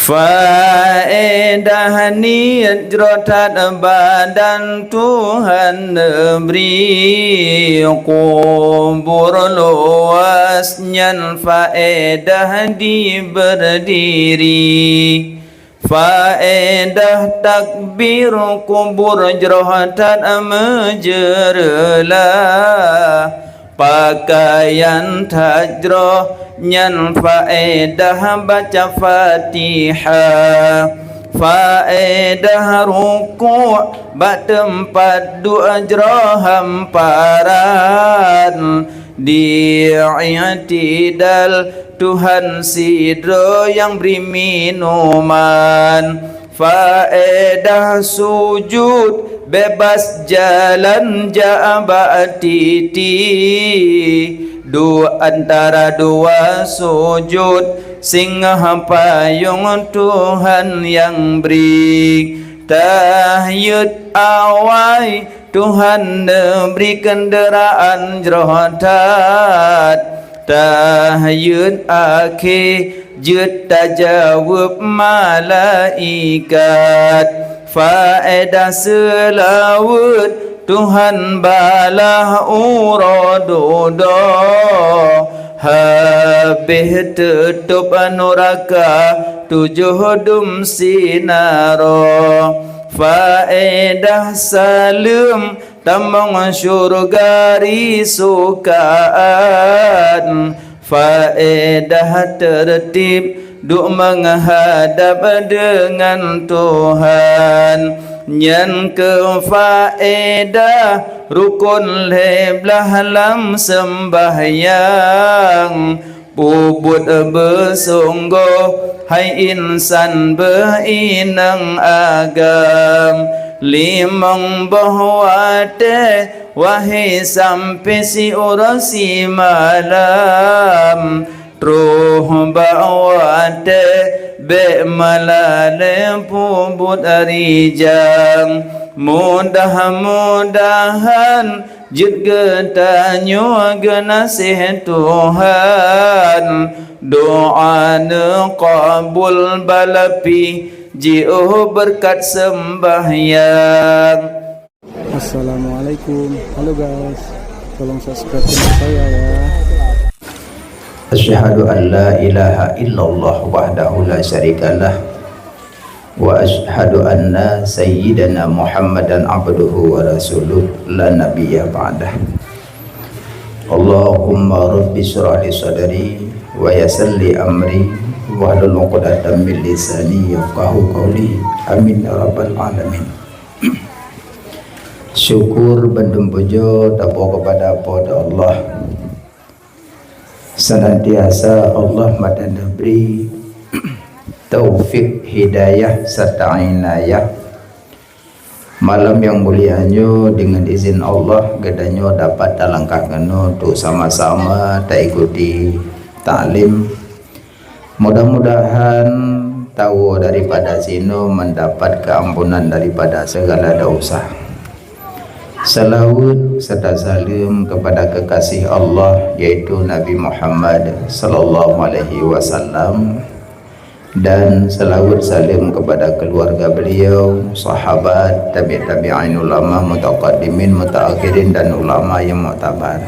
Faedah niat jerotat badan Tuhan beri, kubur luasnya faedah di berdiri. Faedah takbir kubur jerotat menjerlah, pakaian tajroh nyan faedah baca Fatihah. Faedah ruku' bak tempat doa jroh hamparan, di i'tidal Tuhan sidro yang beri minuman. Faedah sujud bebas jalan ja'ba titi, antara dua sujud singa payung Tuhan yang beri. Tahyud awai Tuhan beri kenderaan jerohat, tahyud akhir jud tajawab malaikat. Faedah selawat Tuhan balah uradodo, habis tutup neraka 7 dum sinaro. Faedah salam tamang syurga risukaan. Faedah tertib duk menghadap dengan Tuhan. Nyan ke faedah rukun leblah lam sembahyang, puput bersungguh hai insan berinang agam. Limang bahwate wahai sampai si urasi malam, ruh bawate be malale puput arijang. Mudah-mudahan jid getanyo genasih Tuhan, doa qabul balapi jiuh berkat sembahyang. Assalamualaikum. Halo guys, tolong subscribe channel saya ya. Asyhadu an la ilaha illallah wahdahu la syarikalah, wa asyhadu anna sayyidana Muhammadan abduhu wa rasuluh la nabiyya ba'dah. Allahumma rabbi shrah li sadri wa yassir li amri wahlul 'uqdatam min lisani yafqahu qawli. Amin ya rabbal alamin. Syukur bandung pujo tapo kepada Allah, senantiasa Allah madan beri taufik hidayah serta inayah. Malam yang mulianya dengan izin Allah gadanyo dapat talangkah ngeno untuk sama-sama tak ikuti taklim. Mudah-mudahan tahu daripada sino mendapat keampunan daripada segala dosa. Salawat serta salam kepada kekasih Allah yaitu Nabi Muhammad sallallahu alaihi wasallam, dan salawat salam kepada keluarga beliau, sahabat, tabi'in, ulama mutaqaddimin, mutaakhirin, dan ulama yang mu'tabar.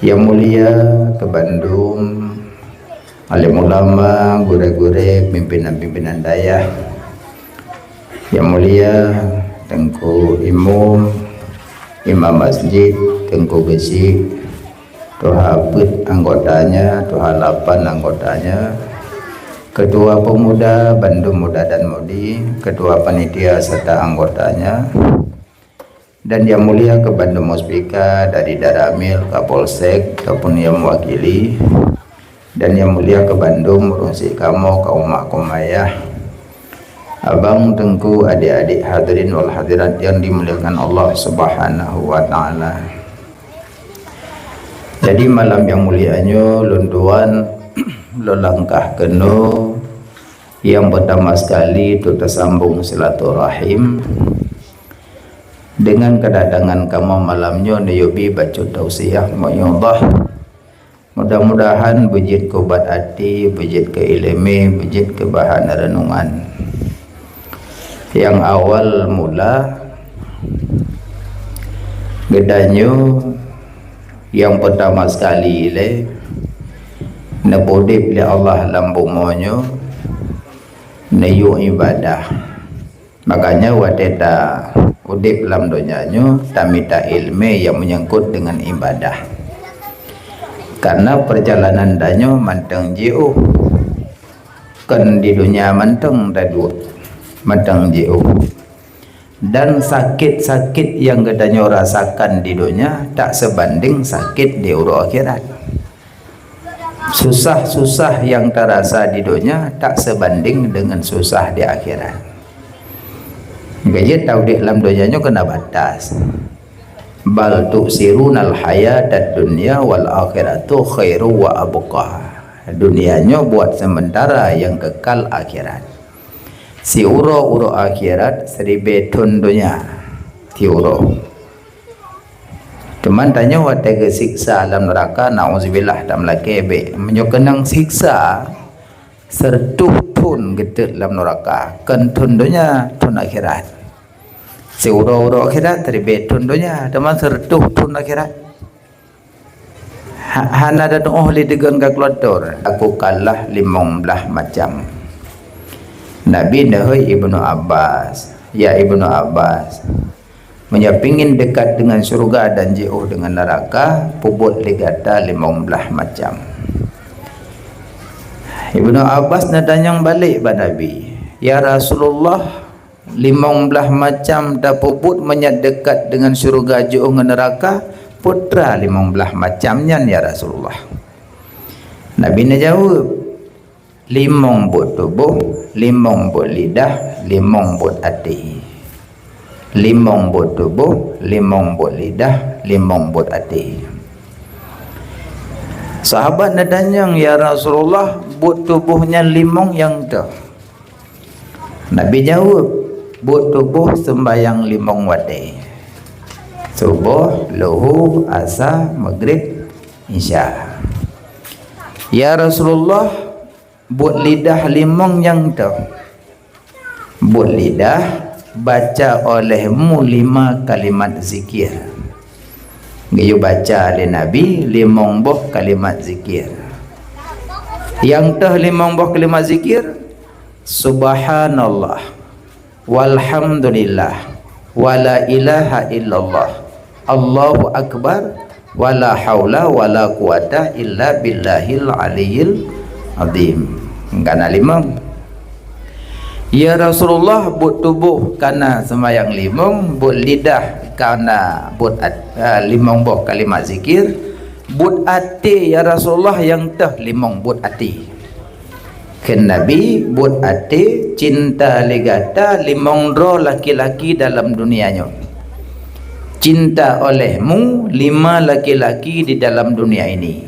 Yang mulia ke Bandung, alim ulama, gure-gure, pimpinan-pimpinan dayah. Yang mulia Tengku Imam Masjid Tengku Gesi, Tuha Put anggotanya, Tuha 8 anggotanya, Ketua Pemuda Bandung Muda dan Mudi, Ketua Panitia serta anggotanya, dan yang mulia ke Bandung Muspika dari Daramil, Kapolsek ataupun yang mewakili, dan yang mulia ke Bandung Merungsi Kamo, Kaumak Kumayah, abang, tengku, adik-adik hadirin wal hadirat yang dimuliakan Allah Subhanahu wa ta'ala. Jadi malam yang mulianya lunduan lelangkah keno yang pertama sekali itu tersambung silaturahim dengan kedatangan kamu malamnya nayubi baca tausiah mayudah Mudah-mudahan bejit ke ubat hati, bejit ke ilmu, bejit ke bahan renungan. Yang awal mula gedanyo yang pertama sekali le nebodip li Allah lambumonyo neyu ibadah. Makanya wateta udip lam donyanya tamita ilmu yang menyangkut dengan ibadah. Karena perjalanan danyo manteng jauh, kan di dunia manteng dadu, manteng jauh. Dan sakit-sakit yang gedanyo rasakan di dunia tak sebanding sakit di uru akhirat. Susah-susah yang terasa di dunia tak sebanding dengan susah di akhirat. Gajah tahu di dalam dunianya kena batas. Bal tu'sirunal hayatad dunya wal akhiratu khairu wa abqa. Dunianya buat sementara, yang kekal akhirat. Si uro akhirat seribetun dunia ti uro. Teman tanya watega siksa dalam neraka, nauzubillah tam lakebe menyokenang siksa sertuh tun gedet dalam neraka kentun dunia tun akhirat. Si uro akhirat teribetun dunia teman sertuh tun akhirat. Hana dan ohli degan ka keluar aku kalah 15 macam. Nabi nahai Ibnu Abbas, ya Ibnu Abbas, menyapingin dekat dengan surga dan jauh dengan neraka, puput ligata 15 macam. Ibnu Abbas nadanyang balik pada Nabi, ya Rasulullah, 15 macam dah puput menyat dekat dengan surga jauh dengan neraka, putra 15 macamnya ya Rasulullah. Nabi nak jawab, 5 buat tubuh, 5 buat lidah, 5 buat hati. 5 buat tubuh, 5 buat lidah, 5 buat hati. Sahabat nadanyang, ya Rasulullah, buat tubuhnya 5 yang tu. Nabi jawab, buat tubuh sembayang 5 waktu. Subuh, luhur, asar, maghrib, isya. Ya Rasulullah, buat lidah 5 yang tu. Buat lidah, baca olehmu 5 kalimat zikir. Gayu baca oleh Nabi 5 buah kalimat zikir. Yang tu 5 buah kalimat zikir, subhanallah, walhamdulillah, wala ilaha illallah, Allahu akbar, wala haula wala quwata illa billahil aliyil azim. Kana 5. Ya Rasulullah, buat tubuh karena sembahyang 5, buat lidah karena buat 5 buah kalimat zikir, buat hati ya Rasulullah yang teh 5 buat hati. Ken Nabi buat hati cinta legata 5 roh laki-laki dalam dunianya. Cinta olehmu 5 laki-laki di dalam dunia ini.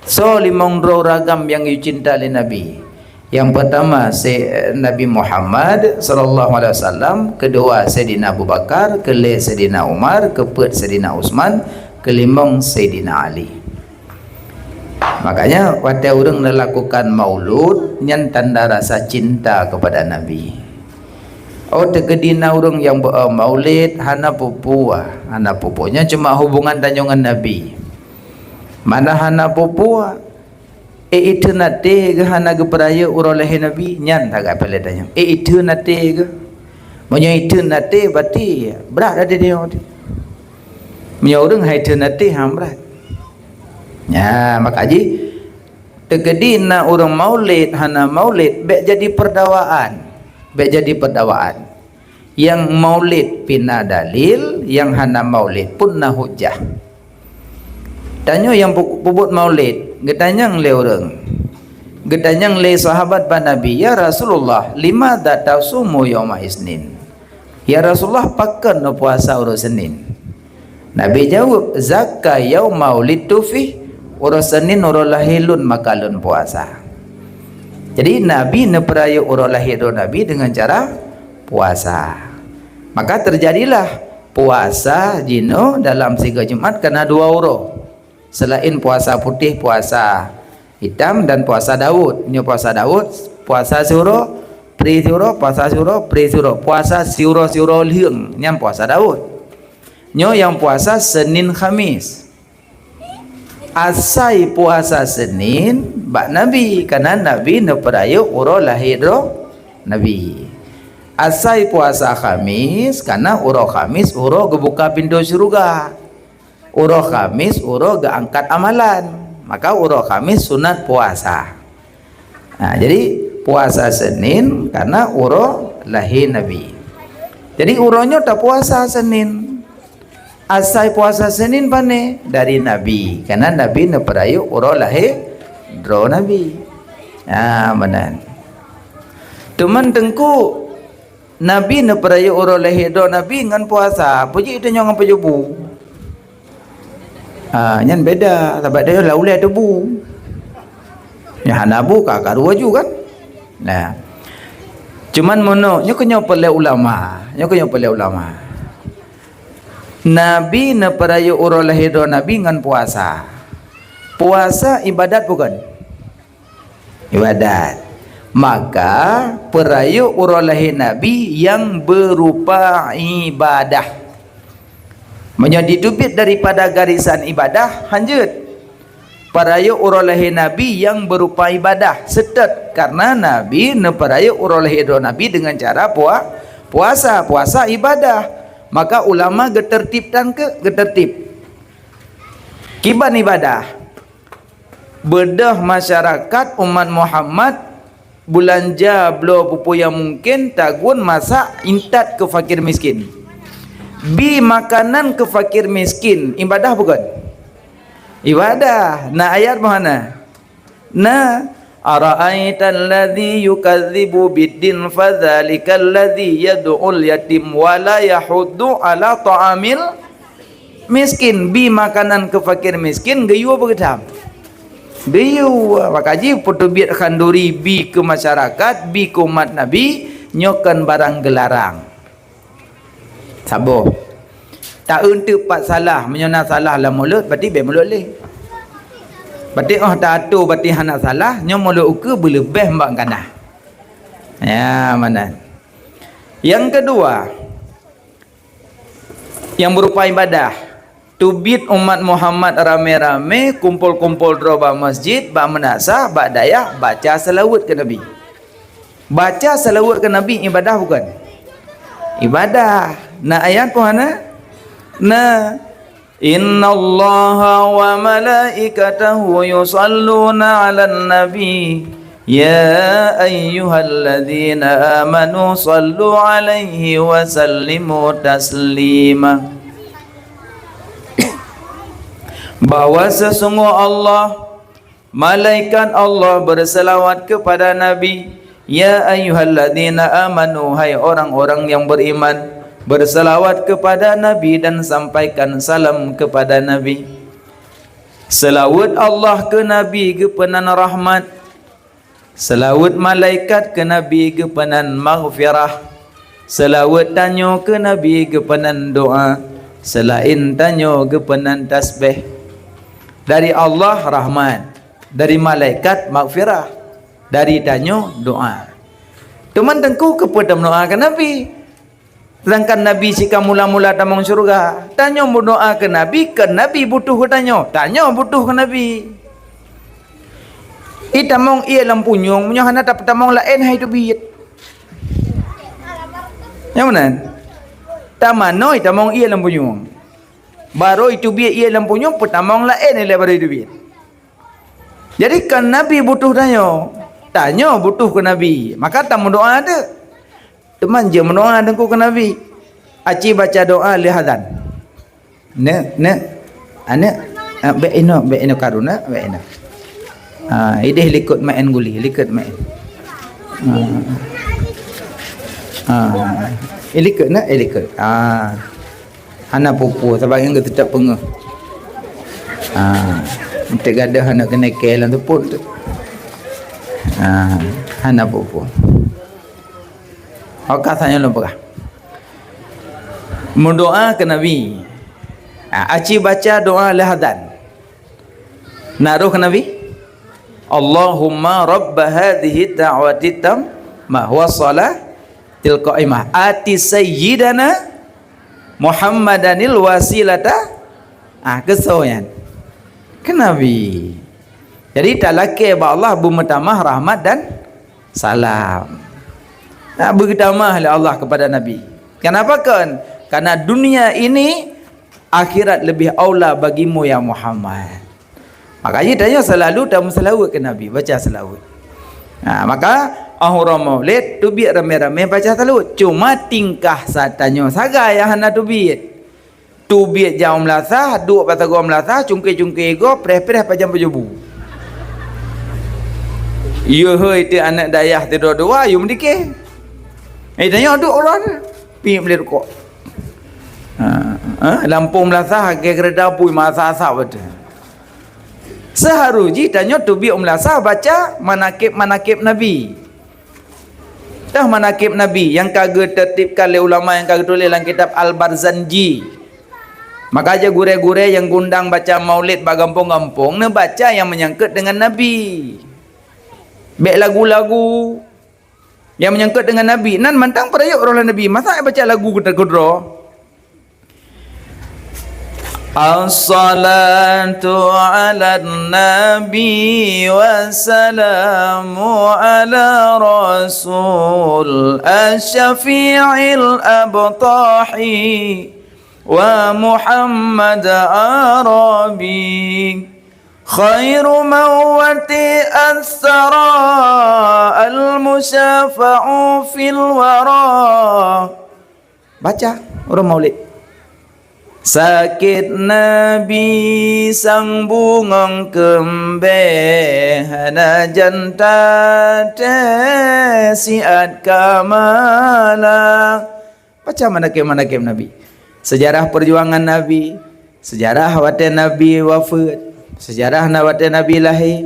So 5 roh ragam yang you cinta oleh Nabi. Yang pertama Nabi Muhammad sallallahu alaihi wasallam, kedua Sayyidina Abu Bakar, kelima Sayyidina Umar, keempat Sayyidina Utsman, kelima Sayyidina Ali. Makanya waktu orang melakukan maulud yang tanda rasa cinta kepada Nabi. Oh tegedina orang yang maulid hana pupua, hana pupunya cuma hubungan dengan Nabi. Mana hana pupua? Itu nate ke hana ke peraya uroleh Nabi nyan tak apa ledanya. Itu nate ke? Monya itu nate berarti berat ada dia. Monya orang hai itu nate berat. Ya, makanya tegedina orang maulid hana maulid bek jadi perdawaan. Bek jadi perdawaan. Yang maulid pina dalil, yang hana maulid pun na hujah. Tanya yang puput maulid, getanyang le orang. Getanyang le sahabat pa Nabi, ya Rasulullah, 5 datau sumu yauma isnin. Ya Rasulullah, pakan no puasa uru Senin. Nabi jawab, zakka yaum maulid tufi uru Senin uru lahilun makalun puasa. Jadi Nabi neperaya uru lahir Nabi dengan cara puasa. Maka terjadilah puasa jino dalam 3 Jumat karena 2 uru. Selain puasa putih, puasa hitam dan puasa Daud. Nyo puasa Daud, puasa Syuro, pri Syuro, puasa Syuro, pri Syuro. Puasa Syuro liang, nyam puasa Daud. Nyo yang puasa Senin Khamis. Asai puasa Senin bak Nabi, karena Nabi neperayu uro lahir Nabi. Asai puasa Khamis karena uro Khamis uro gebuka pintu surga. Uro Khamis uro geangkat amalan. Maka uro Khamis sunat puasa. Nah, jadi puasa Senin karena uro lahir Nabi. Jadi uronya tak puasa Senin. Asai puasa Senin pane dari Nabi, karena Nabi neperayu uro lahir Nabi. Ah, benar. Cuman tengku Nabi neperayu uro lahir Nabi ngan puasa, puji itu nyon pejubu. Nyan beda, sebab dia laulai debu. Ya hanabu kakak dua juga kan. Nah. Cuman mono nyo kenyo pele ulama, Nabi neperayu uro lahir Nabi ngan puasa. Puasa ibadat bukan? Ibadat. Maka perayu uro lahir Nabi yang berupa ibadah. Menjadi dubit daripada garisan ibadah, lanjut. Perayu uro lahir Nabi yang berupa ibadah. Setet. Karena Nabi neperayu uro lahir Nabi dengan cara puasa ibadah. Maka ulama getertibkan getertib. Kiban ibadah. Bedah masyarakat umat Muhammad belanja belo pupu yang mungkin tagun masak intat ke fakir miskin. Bi makanan ke fakir miskin ibadah bukan? Ibadah. Nah ayat mana? Nah ara'aital ladzi yukadzibu biddin fadzalikal ladzi yad'ul yatim wa la yahuddu ala ta'amil miskin. Bi makanan ke fakir miskin gayu apa gedam? Gayu. Makaji putubiat khanduri bi ke masyarakat, bi ke umat Nabi nyokan barang gelarang. Sabar. Tak untuk pak salah menyona salah lah mulut berarti be mulut leh. Berarti tak atu berarti hana salah nyo mulut uke berlebih mbak kana. Ya mana. Yang kedua yang berupa ibadah. Tubit umat Muhammad rame-rame kumpul-kumpul droba masjid bak menasah bak dayah baca selawat ke Nabi. Baca selawat ke Nabi ibadah bukan? Ibadah. Nah ayat puhana. Nah innallaha wa malaikatahu yusalluna 'alan nabi ya ayyuhalladzina amanu sallu 'alaihi wa sallimu taslima. Bahwa sesungguh Allah, malaikat Allah berselawat kepada Nabi. Ya ayyuhalladzina amanu, hai orang-orang yang beriman, berselawat kepada Nabi dan sampaikan salam kepada Nabi. Selawat Allah ke Nabi ke penan rahmat. Selawat malaikat ke Nabi ke penan maghfirah. Selawat tanyo ke Nabi ke penan doa. Selain tanyo ke penan tasbih. Dari Allah rahmat, dari malaikat maghfirah, dari tanyo doa. Teman tengku kepada mendoakan Nabi. Sedangkan Nabi jika mula-mula tamang syurga, tanyo berdoa ke Nabi butuh ke tanyo butuh ke Nabi. Itamong ia lampunyong, punya hana tak tamong lain hai tu biit. Yang mana? Tamano itamong ia lampunyong. Baru itu biit ia lampunyong, petamong lain ia baru itu biit. Jadi kan Nabi butuh tanyo butuh ke Nabi. Maka tamu doa ada. Teman je mendoa dengku ke Nabi. Aci baca doa lihadan. Be ino karuna be ino. Ideh likut main guli, likut main. Likut nak, likut. Hana pupu sebab yang tetap pengeh. Untuk gadah hana kena kelan tu pun tu. Hana pupu. Katanya lupa. Mendoa ke Nabi. Aci baca doa lahadan. Naruh ke Nabi. Allahumma rabb hadhihi da'wati tammah wa salatil qa'imah ati sayyidana Muhammadanil wasilata kesoyan ke Nabi. Jadi talakir ba Allah bertamah rahmat dan salam. Bertamah oleh Allah kepada Nabi. Kenapa kan? Karena dunia ini akhirat lebih aula bagimu ya Muhammad. Makanya tanya selalu dan selawat ke Nabi, baca selawat. Maka orang maulid tubik ramai-ramai baca selawat. Cuma tingkah satanya saga yang hana tubik. Tubik jauh melasah, duk patah gua melasah, cungkir-cungkir go, preh-preh pajam berjubu. Ya hei ti anak dayah tidur dua, you mendikih. Tanya duk orang pi beli rokok. Lampu melasah ke kereta pui masa asap betul. Seharuji tanya tubi melasah baca manakib Nabi. Dah manakib Nabi yang kagak tertibkan oleh ulama yang kagak tulis dalam kitab Al-Barzanji. Maka aja gure-gure yang gundang baca maulid bagampung-gampung ne baca yang menyangkut dengan Nabi. Baik lagu-lagu yang menyangkut dengan Nabi. Nan mantang perayuk orang Nabi. Masa baca lagu kudra-kudra? As-salatu ala nabi wassalamu ala rasul asy-syafi'il abtahi wa Muhammad arabi khairu mawati as-sara al-musyafa'u fil wara. Baca orang maulid. Sakit Nabi sang bungang kembe hana janta siat kamala. Baca manakib Nabi. Sejarah perjuangan Nabi, sejarah wate Nabi wafat, sejarah wate Nabi lahir.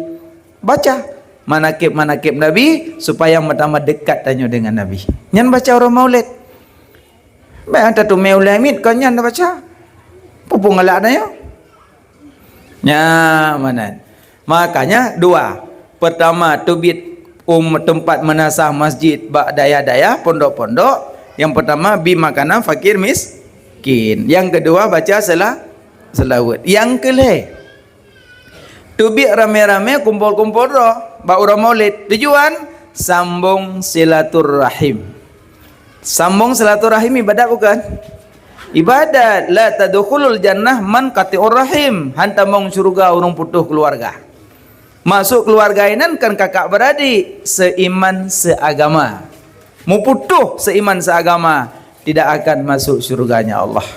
Baca manakib Nabi supaya pertama dekat tanya dengan Nabi. Nyan baca orang maulid. Baik anta tu maulid kau nyan baca. Pupung ngelak dah ya mana. Makanya dua. Pertama tubit tempat menasah masjid bak daya-daya pondok-pondok. Yang pertama bi makanan fakir miskin. Yang kedua baca selawat. Yang kelih tubit rame-rame kumpul-kumpul roh bak orang maulid. Tujuan sambung silaturrahim. Sambung silaturrahim ibadat bukan? Ibadat. La tadkhulul jannah man qati'ur rahim. Hantamong surga urung putuh keluarga. Masuk keluarga ini kan kakak beradik seiman seagama. Mu putuh seiman seagama tidak akan masuk surganya Allah.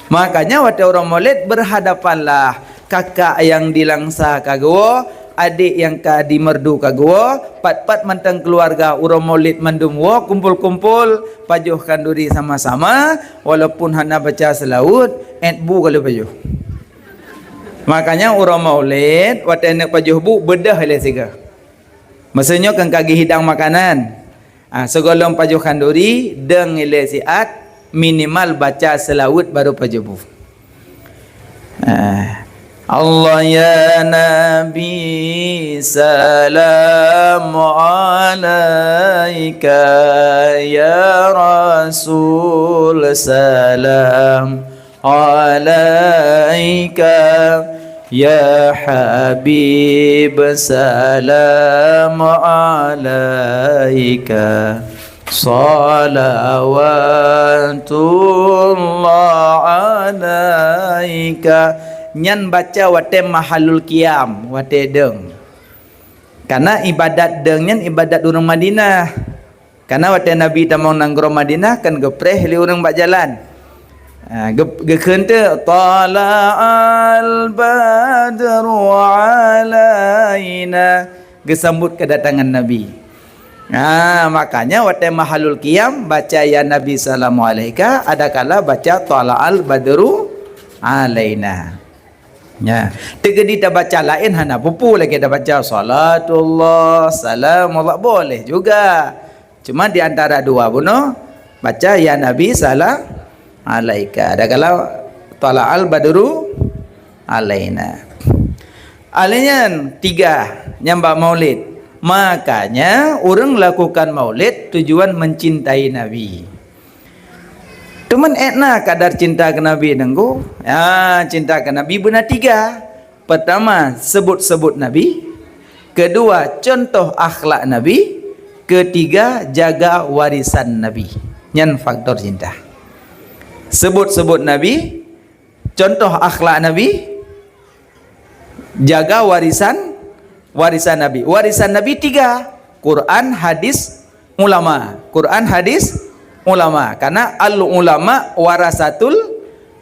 Makanya waktu orang maulid berhadapanlah kakak yang dilangsa kagawa, adik yang di merdu kagawa, pat-pat mantang keluarga urang maulid mandumwa kumpul-kumpul pajuhkan duri sama-sama walaupun hana baca selawat bu kalau pajuh. Makanya urang maulid waktu nak pajuh bu bedah le siga. Maksudnya kan kagi hidang makanan. Segolong pajuhkan duri deng le siat minimal baca selawat baru pajuh bu. Allah ya Nabi salam alaika ya Rasul salam alaika ya Habib salam alaika salawatullah alaika. Nyan baca wate mahalul qiyam wate deng. Karena ibadat deng nyan ibadat urang Madinah. Karena wate Nabi tamang nanggro Madinah kan gepreh li urang bak jalan. Gekeun teh tala'al badru alaina gesambut kedatangan Nabi. Makanya wate mahalul qiyam baca ya Nabi sallallahu alaihi ada kala baca tala'al badru alaina. Ya, tegedi dah baca lain hana pupu lagi dah baca salatullah salamullah boleh juga. Cuma di antara dua bunuh baca ya Nabi salam alaika. Ada kalau tala'al badru alaina. Alanya 3 nyambak maulid. Makanya orang lakukan maulid tujuan mencintai Nabi. Teman etna kadar cinta ke Nabi nengku. Ya, cinta ke Nabi benar 3. Pertama, sebut-sebut Nabi. Kedua, contoh akhlak Nabi. Ketiga, jaga warisan Nabi. Nyan faktor cinta. Sebut-sebut Nabi, contoh akhlak Nabi, jaga warisan Nabi. Warisan Nabi 3. Quran, hadis, ulama. Quran, hadis, ulama. Karena al ulama warasatul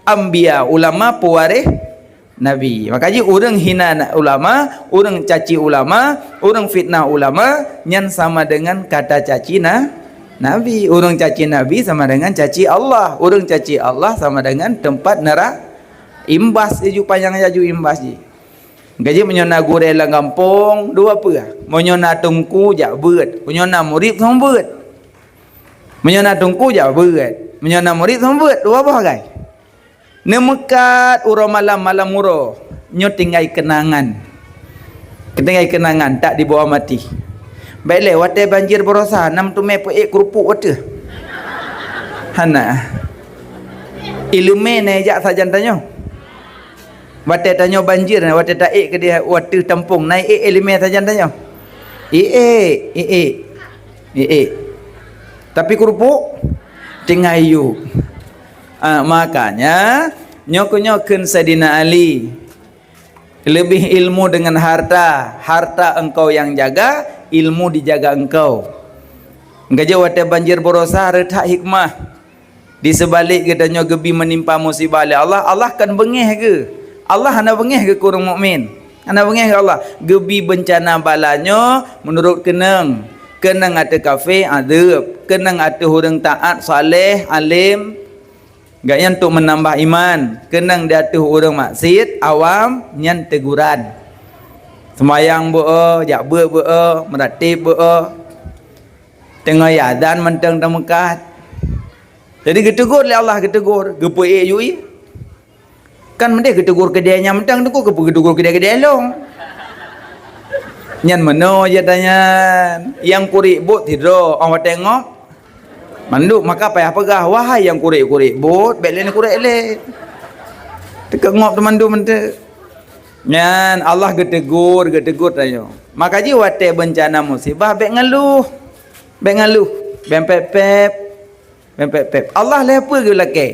anbiya. Ulama pewaris Nabi. Makanya orang hina ulama, orang caci ulama, orang fitnah ulama, nyan sama dengan kata caci Nabi. Orang caci Nabi sama dengan caci Allah. Orang caci Allah sama dengan tempat neraka imbas je panjang jaju imbas je. Gaji menyona gure lang kampung dua apa? Menyona tungku jak beut, menyona murid sama beut. Menyona tungku jak beut, menyona murid sama beut. Dua apa gai? Nemekat uro malam uro, nyo tinggai kenangan. Tinggai kenangan tak dibawa mati. Baiklah wate banjir berosa 6 tu me pe kerupuk wate. Hana. Ilume ne jak sajan tanyo. Wate tanyo banjir wate tak ke dia wate tampung naik ilume sajan tanyo. Tapi kerupuk tinggal yu. Makanya nyok-nyokeun Sayyidina Ali lebih ilmu dengan harta engkau yang jaga, ilmu dijaga engkau. Gajah wate banjir borosa retak hikmah di sebalik katanya gebi menimpa musibah oleh Allah. Allah kan bengih ke? Allah hana bengih ke kurang mukmin? Hana bengih ke Allah? Gebi bencana balanya menurut kenang ate kafe adab, kenang ate orang taat saleh alim. Gak yang untuk menambah iman, kenang dia tu orang maksiat awam nyan teguran. Semayang beo, jak beo, meratib beo. Tengah yadan mentang temekat. Jadi ketegur oleh Allah ketegur, gepuik yui. Kan mendek ketegur kedainya mentang tu kau ketegur kedai long. Nyan meno je tanya, yang kurik bot tidur, orang tengok. Manduk maka payah pegah. Wahai yang kurik-kurik bot, belek kurik elek. Tekengok temandu mente. Nyan Allah getegur tanya. Maka ji wate bencana musibah bek ngeluh. Bempep. Allah lepa ke laki.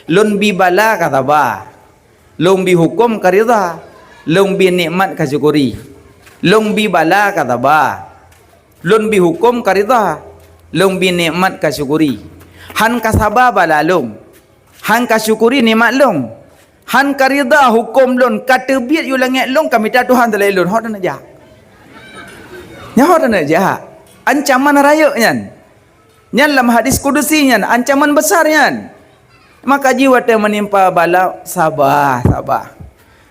Lun bi bala kata ba. Lun bi hukum karida. Lun bi nikmat kasyukuri. Lun bi bala kata ba. Lun bi hukum karida. Long bi nikmat kasyukuri. Han kasaba balalong. Han kasyukuri nikmat long. Han karida hukum long katebit yu langit long kami tak Tuhan telai long. Hot nak jah. Nya hot nak jah. Ancaman raya nyan. Nyan dalam hadis kudusi nyan ancaman besar nyan. Maka jiwa te menimpa bala sabar.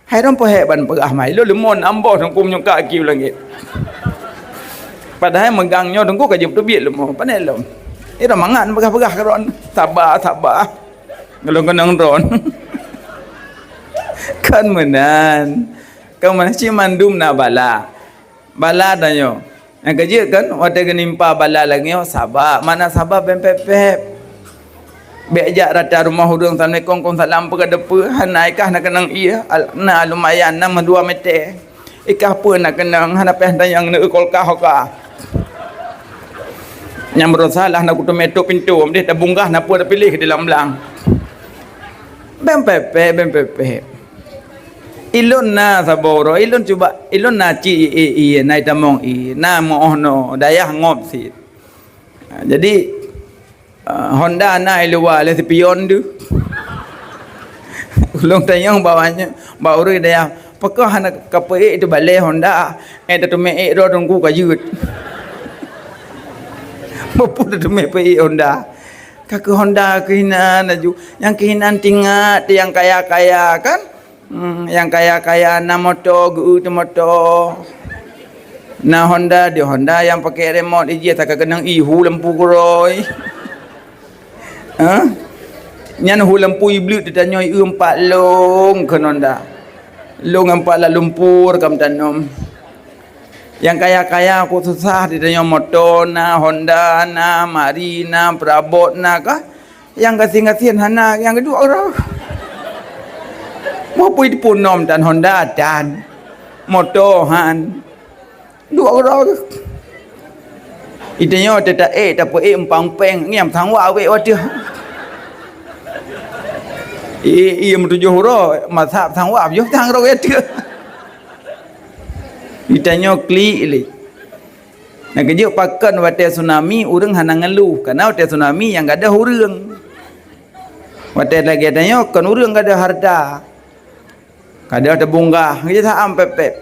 Hai ron po heban pegah mai lo lemon ambo tengkum nyong kaki langit. Padahal megangnya tunggu kajib tu biar lemah. Pandai lem. Ira mangan pegah-pegah karon. Sabar. Kalau kenang ron. Kan menan. Kau mana cimandum na bala. Bala danyo. Yang kerja kan waktu kenimpa bala lagi sabar. Mana sabar pep. Bejak rata rumah hudung Assalamualaikum kong salam pegah depa. Hanaikah nak kenang iya. Na lumayan nama 2 meter. Ikah pun nak kenang hanapeh dan yang nak kolkah hoka. Yang berusaha nak kutu metu pintu dia dah bunggah nak dah pilih ke dalam belang. Bempep. Ilun na saboro, ilun cuba, ilun na ci nai tamong na mohno dayah ngop sit. Jadi Honda na luar le pion tu. Ulung tayang bawanya, bawa dayah. Pakah nak kape itu balai Honda, tu me ro tunggu kajut. Bapa tu me pe Honda. Kak Honda kehinaan aju. Yang kehinaan tingkat yang kaya-kaya kan? Yang kaya-kaya na motor, tu motor. Na Honda dia Honda yang pakai remote dia tak kenang ihu lampu koroi. Nyan hu lampu iblis ditanya 4 long ke Honda. Lu ngampak lah lumpur kam tanam. Yang kaya-kaya aku susah ditanya motor na, Honda na, Marina, Prabot na kah? Yang kasih-kasihan hana yang kedua orang. Mau pergi pun nom dan Honda dan motor han. Dua orang. Itanya tak tak empang peng ngam thang wa we wa dia. Menuju huruf mazhab thang wa yo thang ro dia. Ditanya klik li. Nak kerja pakan wate tsunami urang hana ngeluh karena wate tsunami yang gak ada urang. Wate lagi tanya kan urang gak ada harta. Kada ada bunga, kerja tak pepep.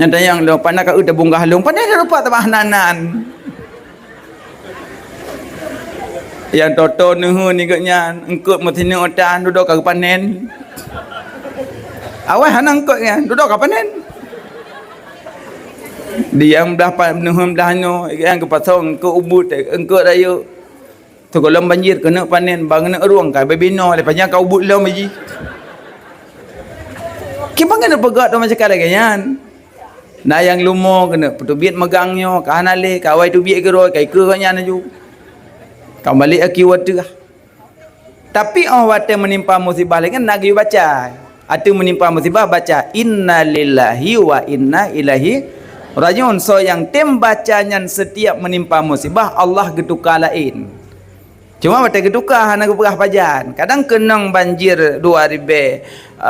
Nyata yang lo pandai kau udah bunga halung, pandai dah lupa tambah nanan. Yang toto nuhu ni katnya, engkau mesti ni otan duduk kau panen. Awal hana engkau kan, duduk kau panen. Dia yang dah nuhu dah no, yang kepasang engkau ubut, engkau raya. Tu kalau banjir kena panen, bang kena ruang kau bebino, lepasnya kau ubut lo maji. Kipang kena pegat tu macam kala ganyan. Nah yang lumo kena petubit megangnya, kahanale, kawai tubit ke roi, kai ke ganyan aju. Kau balik aki watu. Tapi wate menimpa musibah lagi nak you baca. Atu menimpa musibah baca inna lillahi wa inna ilaihi rajiun. So yang tem bacanya setiap menimpa musibah Allah getukar lain. Cuma wate getukar hana keperah pajan. Kadang kenang banjir 2005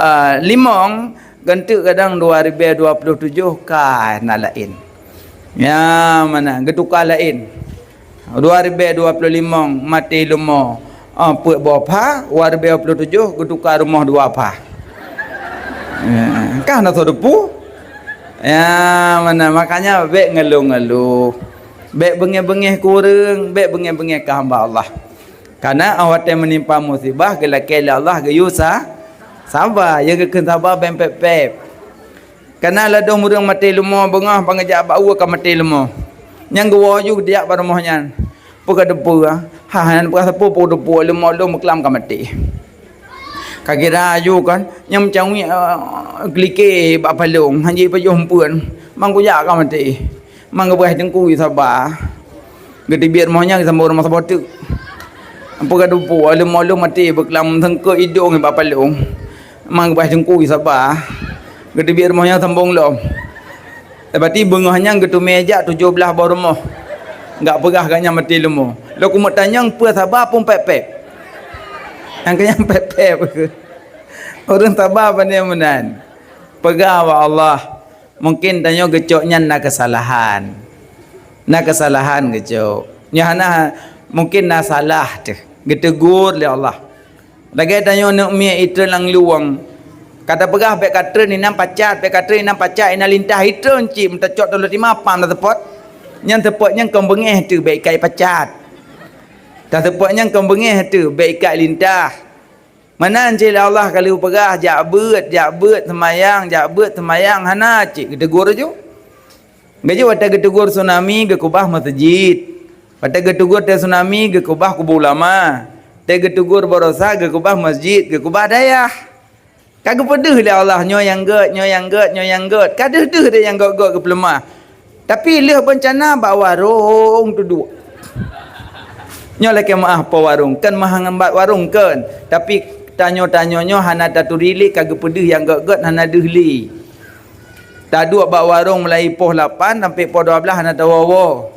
ganti kadang 2027 kan lain. Ya mana getukar lain. 2025 mati lumo. Puak bapa 2027 getukar rumah dua apa. Kan nak depu. Ya mana makanya bek ngeluh-ngeluh. Bek bengeh-bengeh kurang, bek bengeh-bengeh ke hamba Allah. Karena awak yang menimpa musibah gelak-gelak Allah gayusa sabar, ya ke sabar ben pep-pep. Karena ladong murang mati lumo bengah pangajak bau ka mati lumo. Yang gua ju dia pada mohnya. Puka depu ha han puka sapu pu depu lumo lu meklam ka mati. Kira ju kan yang macam ni klike ba palung hanji pa ju humpuan. Mang ku jak ka mati. Mang gua tengku sabar. Gede biar mohnya sama rumah sabar tu. Puka depu lumo mati beklam tengku hidung ba palung. Mang bah jengku sabar. Gede biar rumahnya sambung lom. Lepas bengahnya getu meja 17 bawah rumah. Enggak pegah kanya mati lemo. Lo ku mak tanya apa sabar pun pep-pep. Yang kanya pep-pep. Orang sabar pandai menan. Pegah wa Allah. Mungkin tanya gecoknya nak kesalahan. Nak kesalahan gecok. Nyahana mungkin nak salah tu. Getegur oleh Allah. Lagi tanya nak mie itu lang luang. Kata pegah bek katra ni nam pacat, bek katra ni nam pacat ina lintah itu encik minta cok tolong 5 pam dah tepot. Yang tepotnya kau bengeh tu bek ikai pacat. Dah tepotnya kau bengeh tu bek ikai lintah. Mana encik Allah kalau pegah jak beut semayang hana cik getegur je. Gaji wata getegur tsunami ke kubah masjid. Wata getegur tsunami ke kubah kubur ulama. Tega tugur borosa ke kubah masjid ke kubah dayah. Kagak pedih lah Allah nyo yang get. Kadeh deh dia yang get ke pelemah. Tapi leh bencana bak warung tu duk. Nyo lek maaf pa warung kan mahang ambat warung kan. Tapi tanyo-tanyonyo hana tatu rilik kagak pedih yang get hana dehli. Tadu bak warung mulai poh 8 sampai poh 12 hana tawawo.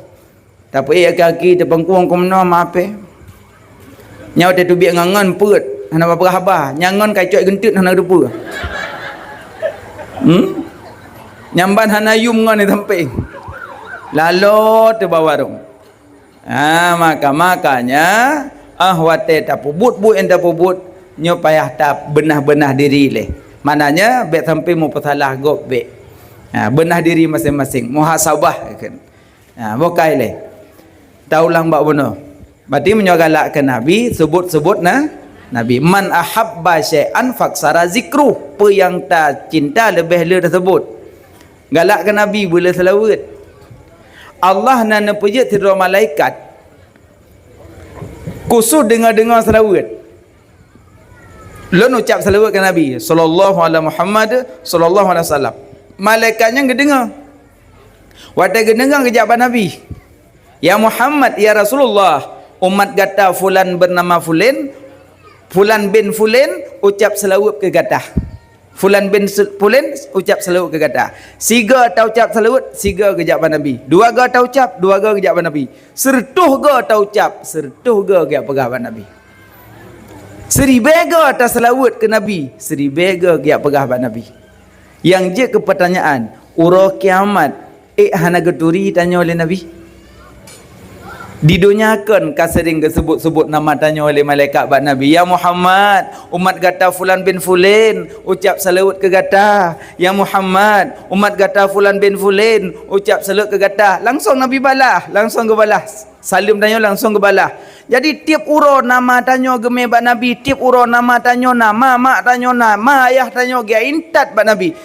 Tapi kaki tepengkuang kumno maaf Nyau dia tu biak ngangan perut hana apa khabar nyangon kai coy gentut hana depa nyamban hana yum ngan ni sampai lalu te bawarung makanya wate tak pubut enda pubut nyo payah tak benah-benah diri leh mananya bet sampai mau pesalah gop bet benah diri masing-masing muhasabah kan bokai leh taulang bak bono. Berarti menyogalakkan Nabi sebut-sebut Nabi man ahabba syai'an faksara zikruh. Apa yang tak cinta lebih le tersebut. Galakkan Nabi boleh selawat. Allah nana pejat tidur malaikat. Kusud dengar-dengar selawat. Lun ucap salawat ke Nabi sallallahu alaihi Muhammad sallallahu alaihi wasallam. Malaikatnya ngedengar. Waktu ngedengar kejabat Nabi. Ya Muhammad, ya Rasulullah, umat gata fulan bernama Fulan bin Fulan ucap salawat ke gata. Fulan bin Fulan ucap salawat ke gata. Siga tau ucap salawat, siga kejabat Nabi. Dua ga tau ucap, dua ga kejabat Nabi. Sertuh ga tau ucap, sertuh ga kejabat Nabi. Seribega atas salawat ke Nabi, seribega giat pegabat Nabi. Yang je ke pertanyaan, ura kiamat, hana geturi tanya oleh Nabi. Didunyakan kasering sebut-sebut nama tanya oleh malaikat bat Nabi. Ya Muhammad, umat gata Fulan bin Fulan ucap salawat ke gata. Ya Muhammad, umat gata Fulan bin Fulan ucap salawat ke gata. Langsung Nabi balas, langsung ke balas. Salim tanya langsung ke balas. Jadi tiap uro nama tanya gemeh bat Nabi, tiap uro nama tanya nama, mak tanya nama, ayah tanya gia intat bat Nabi.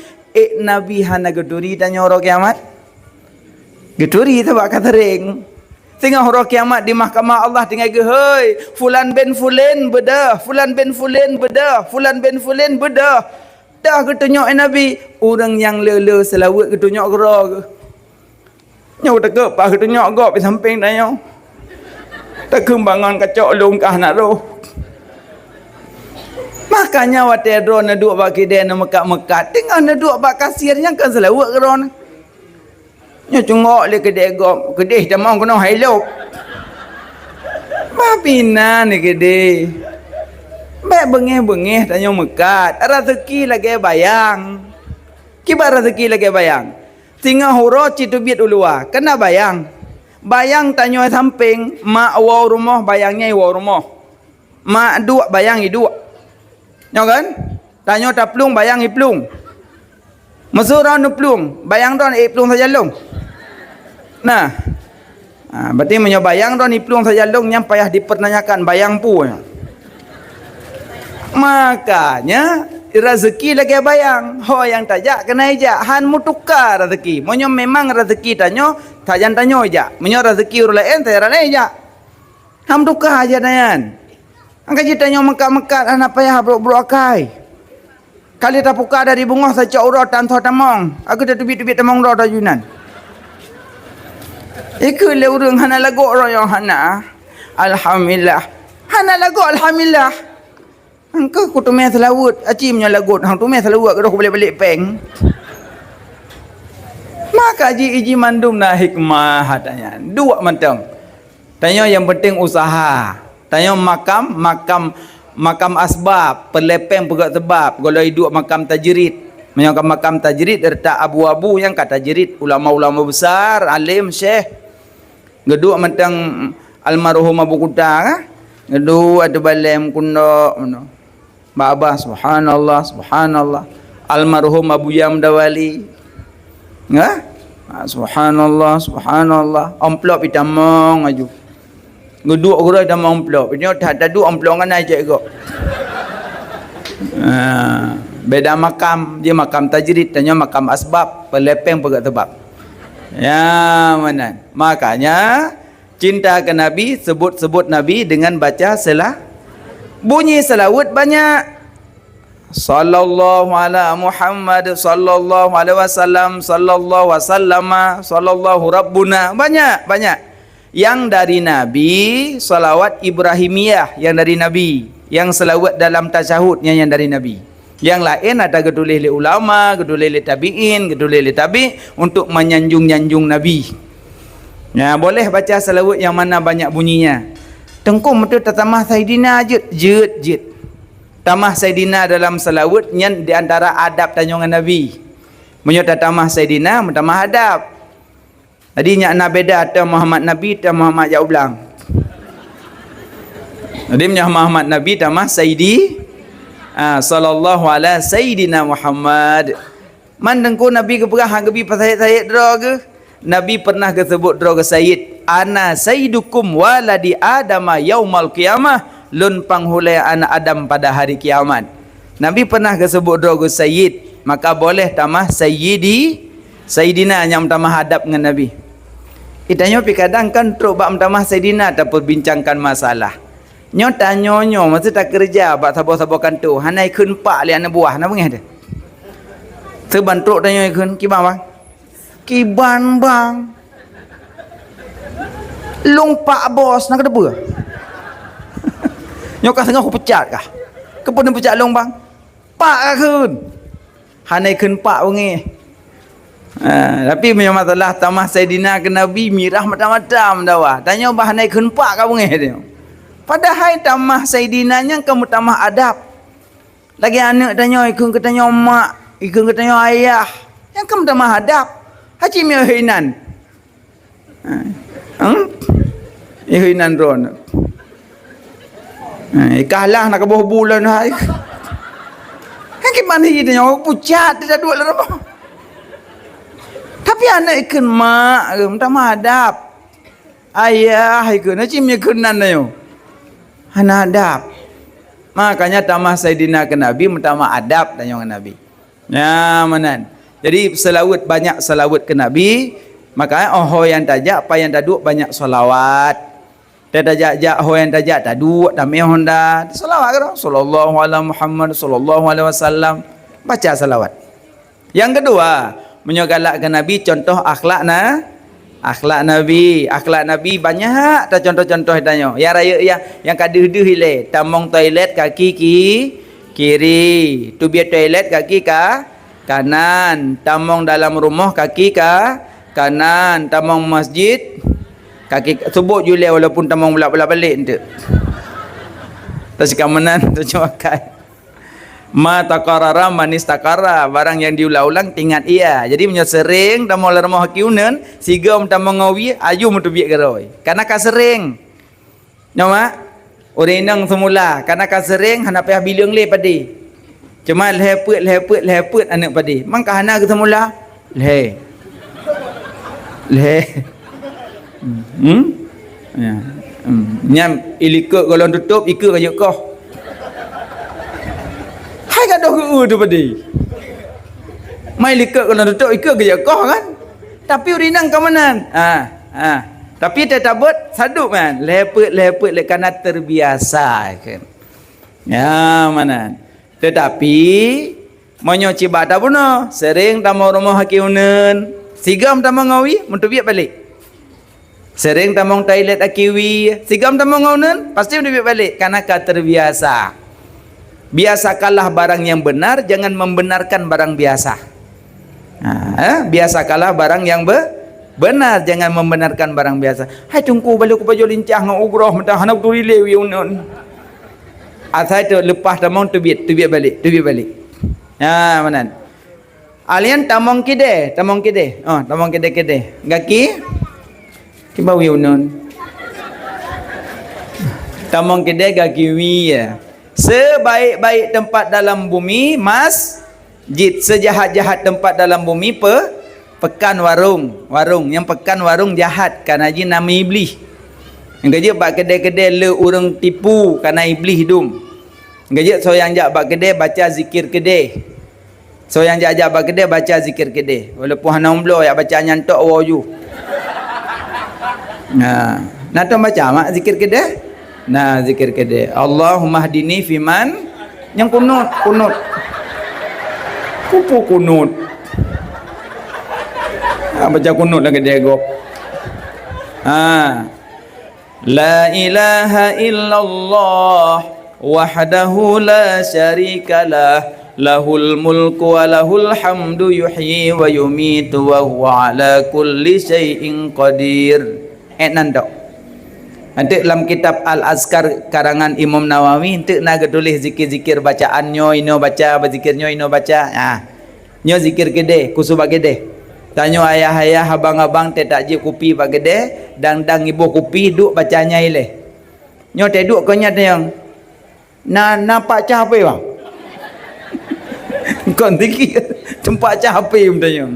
Nabi hana geduri tanya orang kiamat. Geduri tu bak katering. Tengah orang kiamat di mahkamah Allah tinggal ke, hei, Fulan bin Fulan bedah, Fulan bin Fulan bedah, Fulan bin Fulan bedah. Dah ke tunjuk Nabi, orang yang lele selawat ke tunjuk gerak ke. Nyau tak ke, pak ke tunjuk gok di samping tanya. Tak kembangan kacau longkah nak roh. Makanya waktu adro nak duduk bak kedai nak mekat-mekat, tengah nak duduk bak kasir yang kan selawat ke ron. Nya cungok le kedai gop, kedai dah mau kena hello. Mapina ni kedai. Baik bengeh-bengeh tanya mekat, rezeki lagi bayang. Kibar rezeki lagi bayang. Tinggal huro citu biat ulua, kena bayang. Bayang tanya samping, mak wau rumah bayangnya wau rumah. Mak dua bayang dua. Nya kan? Tanya taplung bayang iplung. Mesura nu plung, bayang don plung saja long. Nah, berarti menyobayang don iplung saja long yang payah dipertanyakan bayang pu. Makanya rezeki lagi bayang. Ho yang tajak kena ejak, han mu tukar rezeki. Monyo memang rezeki tanyo, tajan tanyo ejak. Monyo rezeki urang lain tajan ejak. Ham tukar aja dayan. Angkat tanyo mekat-mekat anak payah bro-bro akai. Kali tak buka dari bunga saja urut tan tho tamong. Aku dah tubit-tubit tamong ro tajunan. Iku le urang hana lagu ro yang hana. Alhamdulillah. Hana lagu alhamdulillah. Engkau ku tumeh selawut, aci punya lagut. Hang tumeh selawut ke balik-balik peng. Maka iji mandum na hikmah tanya. Dua mentang. Tanya yang penting usaha. Tanya makam asbab, perlepeng pegat sebab. Kalau hidup makam tajrid, menyangka makam tajrid terletak abu-abu yang kata tajrid, ulama-ulama besar, alim, syekh. Geduk mentang almarhum Abu Kuta, geduk ada balem kuno, Baba subhanallah, subhanallah. Almarhum Abu Yamdawali, subhanallah, subhanallah. Amplop itamong aju. Geduk gura dah amplop. Ini tak ada dua amplop kan aja kok. Beda makam, dia makam tajrid, tanya makam asbab, pelepeng pegat tebab. Ya mana? Makanya cinta ke Nabi, sebut-sebut Nabi dengan baca bunyi selawat banyak. Sallallahu ala Muhammad, sallallahu alaihi wasallam, sallallahu wasallama, sallallahu rabbuna. Banyak. Yang dari Nabi, salawat Ibrahimiyah yang dari Nabi. Yang selawat dalam tasyahudnya yang dari Nabi. Yang lain ada gedulih li ulama, gedulih li tabi'in, gedulih li tabi' untuk menyanjung-nyanjung Nabi. Ya, boleh baca selawat yang mana banyak bunyinya. Tengkum itu tamah Sayyidina jid. Tamah Sayyidina dalam selawat yang di antara adab tanjungan Nabi. Menyata tamah Sayyidina, tamah adab. Jadi nak beda atau Muhammad Nabi atau Muhammad jauh belang. Jadi Muhammad Nabi tamah Sayyidi sallallahu ala Sayyidina Muhammad. Mandengku Nabi ke perah hang gebi pasayid dro ke? Nabi pernah kesebut dro ke Sayyid, ana sayyidukum waladi adama yaumal qiyamah, lun panghulai anak Adam pada hari kiamat. Nabi pernah kesebut dro ke Sayyid, maka boleh tamah Sayyidi, Sayyidina yang tamah hadap dengan Nabi. Itanya pi kadang kan truk bab tamah Sayyidina ataupun bincangkan masalah. Nyo tanyo masa tak kerja bak sabar-sabar kantor. Hanai kun pak lian buah na bengeh dia. Terbantuk tanya kun kiban bang. Kiban bang. Long pak bos nak debu. Nyo ka tengah pecat kah? Kepun pecat long bang. Pak ka kun. Hanai kun pak bengeh. Tapi punya masalah tamah Saidina ke Nabi mirah macam-macam dah. Tanya bahanai kun pak ka bengeh dia. Padahal tamah Saidinanya kamu tamah adab. Lagi anak tanya ikun ke tanya mak, ikun ke tanya ayah. Yang kamu tamah adab. Haji mi hinan. Hinan ron. Kalah nak ke bulan hai. Kan gimana ini tanya pucat tidak dua lerma. Tapi anak ikun mak, tamah adab. Ayah ikun, haji mi ikunan ayo. Hana adab. Makanya tamah Saidina ke Nabi tamah adab tanya dengan Nabi. Ya manan. Jadi banyak selawat ke Nabi. Makanya yang tajak apa yang taduk banyak selawat. Tajak yang tajak taduk tamih honda. Selawat kan? Sallallahu alaihi Muhammad sallallahu alaihi wasallam. Baca selawat. Yang kedua, menyogalak ke Nabi contoh akhlak Nabi banyak tak contoh-contoh tanya. Yang raya yang kaduh-duh ile, tamong toilet kaki kiri, tu biar toilet kaki kanan, tamong dalam rumah kaki kanan, tamong masjid kaki sebut jule walaupun tamong belak-belak balik ente. Tas kamanan tu cuakai. Ma taqarara manis taqara, barang yang diulang-ulang tingat ia. Jadi punya sering tamong lermah kiunan siga tamong ngawi ayu mutu biak geroi. Karena ka sering. Nyama urinang semula karena ka sering hana payah bilang le padi. Cuma lepet anak padi. Mangka hana ke semula le. Ya. Nyam ilikut kalau tutup ikut kaya kau. Hai kat doh tu padi. Mai likat kalau tutup ikut gaya kau kan. Tapi urinang ke mana? Tapi tetabut saduk man. Lepet kerana terbiasa kan. Ya mana. Tetapi monyo cibada puno sering tamu rumah hakiunan. Sigam tamu ngawi untuk biak balik. Sering tamu toilet akiwi. Sigam tamu ngaunan pasti untuk biak balik karena terbiasa. Biasakanlah barang yang benar, jangan membenarkan barang biasa. Biasakanlah barang yang benar, jangan membenarkan barang biasa. Hai tungku balik ke baju lincah ngau ugroh mentah hanap tu rile wi unon. Asai tu lepas tamong tu biat balik. Manan. Alian tamong kide. Tamong kide. Gaki kiba wi unon. Tamong kide gaki wi ya. Sebaik-baik tempat dalam bumi masjid, sejahat-jahat tempat dalam bumi pekan warung yang pekan warung jahat karena jin nama iblis. Ngajak bak kedai-kedai le urang tipu karena iblis dum. Ngajak so yang jak bak kedai baca zikir kedai. So yang jak bak kedai baca zikir kedai. Walaupun hana umblo ya baca nyantok waju. Nah tu baca mak zikir kedai. Nah zikir kedai Allahumma hdini fiman yang kunut kupu kunut baca kunut lagi dia gop la ilaha illallah wahdahu la syarikalah lahul mulku wa lahul hamdu yuhyi wa yumitu wa huwa ala kulli syai'in qadir. Nandok nanti dalam kitab Al-Azkar karangan Imam Nawawi nanti nak tulis zikir-zikir bacaan nyo ino baca berzikir nyo ino baca. Nyo zikir gede kusubak gede. Tanyo ayah-ayah abang-abang te takjib kopi bak gede dang ibu kopi duk bacanya ile. Nyo te duk konya yang nampak cah apa bang? Kon tinggi tempat cah apa mtanya.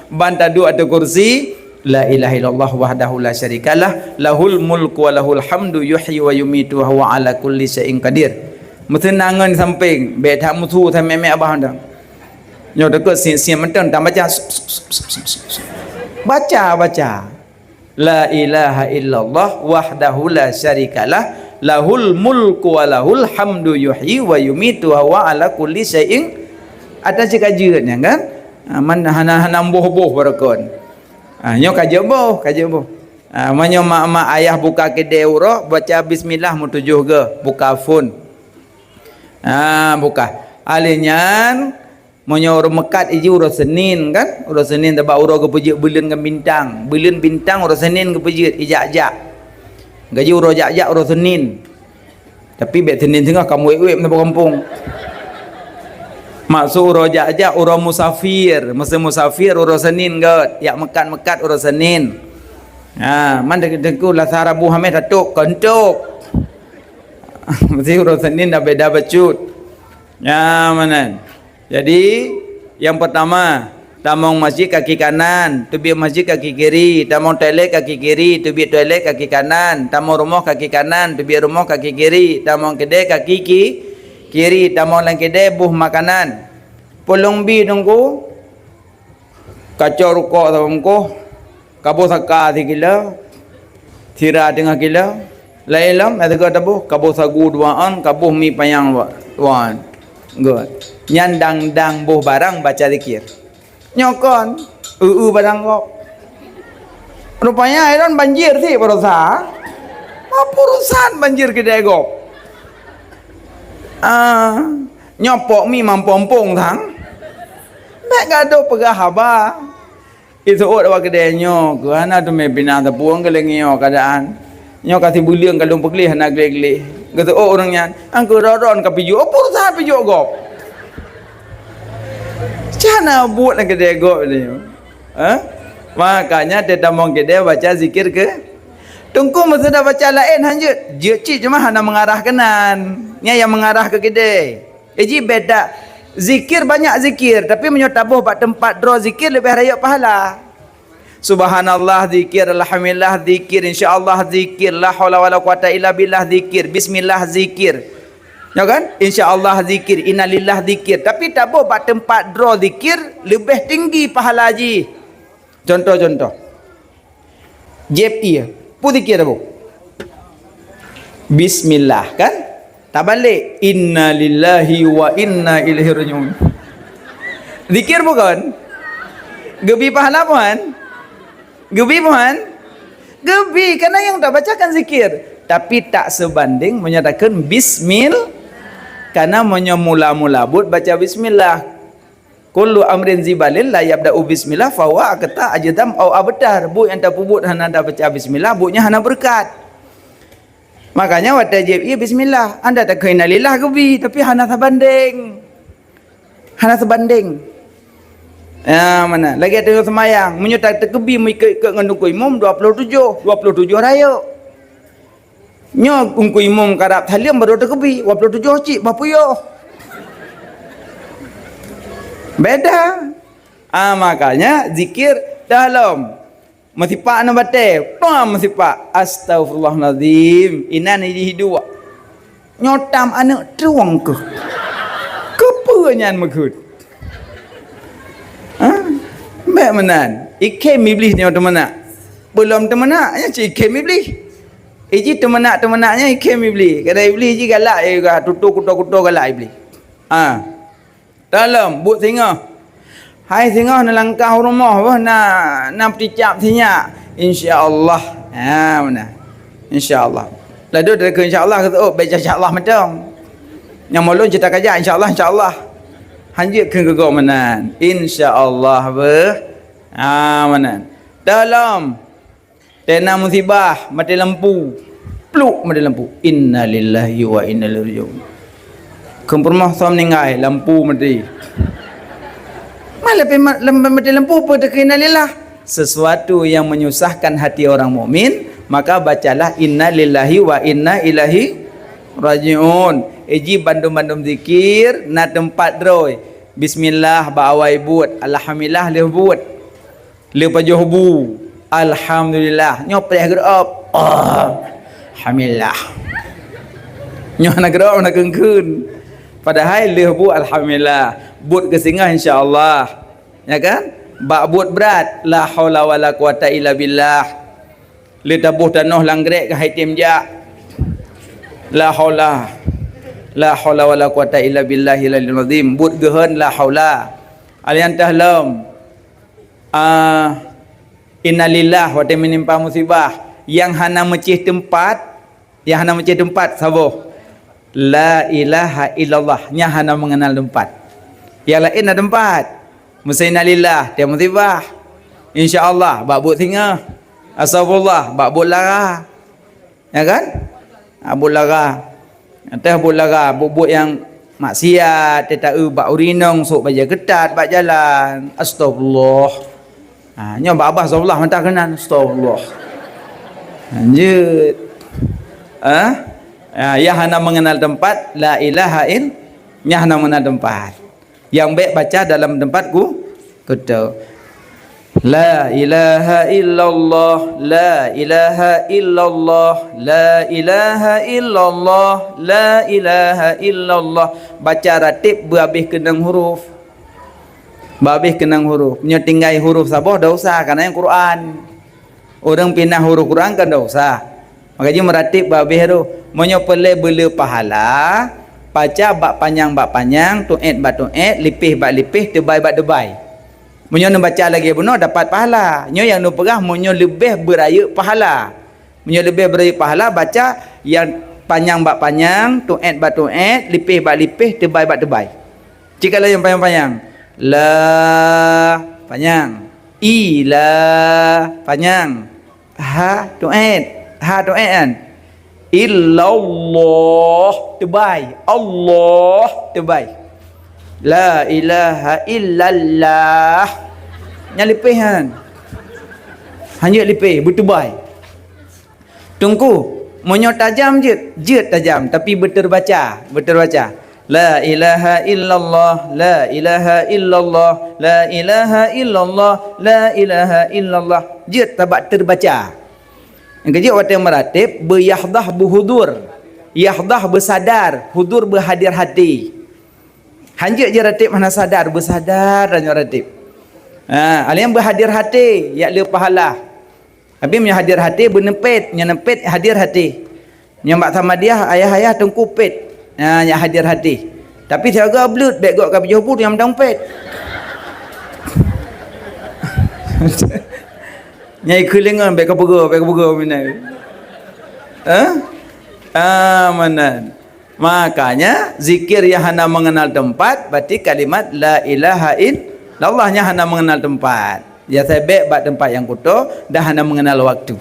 Banta duk atau kursi la ilaha illallah wahdahu la syarikalah lahul mulku wa lahul hamdu yuhyi wa yumitu wa huwa ala kulli syai'in qadir. Mutun nangan samping betha mutu tha meme abah dah. Nyo dekat sian-sian mentang tak baca. Baca. La ilaha illallah wahdahu la syarikalah lahul mulku wa lahul hamdu yuhyi wa yumitu wa ala kulli syai'in. Ada cekajeutnya kan? Man hana boh barakon. Nyo kaje boh. Manyo mak ayah buka kedai urah baca bismillah mu 7 ge buka phone. Buka. Alinyan monyo mekat iji urah Senin kan? Urah Senin tebak urah ke pejit bulan ke bintang. Bulan bintang urah Senin ke pejit ijak-jak. Gaji urah jak-jak urah Senin. Tapi bet Senin tengah kamu wek tempat kampung. Maksud urah jak-jak urah musafir. Masa musafir urah Senin ke. Yak mekat urah Senin. Man dengku lah Sarabu Hamid datuk kontok. Mesti urah Senin dah beda becut. Mana? Jadi yang pertama, tamong masjid kaki kanan, tubi masjid kaki kiri, tamong toilet kaki kiri, tubi toilet kaki kanan, tamong rumah kaki kanan, tubi rumah kaki kiri, tamong kedai kaki kiri, tamong lang kedai buh makanan. Polong bi nunggu kacau rukuk tamongku, kabu saka 3 kilo, tira 3 kilo, lailam ada ke tabu, kabu sagu 2 kabu mi payang 1. Good. Nyandang buh barang baca zikir. Nyokon barang kok. Rupanya iron banjir sih perusahaan. Perusahaan banjir kedai kok. Nyopok mi mampompong thang. Mek gado pegah haba. Itu awak kedai nyo, kerana tu me bina tepuang kelengio keadaan. Nyo kasih buliang kalung peglih nak gelih. Kata orangnya, angku roron ke piju, perusahaan piju gop. Cana buat nak kedai gop ni. Makanya dia tamong kedai baca zikir ke. Tungku masa dah baca lain hanjut. Cik cuma hana mengarah kanan. Nya yang mengarah ke kedai. Eji beda. Zikir banyak zikir, tapi menyotabuh pak tempat draw zikir lebih raya pahala. Subhanallah zikir, alhamdulillah zikir, insyaallah zikir, la haula wala quwata illa billah zikir, bismillah zikir. Ya kan? Insyaallah zikir, innalillah zikir. Tapi tak boleh buat tempat draw zikir lebih tinggi pahala haji. Contoh. JPI, pu zikir apa? Bismillah kan? Tak balik innalillahi wa inna ilaihi rajiun. Zikir bukan? Gebi pahala puan? Gebi puan? Gebi karena yang tak bacakan zikir, tapi tak sebanding menyatakan bismillah. Karena mula-mula buat baca bismillah. Kullu amrin zibalin la yabda'u bismillah fa huwa akta ajdam au abtar. Bu yang tak pubut hana tak baca bismillah, bunya hana berkat. Makanya wajib bismillah. Anda tak kena lillah gebi, tapi hana sebanding. Mana? Lagi ada semayang, menyutak terkebi ikut ngandung imam 27 raya. Nyo ungku imam karap halim baru terkebi 27 cik bapa yo. Beda. Makanya zikir dalam masipak na bate, masipak astaghfirullahalazim, inan di hidup. Nyotam anak tuang ke. Kepuanyan makut. Baik menan. Ikem iblis ni teman-teman. Belum teman-temannya cik ikem iblis. Iji teman-temannya ikem iblis. Kata iblis ji galak juga tutuk-tutuk galak iblis. Dalam buat singa. Hai singa nak langkah rumah apa nak perticap singa. Insya-Allah. Mana? Insya-Allah. Lalu dah ke insya-Allah kata baca insya-Allah macam. Yang malu cerita kerja insya-Allah. Hanjit ke gegok menan. Insya-Allah manan. Dalam tena musibah mati lampu. Pluk mati lampu. Innalillahi wa inna ilaihi raji'un. Kempermah som ningai lampu mati. Malah mati lampu apa tak innalillah. Sesuatu yang menyusahkan hati orang mukmin, maka bacalah innalillahi wa inna ilaihi raji'un. Eji bandum-bandum zikir na tempat droi. Bismillah ba'awai buat, alhamdulillah leh buat. Leh pajuh bu. Alhamdulillah. Nyo preh gerop. Alhamdulillah. Nyo nak gerop nak kengkun. Padahal leh bu alhamdulillah. Buat ke singgah insya-Allah. Ya kan? Bak buat berat, la haula wala quwata illa billah. le tabuh tanah langgrek ke haitim jak. La haula wala quwata illa billahil aliyyil azim. But gehen la haula. Alian tahlam. Innalillah wa menimpa musibah yang hana mecih tempat, saboh. La ilaha illallah, nya hana mengenal tempat. Yang lain ada tempat. Musinnalillah, dia musibah. Insya-Allah bak but singa. Astagfirullah, bak but lara. Ya kan? But lara. Atas but lara, but yang maksiat, tak bak urinong, sok baja ketat, bak jalan. Astagfirullah. Nya bak abah astagfirullah mentah kenan. Astagfirullah. Lanjut. Ya hana mengenal tempat, la ilaha in, nya hana mengenal tempat. Yang baik baca dalam tempatku kita. La ilaha illallah, la ilaha illallah, la ilaha illallah, la ilaha illallah. Baca ratib berhabis kenang huruf. Berhabis kenang huruf. Nya tinggal huruf sabah dah usah karena yang Quran. Orang pindah huruf Quran kan dah usah. Makanya meratib berhabis tu. Monyo pelai bela pahala, baca bak panjang tuet bak tuet, lipih bak lipih, debai bak debai. Monyo nak baca lagi benar dapat pahala. Nyo yang nu perah monyo lebih beraya pahala. Monyo lebih beraya pahala baca yang panjang bak panjang, tuet bak tuet, lipih bak lipih, debai bak debai. Jikalau yang panjang-panjang, la panjang, ila panjang, ha tuet kan. Illallah tebai, Allah tebai. La ilaha illallah nya lipihan. Hanya lipih bertebai. Tunggu, monyo tajam je tajam tapi berterbaca. La ilaha illallah, la ilaha illallah, la ilaha illallah, la ilaha illallah. Je tabak terbaca. Yang kejap waktu yang meratib beryahdah berhudur, yahdah bersadar, hudur berhadir hati. Hanjut je ratib mana sadar, bersadar dan ratib. Alian berhadir hati, ya le pahala. Habis punya hadir hati bernempit, nya nempit hadir hati. Nya mak sama dia ayah-ayah tengku pit. Nya hadir hati. Tapi jaga blut baik gok ka jobu yang mendempit. Nyai kelingan baik kepega mana. Mana. Makanya zikir yang hana mengenal tempat berarti kalimat la ilaha illallah nya hana mengenal tempat. Ya sebab bak tempat yang kuto dah hana mengenal waktu.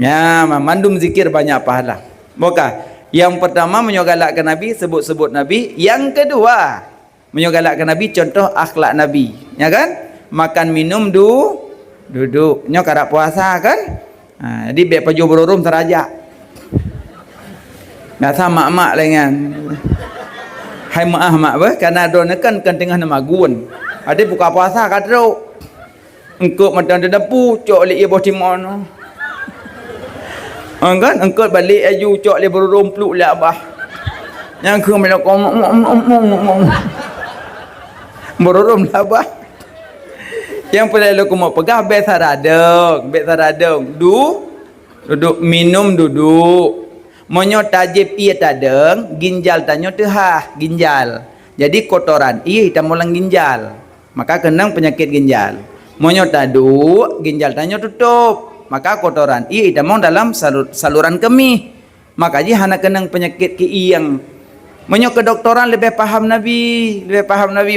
Ya mandum zikir banyak pahala. Maka yang pertama menyogalakkan Nabi, sebut-sebut Nabi. Yang kedua menyogalakkan Nabi, contoh akhlak Nabi. Ya kan? Makan minum duduk. Nyo kada puasa kan? Jadi biar paju berurum terajak. Biasa mak-mak lengan. Hai mak bah karena do nekan kan tengah nama gun. Ada buka puasa kadro. Engkau macam ada depu cok li ibu timon. Kan engkau balik aju cok li berurum peluk li abah. Yang ke melak berurum lah abah. Yang perlu aku mau pegang besaradeng duduk minum duduk monyo tajib ia tadeng ginjal tanyo tehah ginjal jadi kotoran ia hitam mulang ginjal maka kenang penyakit ginjal monyo tadu ginjal tanyo tutup maka kotoran ia hitam mau dalam saluran kemih maka ji hana kenang penyakit kiiyang monyo kedokteran lebih paham Nabi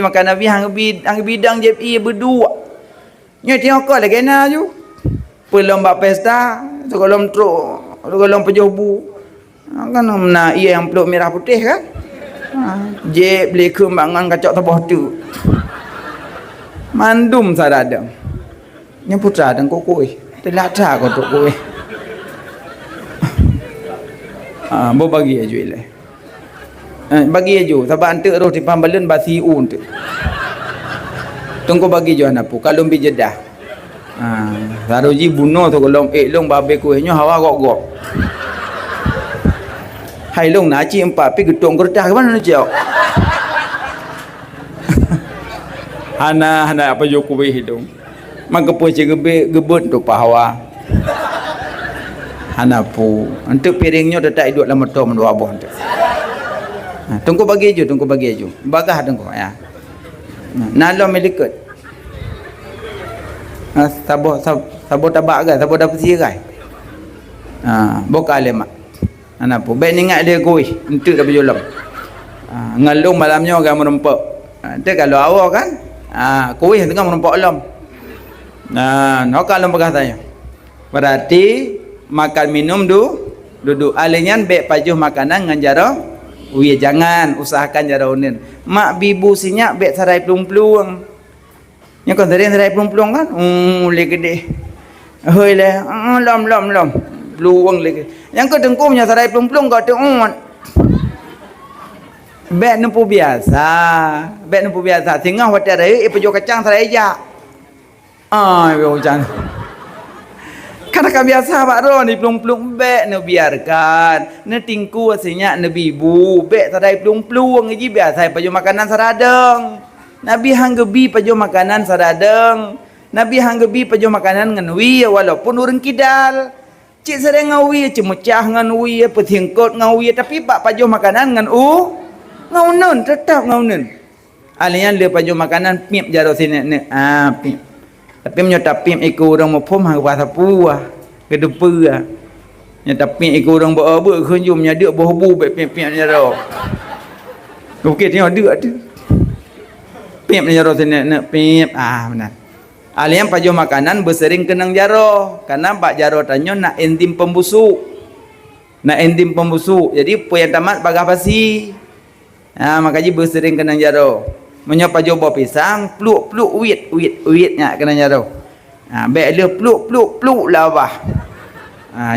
maka Nabi hang bidang jeb ia berdua. Nya tengok lagi na ju. Pelom bak pesta, sekolom truk, sekolom pejobu. Kan mana ia yang peluk merah putih kan? Je beli kembangan kacok tabah tu. Mandum saradang. Nya putra dan kokoi. Telata ko tok kowe. Bo bagi aju ile. Bagi aju sebab antek roh di pambalen basi un tu. Tunggu bagi johan apa kalau bi jedah. Saroji bunuh tu kalau long babe kuehnya hawa gok-gok. Hai long naci empat pi gedung kertas ke mana nak jauh. Hana apa Jokowi hidung. Maka pun gebet tu pahawa. Hanapu. Untuk piringnya tetap hidup dalam motor mendua buah tu. Tunggu bagi je, tunggu bagi je. Bagah tunggu ya. Nalom melikut. Sabo tabak kan, sabo dapat sirai. Buka lemak. Hanapu. Baik ingat dia kuih, untuk dah berjulang. Ngalung malamnya orang merempak. Itu kalau awak kan, kuih tengah merempak alam. Nak alam bekas tanya. Berarti makan minum duduk alinyan baik pajuh makanan ngan jaro. Jangan usahakan jaro unin. Mak bibu sinyak baik sarai pelung-pelung. Yang kau sarai pelung-pelung kan? Leh gede. Hoi leh, lom. Peluang lagi. Yang kau tengkumnya sarai pelung-pelung kau tu bek nempu biasa. Tengah hotel raya pejuh kacang sarai jak. Hujan. Karena kan biasa Pak Ron ni pelung-pelung bek ne biarkan. Ne tingku asinyak ne bibu. Bek sarai pelung-pelung ngaji biasa pejuh makanan saradeng. Nabi hanggebi pejuh makanan saradeng. Nabi hanggebi pejuh makanan ngenwi walaupun urang kidal. Cik sering ngawi cemecah ngan wi petingkot ngawi tapi pak pejuh makanan ngan ngaunen tetap ngaunen. Alian le pejuh makanan pip jaro sini ne pip. Tapi menyata pip iku orang mopom hang bahasa puah gedepe nyata pip iku orang bawa kunjum nyaduk bohbu baik pip jaro. Okey tengok deuk tu. Pip jaro sini ne pip benar. Alian pajuh makanan bersering kenang jaro karena pak jaro tanyo nak enzim pembusuk. Jadi puan tamat bagah pasi. Makanya bersering kenang jaro. Menyo pajuh buah pisang, pluk uitnya kenang jaro. Baik dia pluk lawah.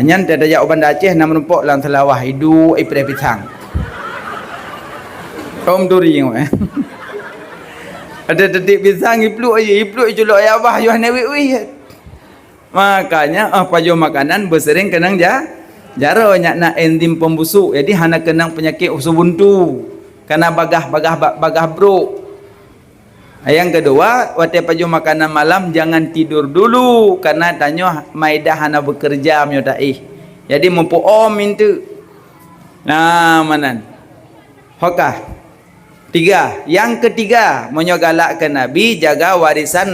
Nyan ada jak Banda Aceh nak menumpuk dalam selawah hidu ipre pisang. Om duri ada detik pisang ipluk julok ya abah yo newi. Makanya pajuh makanan bersering kenang jaro nak enzim pembusuk. Jadi hana kenang penyakit usus buntu. Karena bagah bro. Yang kedua, waktu pajuh makanan malam jangan tidur dulu karena tanyo maidah hana bekerja menyotai. Jadi mempu itu. Manan. Hokah. 3. Yang ketiga, menyogalakkan Nabi jaga warisan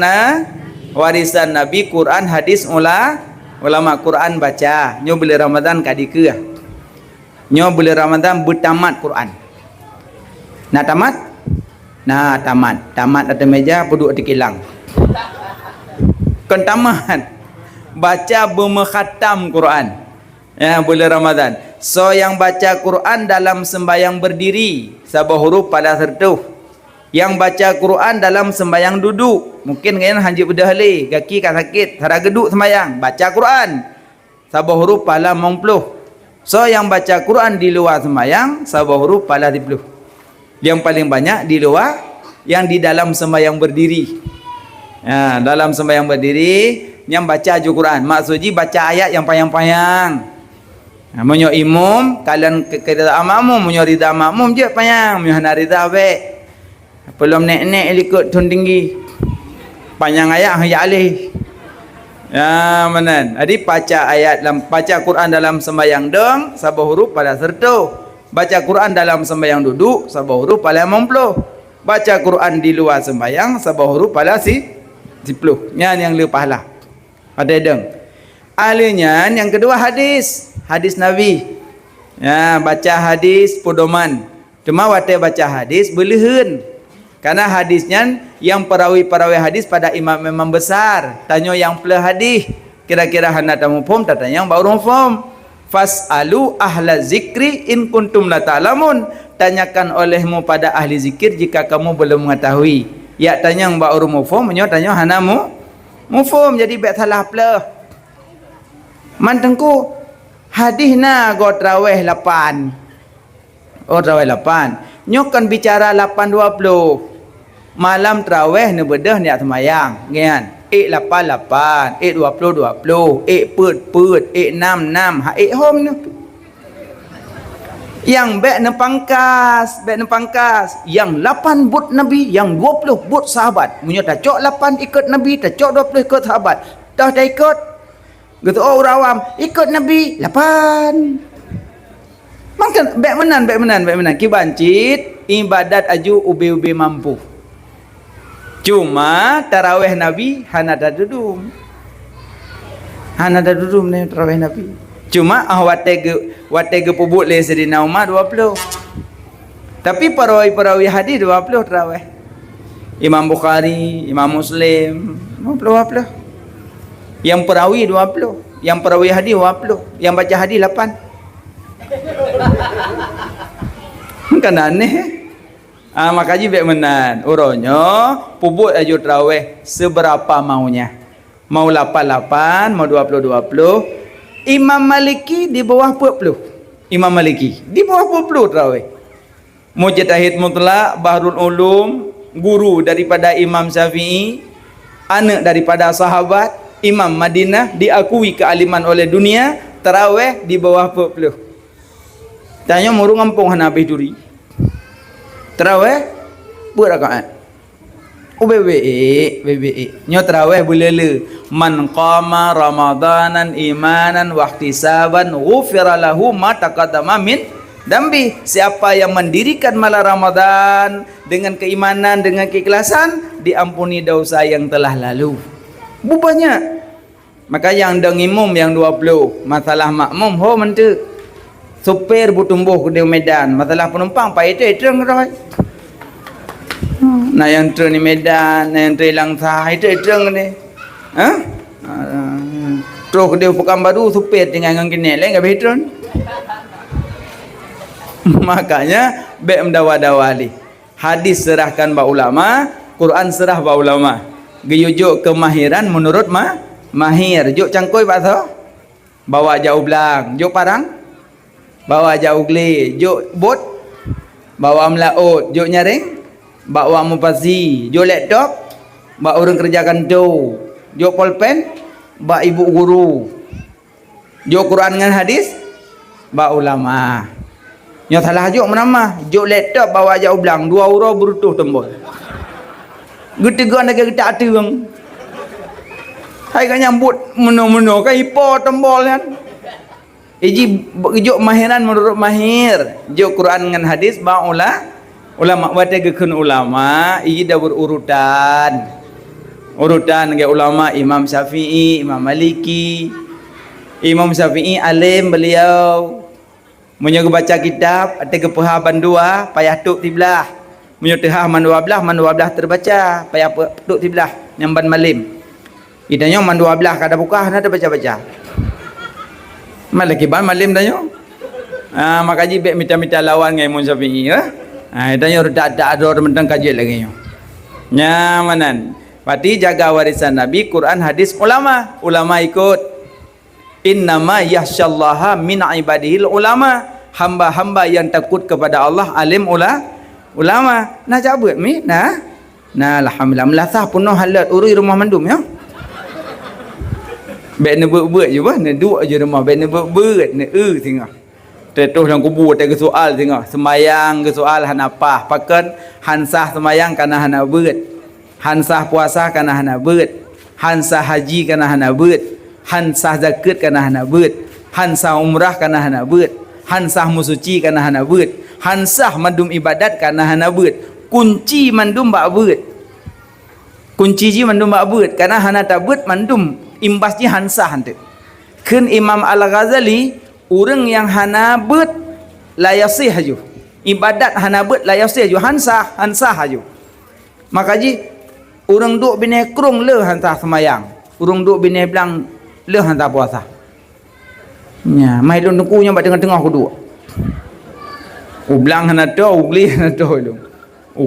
Nabi Quran hadis ulama Quran baca. Nyo bulan Ramadan kadike. Nyo bulan Ramadan bertamat Quran. Tamat atas meja duduk di kilang. Kan tamat baca bermekhatam Quran. Ya bulan Ramadan. So yang baca Quran dalam sembahyang berdiri sabah huruf pada sertuh. Yang baca Quran dalam sembahyang duduk. Mungkin kalian hanji bedah le, kaki kan sakit, sara geduk sembahyang, baca Quran. Sabah huruf pala 90. So yang baca Quran di luar sembahyang sabah huruf pala 30. Yang paling banyak di luar, yang di dalam sembahyang berdiri. Dalam sembahyang berdiri yang baca Al-Quran. Maksudnya baca ayat yang payang-payang. Menyo imum kalian kerida makmum, menyo rida makmum je payang, menyo hana rida baik. Belum nek ikut tun tinggi. Panjang ayat hanya alih. Manan. Jadi baca Quran dalam sembahyang deng sabah huruf pada serta. Baca Quran dalam sembahyang duduk sabah huruf pada 90. Baca Quran di luar sembahyang sabah huruf pada 10. Yang lepas lah. Pada deng. Ahlinya yang kedua hadis Nabi. Baca hadis pedoman. Cuma waktu baca hadis belihan. Karena hadisnya yang perawi hadis pada imam besar. Tanya yang pula hadis. Kira-kira hana tamu faham, tanya yang baru faham. Fas'alu ahla zikri in kuntum la ta'lamun. Tanyakan olehmu pada ahli zikir jika kamu belum mengetahui. Ya tanya yang baru faham, tanya hana mu faham. Jadi baik salah pula. Mantengku hadis na go traweh 8. Traweh 8. Nyok kan bicara 8.20. Malam traweh ne bedah niat semayang. Ngian. 8.8, 20.20, 6.6, hom ni. Yang bek ne pangkas, yang 8 but Nabi, yang 20 but sahabat. Munyo tak cok 8 ikut Nabi, tak cok 20 ikut sahabat. Dah ikut. Gitu orang awam ikut Nabi 8. Makan baik menan. Kibancit ibadat aju ubi-ubi mampu. Cuma tarawih Nabi hana ada dudum ni tarawih Nabi. Cuma watege pubuk le Sayyidina Umar 20. Tapi perawi hadis 20 tarawih. Imam Bukhari, Imam Muslim 20. Yang perawi 20, yang perawi hadis 20, yang baca hadis 8. Kan aneh. Makanya baik menan uronyo pubuk aju tarawih seberapa maunya. Mau 88, mau 20. Imam Maliki di bawah 40. Imam Maliki di bawah 40 tarawih. Mujtahid mutlak, Bahrul Ulum, guru daripada Imam Syafi'i, anak daripada sahabat, Imam Madinah, diakui kealiman oleh dunia, tarawih di bawah 40. Tanya murung ngampung Hanafi duri. Tarawih berakaat. BBE nyo tarawih bulele man qama ramadanan imanan wa ihtisaban ghufira lahu ma taqaddama min dambi. Siapa yang mendirikan malam Ramadan dengan keimanan, dengan keikhlasan, diampuni dosa yang telah lalu. Banyak. Maka yang dengimum yang 20, masalah makmum ho mente supir butumbuh di Medan, masalah penumpang pai itu roi. Nah yang tren di Medan, yang tren Langsa itu tren ni. Terus dia Pekanbaru supir tinggal dengan kene lain enggak betron. Makanya baik mendawa-dawali. Hadis serahkan ba ulama, Quran serah ba ulama. Geyujuk kemahiran menurut mahir. Juk cangkoi pak tho. Bawa jauh belang, juk parang. Bawa jauh geli, juk bot. Bawa melaut, juk nyaring. Bawa mufazi, juk laptop. Bawa orang kerjakan do, juk pulpen. Bawa ibu guru. Juk Quran dengan hadis, bawa ulama. Yang salah juk menama, juk laptop bawa jauh belang, 2 euro berutuh tembol. Getegan lagi kita atung. Hai kan nyambut meno-meno kan ipo tembol kan. Iji juk mahiran menurut mahir, juk Quran dengan hadis bawa ulama wate gekun ulama, iji dah berurutan. Urutan ke ulama Imam Syafi'i, Imam Maliki. Imam Syafi'i alim beliau. Menyogo baca kitab ada kepahaman 2 payah tuk tiblah. Menyutihah man 12 terbaca payah tuk tiblah nyamban malim. Idanya man 12 kada buka ada baca-baca. Malaki ban malim danyo. Makaji bek mita-mita lawan ngai Imam Syafi'i ya. Idanya tak ada mentang kaji lagi yo. Nyamanan. Berarti jaga warisan Nabi, Quran, hadis, ulama. Ulama ikut. Innama yahsyallaha min ibadihil ulama. Hamba-hamba yang takut kepada Allah, alim ulama. Nah cabut mi, nah alhamdulillah melasah penuh halat urui rumah mandum ya. Bek ne buat je bah, ne duk je rumah bek ne buat ne tengah. Tetuh dalam kubur tak ke soal tengah. Semayang ke soal han apa? Pakan hansah semayang kana hana buat. Hansah puasa kana hana beut, hansah haji kana hana beut, hansah zakat kana hana beut, hansah umrah kana hana beut, hansah musuci kana hana beut, hansah mandum ibadat kana hana beut, kunci mandum bak beut, kunci ji mandum bak beut kana hana ta beut mandum imbas ji hansah hante. Keun Imam Al-Ghazali urang yang hana beut la yasih haju, ibadat hana beut la yasih haju, hansah haju. Maka ji urang duk bini krung le hantar semayang. Urang duk bini belang le hantar puasa. Nya, mai lun tengkunya bak tengah-tengah ku duk. Belang hana to, ugli hana to lu.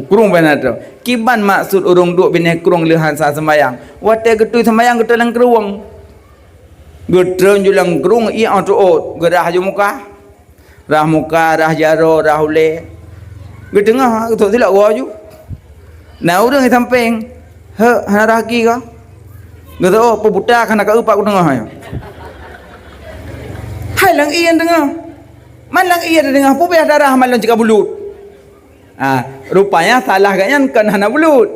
Krung bana to. Kiban maksud urang duk bini krung le hantar semayang. Wate getui semayang getui lang keruang. Getreun julang krung i auto gerah ju muka. Rah muka, rah jaro, rah ule. Getengah tu silap gua ju. Nah urang di samping hana raki ka? Gado pebudak hana ka upak ku tengah ya. Hai lang ian tengah. Man lang ian tengah pupih darah man lang cika bulut. Rupanya salah gaknya kan hana bulut.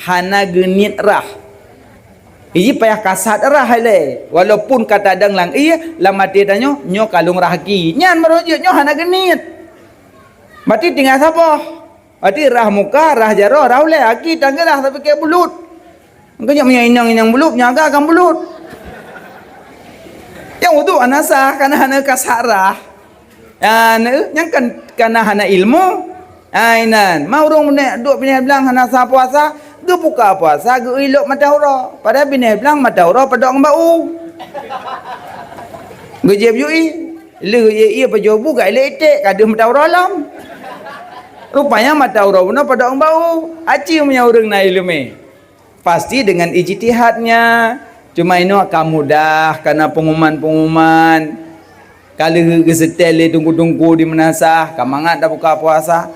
Hana genit rah. Iji payah kasat rah le. Walaupun kata dang lang lam mati tanyo nyo kalung rahaki. Nyan merujuk nyo hana genit. Mati tinggal siapa? Mati rah muka, rah jaro, rah ule aki tanggalah tapi kayak bulut. Engkau punya inang bulut, nyaga akan bulut. Yang itu anasa karena hana kasarah. Yang kan karena hana ilmu. Ainan, mau orang duk bini bilang hana sa puasa, ge buka puasa, ge ilok mata ura. Pada bini bilang mata ura pada orang bau. Ge jeb yui, le ia pejobu ga letek kada mata ura lam. Rupanya mata ura pun pada orang bau. Aci punya orang na ilmu. Pasti dengan ijtihadnya. Cuma ini akan mudah karena pengumuman-pengumuman. Kalau gesetel tunggu-tunggu di menasah, kamangat dah buka puasa,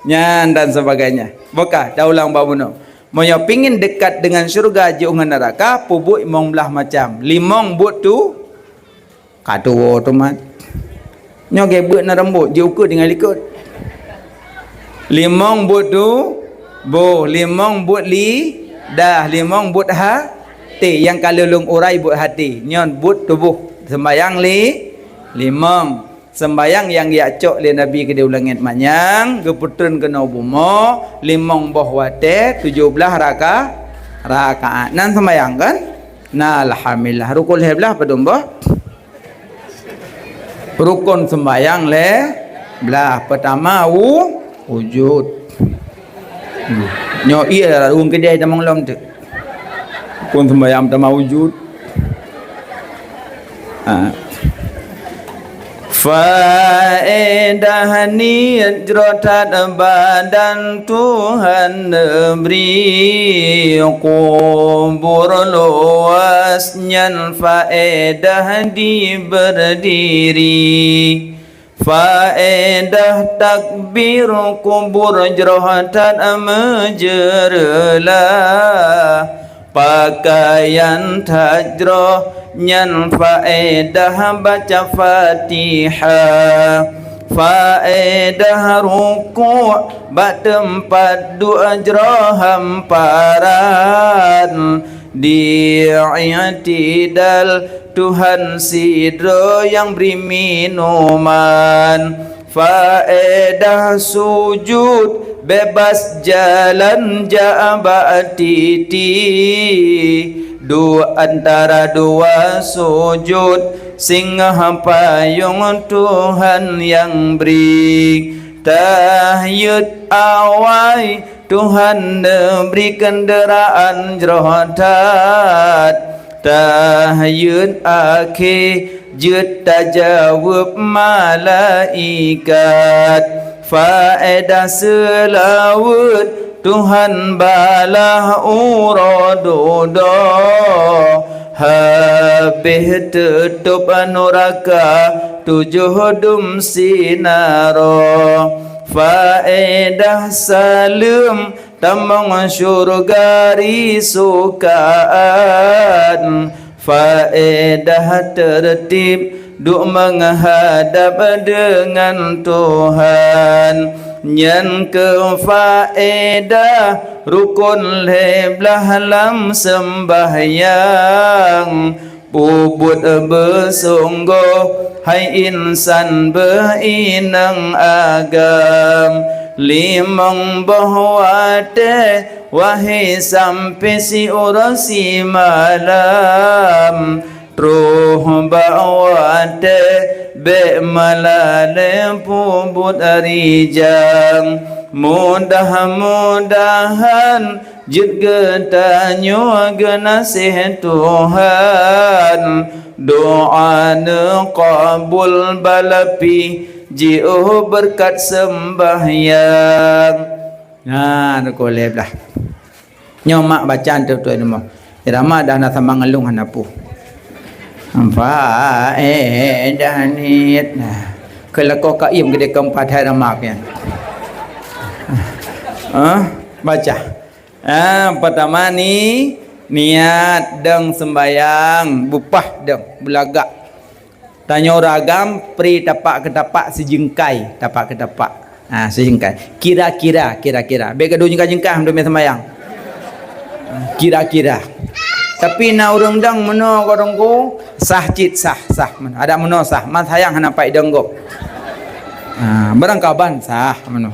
nyan dan sebagainya. Buka, dah ulang babuno. Moyo pingin dekat dengan syurga jauh neraka, pubuk imong belah macam. Limong but tu, kado teman. Nyoge but na rambut, jauh ke dengan likut. Limong but tu, limong but dah, limong but hati. Yang kalau lung urai but hati, nyon but tubuh. Sembayang limong sembayang yang diacok oleh Nabi ke diulangit manyang geputun kena bumo limong boh wate 17 rakaat nan sembayang kan nah alhamdulillah rukun heblah pedombo rukun sembayang belah pertama wujud nyo iya rukun kedai tamang lom tu rukun sembayang pertama wujud faedah niat jerotat badan Tuhan beri kubur luas nyan faedah di berdiri faedah takbir kubur jerotat menjerlah pakaian tajroh nyan faedah baca Fatihah faedah ruku' bak tempat dua ajrah hamparan di i'tidal Tuhan sidro yang beri minuman faedah sujud bebas jalan ja'aba titi dua antara dua sujud singa payung Tuhan yang beri tahyud awai Tuhan beri kenderaan jerohat tahyud akhir jud tajawab malaikat faedah selawat Tuhan balah uradodo habis tutup neraka 7 dum sinaro faedah salam tamang syurga risukaan faedah tertib duk menghadap dengan Tuhan nyan ke faedah rukun leblah lam sembahyang pubut bersungguh hai insan berinang agam limang bahwate wahai sampai si urasi malam roh bawate be malale pubut arijang mudah-mudahan jid getanyo genasih Tuhan doa qabul balapi jiuh berkat sembahyang nah koleb lah nyomak bacaan tu-tu nama irama dah nak sambang ngelung hanapu faedah niat kalau kau kaim gede keempat hari ramaknya baca pertama ni niat deng sembayang bupah deng belagak tanya ragam pri tapak ke tapak sejengkai tapak ke tapak sejengkai kira-kira bega dua jengkai-jengkai ambil sembayang kira-kira Tapi na urang dang meno korong ku sah cit sah men. Ada meno sah. Man sayang hana pai denggok. Barang kaban sah meno.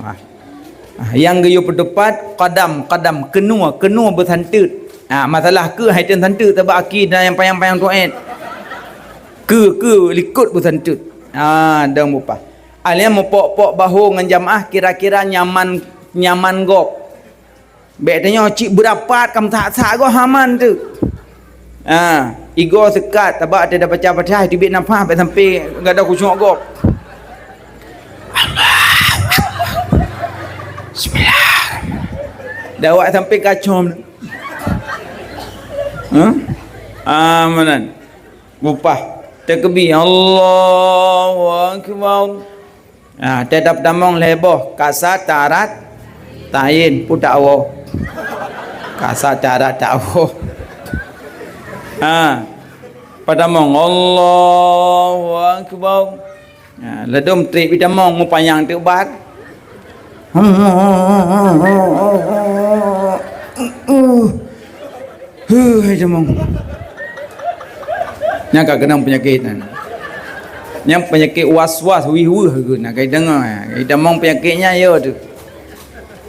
Yang geyu pedepat qadam kenua bersantut. Masalah ke hai ten santut tebak aki dan yang payang-payang tuet. Ke likut bersantut. Dang bupa. Alian mopok-pok bahu ngan jamaah kira-kira nyaman gop. Betanya cik berapat kam tak go haman tu. Igo sekat tabak ada baca-baca di bit nafas sampai enggak ada khusyuk gop. Bismillah. Dawak sampai kacom. Amanan. Bupah. Takbir Allahu akbar. Tetap damong leboh kasat tarat tayin pun tak awo. Kasat tarat tak awo. Pada mong Allahu akbar. Ledom trik pada mong mu payang tu bat. Jamong. Yang kak kenang penyakit yang penyakit was-was wihu ke nak kai dengar kita mong penyakitnya ya tu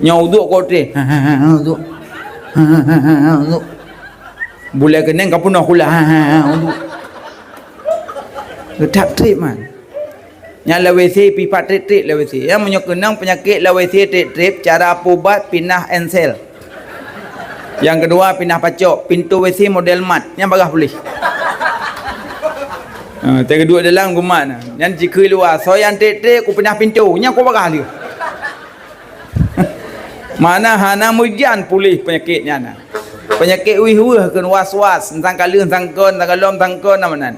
nyauduk kote uduk uduk boleh kenang kau punah kula uduk letak trip man yang lawesi pipat trip lawesi yang menyo kenang penyakit lawesi trip cara ubat pindah ensel yang kedua pindah pacok pintu WC model mat yang bagah boleh. Yang kedua dalam gumat yang jika luar so yang tek-tek aku pindah pintu yang kau bagah dia. Mana hana mujian pulih penyakitnya na. Penyakit wih-wih kan was-was tentang kalun tangkon tentang lom tangkon namanan.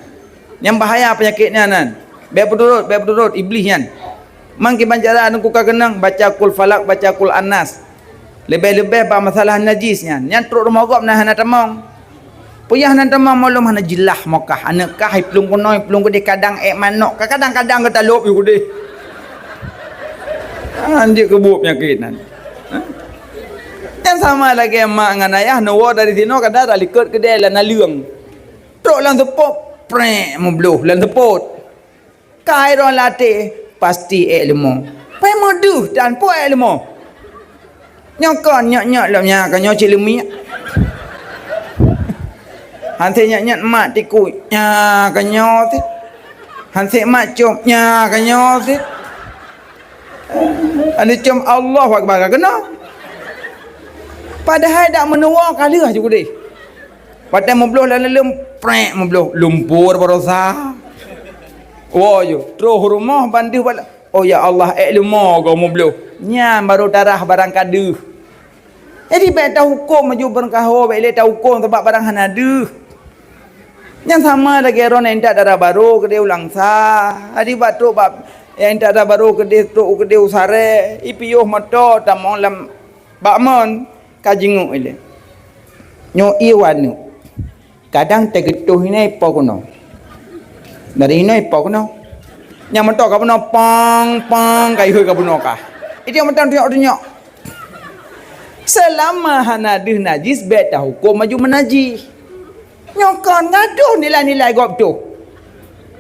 Yang bahaya penyakitnya nan. Biar berdurut iblis yan. Mang ki banjara anu ku kenang baca kul falak baca kul anas. Lebih-lebih ba masalah najisnya. Yang teruk rumah gop nah hana tamong. Puyah nan tamam malum hana jilah mokah anak kah plung kunoi plung gede kadang manok kadang-kadang ke talup you gede. Anjir kebuk penyakit nan. Yang sama lagi mak ngan ayah nawa dari sino kada likut gede lan leung. Tok lan sepop prek membluh lan sepot. Kai ron late pasti lemo. Pai moduh dan po lemo. Nyokon nyok lamnya kan nyok cilemi. Hansi nyat mak tiku nya kanyo ti. Hansi mak cum nya kanyo ti. Ane cum Allahu akbar kena. Padahal dak menua kali ah juga deh. Padahal membluh lalu prek membluh lumpur berosa. Oh yo, terus rumah bandu bala. Oh ya Allah, lemo kau membluh. Nya baru darah barang kadu. Jadi baik tahu hukum maju berkahwa baik tahu hukum sebab barang hanaduh. Yang sama lagi ron endak darah baru ke dia ulang sah. Adi batuk bab yang endak darah baru ke dia tu ke dia usare. Ipiyuh moto tamong lam bakmon kajingu ile. Nyo iwanu. Kadang tegetuh ini pokono. Dari ini pokono. Yang moto ka puno pang kai hui ka puno ka. Itu yang moto nyok. Selama hanaduh najis beta hukum maju menajis. Nyokon ngaduh nilai-nilai gop tu.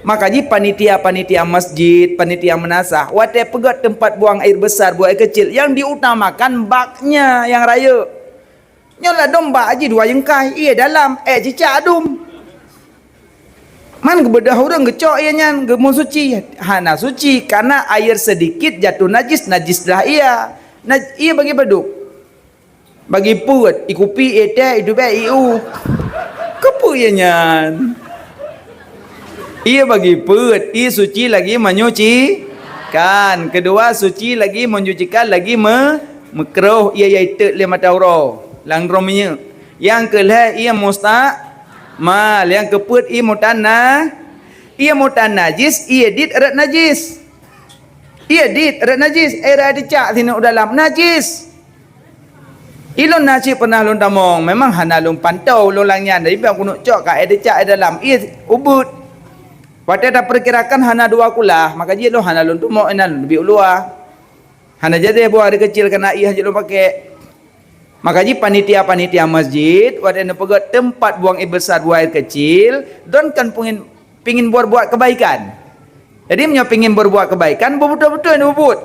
Makanya panitia masjid, panitia menasah, wate pegat tempat buang air besar, buang air kecil yang diutamakan baknya yang raya. Nyola domba aja dua jengkai, iya dalam cicak adum. Man kebedah orang gecok ia nyan, gemuk suci. Hana suci karena air sedikit jatuh najis dah ia. Ia bagi beduk. Bagi put, ikupi ete itu be iu. Kepu ia nyan. Ia bagi put, ia suci lagi menyuci kan. Kedua suci lagi mencucikan lagi mekruh ia iaitu lima tauro. Langromnya. Yang kelih ia mal, yang keput ia mutanah. Ia mutan najis, ia dit erat najis. Ia dit erat najis, era dicak sini dalam najis. Ilon nasi pernah lon tamong, memang hana lon pantau lon langyan dari biang kunuk cok ka ada cak dalam ia ubud. Pada dah perkirakan hana dua kulah, maka dia lo hana lon tumok enan lebih luar. Hana jadi buah ada kecil kena ia je lo pakai. Maka ji panitia-panitia masjid wadana pegat tempat buang air besar, buang air kecil, don kan pingin berbuat kebaikan. Jadi menyo pingin berbuat kebaikan, betul-betul ini bubut.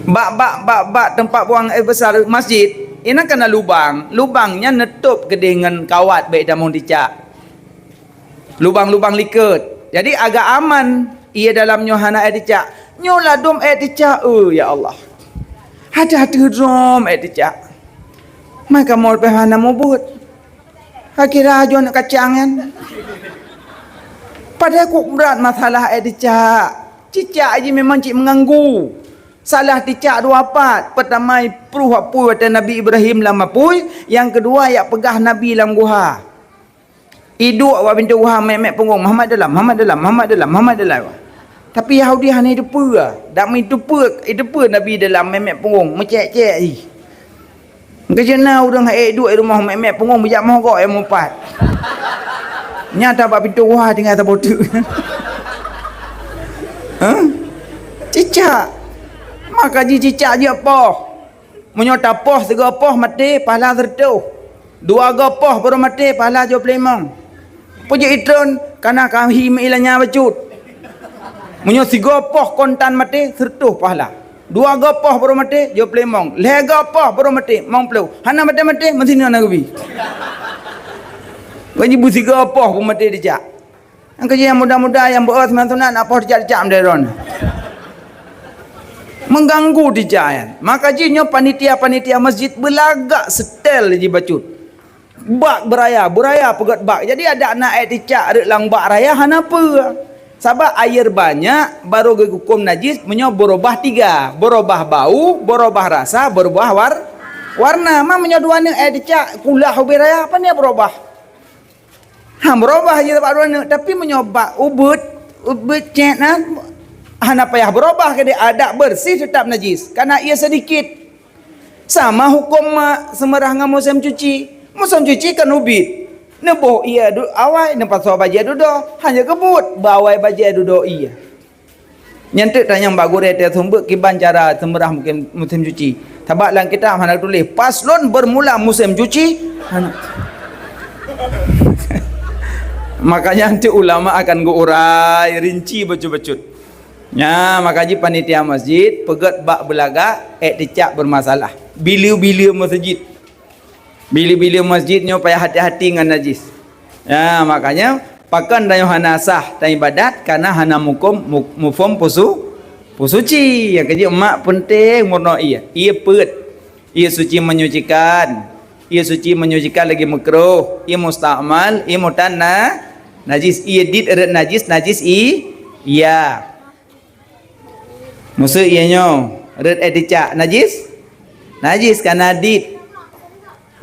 Bak tempat buang air besar masjid, ini kena lubang. Lubangnya netup ke dengan kawat baik damung dicak. Lubang-lubang liket. Jadi agak aman ia dalamnya hana air dicak. Nyolah dom air dicak. Oh ya Allah. Hati-hati dom air dicak. Maka mau pehana mubut. Kira aja nak kacangan. Padahal kok berat masalah air dicak. Cicak aja memang cik mengganggu. Salah dicak dua part. Pertama peruh apui wata Nabi Ibrahim lama apui. Yang kedua yak pegah Nabi dalam guha. Iduk awak pintu guha mek punggung Muhammad dalam. Tapi Yahudi hanya hidup pura. Tak hidup Nabi dalam mek punggung. Mecek-cek ni. Kejana orang duk rumah mek punggung bijak mohok yang empat. Nyata bab pintu guha tinggal terbodoh. Cicak. Maka cicak je poh. Menyota poh, 3 poh mati, pahala tertuh. 2 poh baru mati, pahala jo pelimang. Puji itron, karena kami ilanya bacut. Menyo 3 poh kontan mati, tertuh pahala. 2 poh baru mati, jo pelimang. 3 poh baru mati, mang peluh. Hana mati, mesti nak nabi. Gaji bu 3 poh pun mati dicak. Yang kerja yang muda-muda yang berat semangat nak poh dicak menderon. Mengganggu dicak. Maka jinya panitia-panitia masjid belagak setel je bacut. Bak beraya pegat bak. Jadi ada anak air dicak ada lang bak raya hana apa? Sebab air banyak baru hukum najis menyo berubah 3. Berubah bau, berubah rasa, berubah warna. Mah menyo dua ni air dicak kulah ubi raya apa ni berubah? Berubah je tak dua tapi menyoba ubut cek nah hana payah berubah ke dia ada bersih tetap najis karena ia sedikit. Sama hukum semerah dengan musim cuci. Musim cuci kan ubit. Neboh ia awai nempat so baju dudo hanya kebut bawai baju dudo ia. Nyentuk tanya mbak gure te sumber kiban cara semerah mungkin musim cuci. Tabak lang kita hana tulis paslon bermula musim cuci. Makanya nanti ulama akan urai rinci becut-becut. Ya, makanya panitia masjid pegat bak belaga dicak bermasalah. Biliu-biliu masjid. Biliu-biliu masjidnya payah hati-hati dengan najis. Ya, makanya pakan dayo hana sah dan ibadat karena hana mufum pusuci. Yang kerja emak penting murno ia. Ia pet. Ia suci menyucikan. Ia suci menyucikan lagi makruh. Ia musta'mal, ia mutanna najis. Ia dit eret najis iya. Musuh ianya eret dicak najis karena dit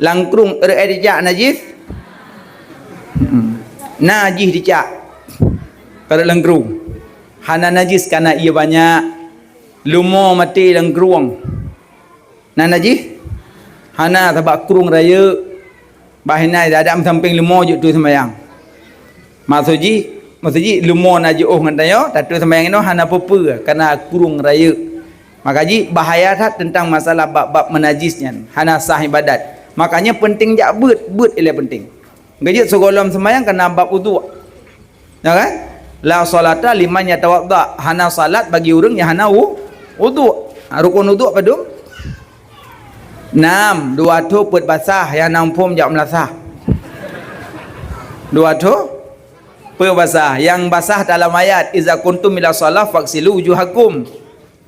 langkrung eret dicak najis dicak eret langkrung hana najis karena ia banyak lumo mati langkrung najis hana sebab kurung raya bahinai ada samping lumo je tu sembayang maksudnya lumo na je ngantayo tatu sembayang ino hana apa karena kurung raya. Maka ji bahaya tentang masalah bab-bab menajisnya hana sah ibadat. Makanya penting jak but ialah penting. Gaji segolom sembayang kena bab wudu. Ya kan? La salata liman yatawadda. Hana salat bagi orang yang hana wudu. Rukun wudu apa dum? 6 2 tu put basah yang 6 pom jak melasah. 2 tu basah. Yang basah dalam ayat iza kuntum ila shalah faghsilu wujuhakum.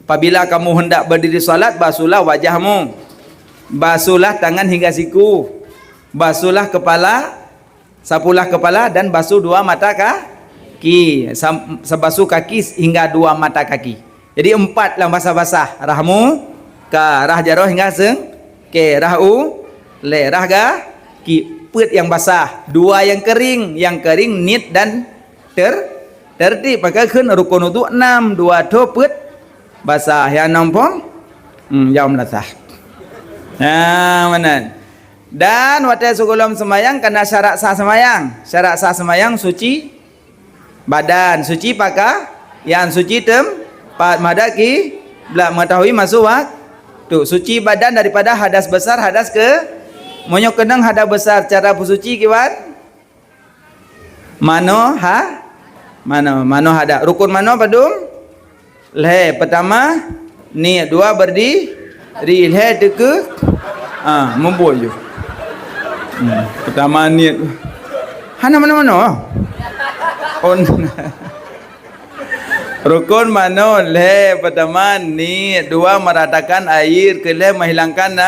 Apabila kamu hendak berdiri salat basuhlah wajahmu. Basuhlah tangan hingga siku. Basuhlah kepala, sapulah kepala dan basuh 2 mata kaki. Sebasuh kaki hingga 2 mata kaki. Jadi 4 lah basah-basah. Rahmu ka rah jaroh hingga seng ke rahu le rah ga ki. Put yang basah, 2 yang kering nit dan tertib. Maka keun rukun wudu 6 2 tu put basah yang 6 pom jam lasah. Mana? Dan waktu sebelum sembahyang kena syarat sah sembahyang. Syarat sah sembahyang suci badan, suci pakaian, suci tempat madaki belak mengetahui masuk waktu Tu suci badan daripada hadas besar, hadas ke monyo kenang hadas besar cara bersuci kiwan. Mano hadas. Rukun mano padum? Leher pertama ni, dua berdiri, leher teke memboyo. Pertama ni hana mana-mana. Rukun mano leher pertama ni, dua meratakan air ke leher menghilangkan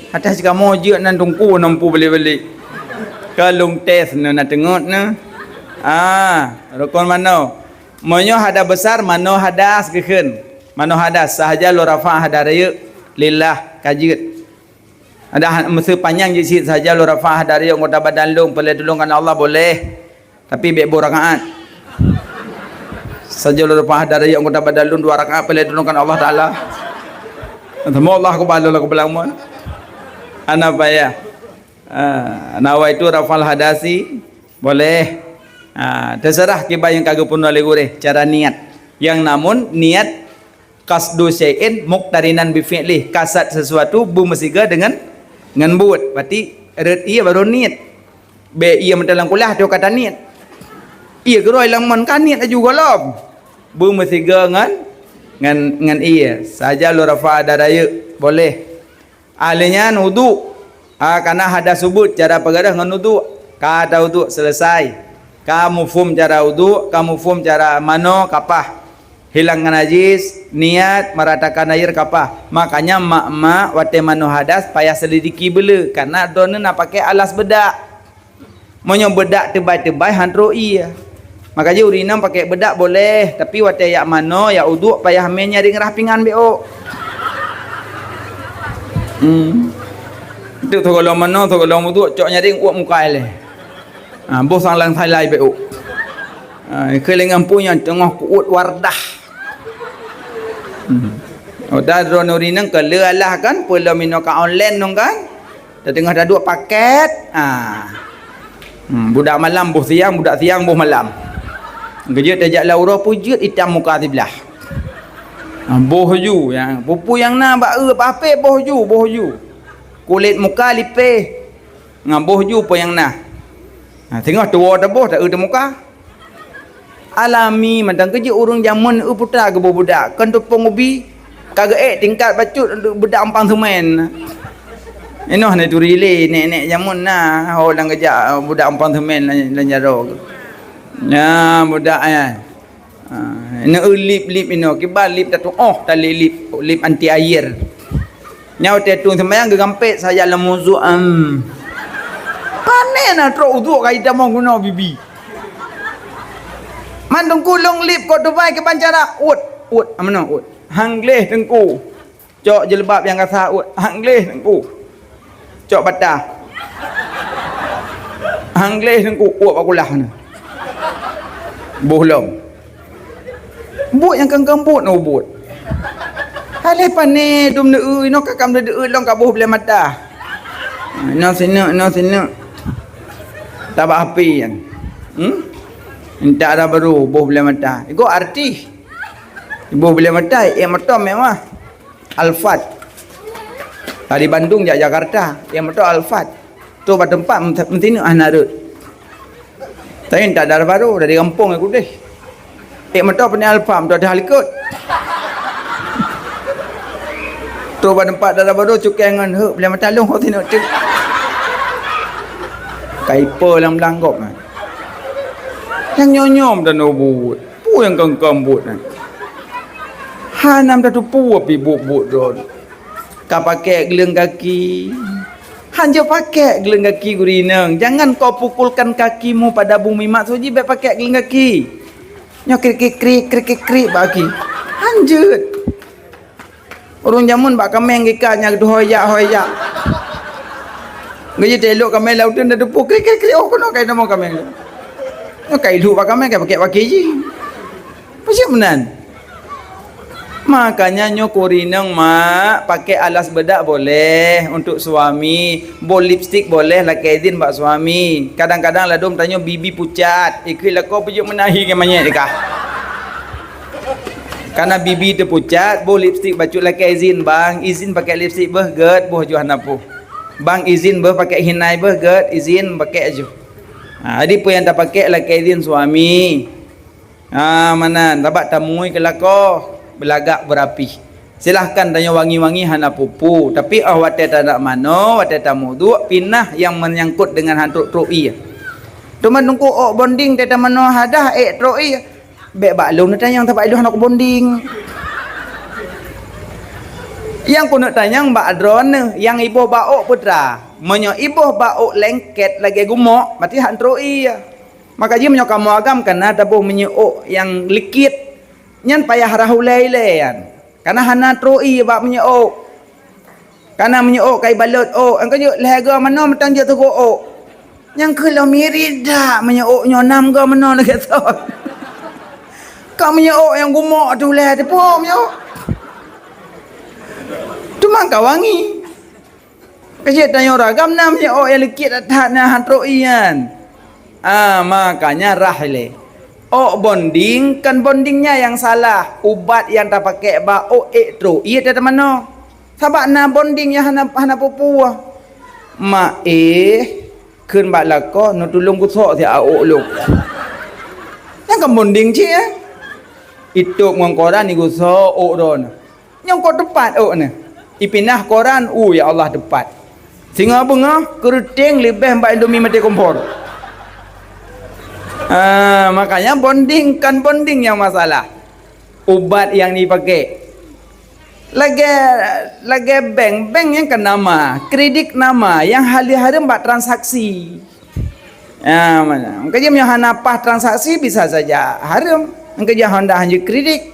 atas kamu je nan tungku nampu balik-balik. Kalung tes nak tengok rukun mano. Monyo hadas besar mano hadas keken. Mano hadas sahaja lo rafa hadas raya lillah kajit. Ada masa panjang je sikit sahaja lo rafa hadas raya anggota badan long boleh tolongkan Allah boleh. Tapi baik 2 rakaat. Saja lo rafa hadas raya anggota badan long 2 rakaat boleh tolongkan Allah Taala. Semua Allah kubalo lah kubalamun. Ana payah. Nawa itu rafal hadasi boleh. Terserah kiba yang kagak pun oleh gurih cara niat. Yang namun niat kasdu syai'in muqtarinan bi fi'lih, kasat sesuatu bumesiga dengan buat. Berarti ia baru niat. Be ia mendalam kuliah dia kata niat. Ia geroi lamun kan niat juga lom. Bumesiga dengan ia. Saja lu rafa daraya boleh. Alenya wudu. Karena hadas subut cara pegadah dengan wudu. Kata wudu selesai. Kamu fum cara wudu, kamu fum cara mano kapah. Hilangkan najis, niat meratakan air kapah. Makanya mak-mak wate mano hadas payah selidiki bela karena dona nak pakai alas bedak. Monyo bedak tebal-tebal handro iya. Makanya urinam pakai bedak boleh, tapi wate yak mano ya wudu payah men nyari ngerah pingan beo. Itu tu kalau mano tu kalau wudu cok nyari uak muka ele. Bos sang lang thai lai beo. Kelengan punya tengah kuut wardah. Dah drone urinang ke lelah kan, pula mino ka online nong kan. Tengah dah 2 paket. Budak malam boh siang, budak siang boh malam. Kerja tajak laura pujut hitam muka sebelah. Boh ju yang pupu yang na ba apa boh ju. Kulit muka lipeh. Boh ju po yang na. Tengok tua dah boh tak ada muka. Alami mentang kerja urung jamun putra ke budak. Kan tupung ubi kagak tingkat bacut untuk budak ampang semen. Inoh ni tu relay nek jamun nah orang kerja budak ampang semen lanjaro. Ya budak ya. Ina lip ino kibal lip tatu tali lip anti air. Nyau tetung sembayang gegampet saya lemuzu Panen nak teruk uduk kai damang guna bibi. Mandung kulung lip kau Dubai ke Banjara. Ut. Mana ut? Hangleh tengku. Cok jelbab yang kata ut. Hangleh tengku. Cok batah. Hangleh tengku. Ut bakulah ni. Bohlom. But yang kang-kambut no but. Haleh panen dum ne no kakam de long ka boh boleh mata. No sini. Tabak api kan. Entah ada baru boh boleh mata. Itu arti. Boh boleh mata mata memang Alfat. Dari Bandung jak Jakarta, mata Alfat. Tu pada tempat mentini anarut. Tapi tak ada baru dari kampung aku deh. Mata punya Alfat tu ada halikut. Tu pada tempat ada baru cukai dengan boleh mata long kau tino tu. Kaipa lang langgop kan. Yang nyonyom dan obut. Pu yang kambut kan. Hanam dah tu pu api buk don. Kau pakai geleng kaki. Hanya pakai geleng kaki gurinang. Jangan kau pukulkan kakimu pada bumi mak suji baik pakai geleng kaki. Nyok krik bagi. Hanjut. Orang jamun bak kameng gikanya hoyak. Gaji telok kami laut tu dah depu krik kono kai nama kami. Kai lu pak kami kai pakai je. Macam menan. Makanya nyokorinang mak pakai alas bedak boleh untuk suami, bol lipstick boleh lah kaidin bak suami. Kadang-kadang lah dom tanya bibi pucat, ikut lah kau pujuk menahi ke manyet dekah. Karena bibi terpucat, boh lipstick baju laki izin bang, izin pakai lipstick beh ged boh juhan apa. Bang izin beh pakai hinai beh ged, izin pakai aja. Jadi pun yang tak pakai laki izin suami. Mana tabak tamui ke lako belagak berapi. Silahkan tanya wangi-wangi hana pupu, tapi awak tak nak mano, awak tak mudu pinah yang menyangkut dengan hantu troi. Cuma nunggu bonding tak mano hadah troi. Bek baklum nak tanya tak baklum nak bonding. Yang ku nak tanya mbak drone yang ibu baok putra. Menyo ibu baok lengket lagi gumok, mati han troi. Maka dia menyo kamu agam karena tabuh menyo yang likit. Nyan payah rahulai-laian. Karena hana troi bak menyo. Karena menyo kai balut engkau yo lega mano metang je tu Yang kalau mirida menyo nyonam go mano lagi tu. Kau menyo yang gumok tu leh depo menyo. Tu mang kawangi. Kejut tanya ragam nam menyo yang likit atasnya han troi kan. Makanya rahle. Bonding kan bondingnya yang salah. Ubat yang tak pakai ba tro. Iya tak mana? Sabak na bonding yang hana pupu. Kun bak lako no tulung kusok si lu. Yang kan bonding ci Itu ngong koran ni kusok ron. Yang kau tepat ni. Ipinah koran ya Allah tepat. Singa bunga keriting lebih mbak Indomie mati kompor. Makanya bonding kan bonding yang masalah. Ubat yang dipakai. Lagi bank yang kan nama, kredit nama yang hari-hari mbak transaksi. Mana? Mungkin yang hanapah transaksi bisa saja harum. Mungkin yang Honda hanya kredit.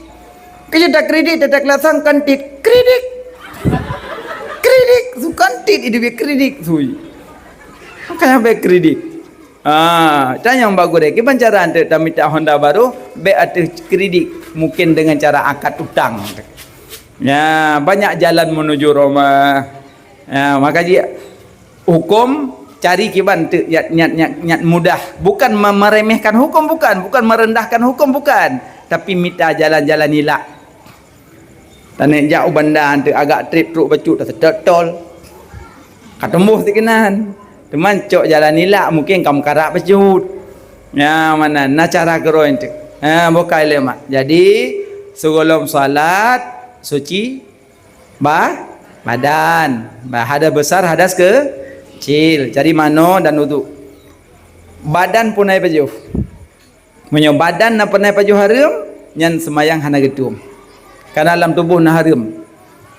Kerja tak kredit, tak kelihatan kantit kredit. Kredit, su kantit itu be kredit sui. Makanya be kredit. Tanya yang bagus deh. Gimana cara anda tak minta Honda baru? Be ada kredit mungkin dengan cara akad utang. Ya, banyak jalan menuju Roma. Makanya hukum cari kiban nyat mudah. Bukan meremehkan hukum, bukan merendahkan hukum, bukan. Tapi minta jalan-jalan nilak. Tanek jauh bandar tu agak trip truk bacut tak tol. Katembuh tikenan. Teman cok jalan nilak mungkin kamu karak bacut. Ya mana na cara keroin tu. Bukan lemak. Jadi sebelum salat suci badan. Hadas besar, hadas kecil. Cari mano dan wudu. Badan pun naik pajuh. Menyo badan na pernah pajuh harum, nyan semayang hana getum. Karena dalam tubuh na harum.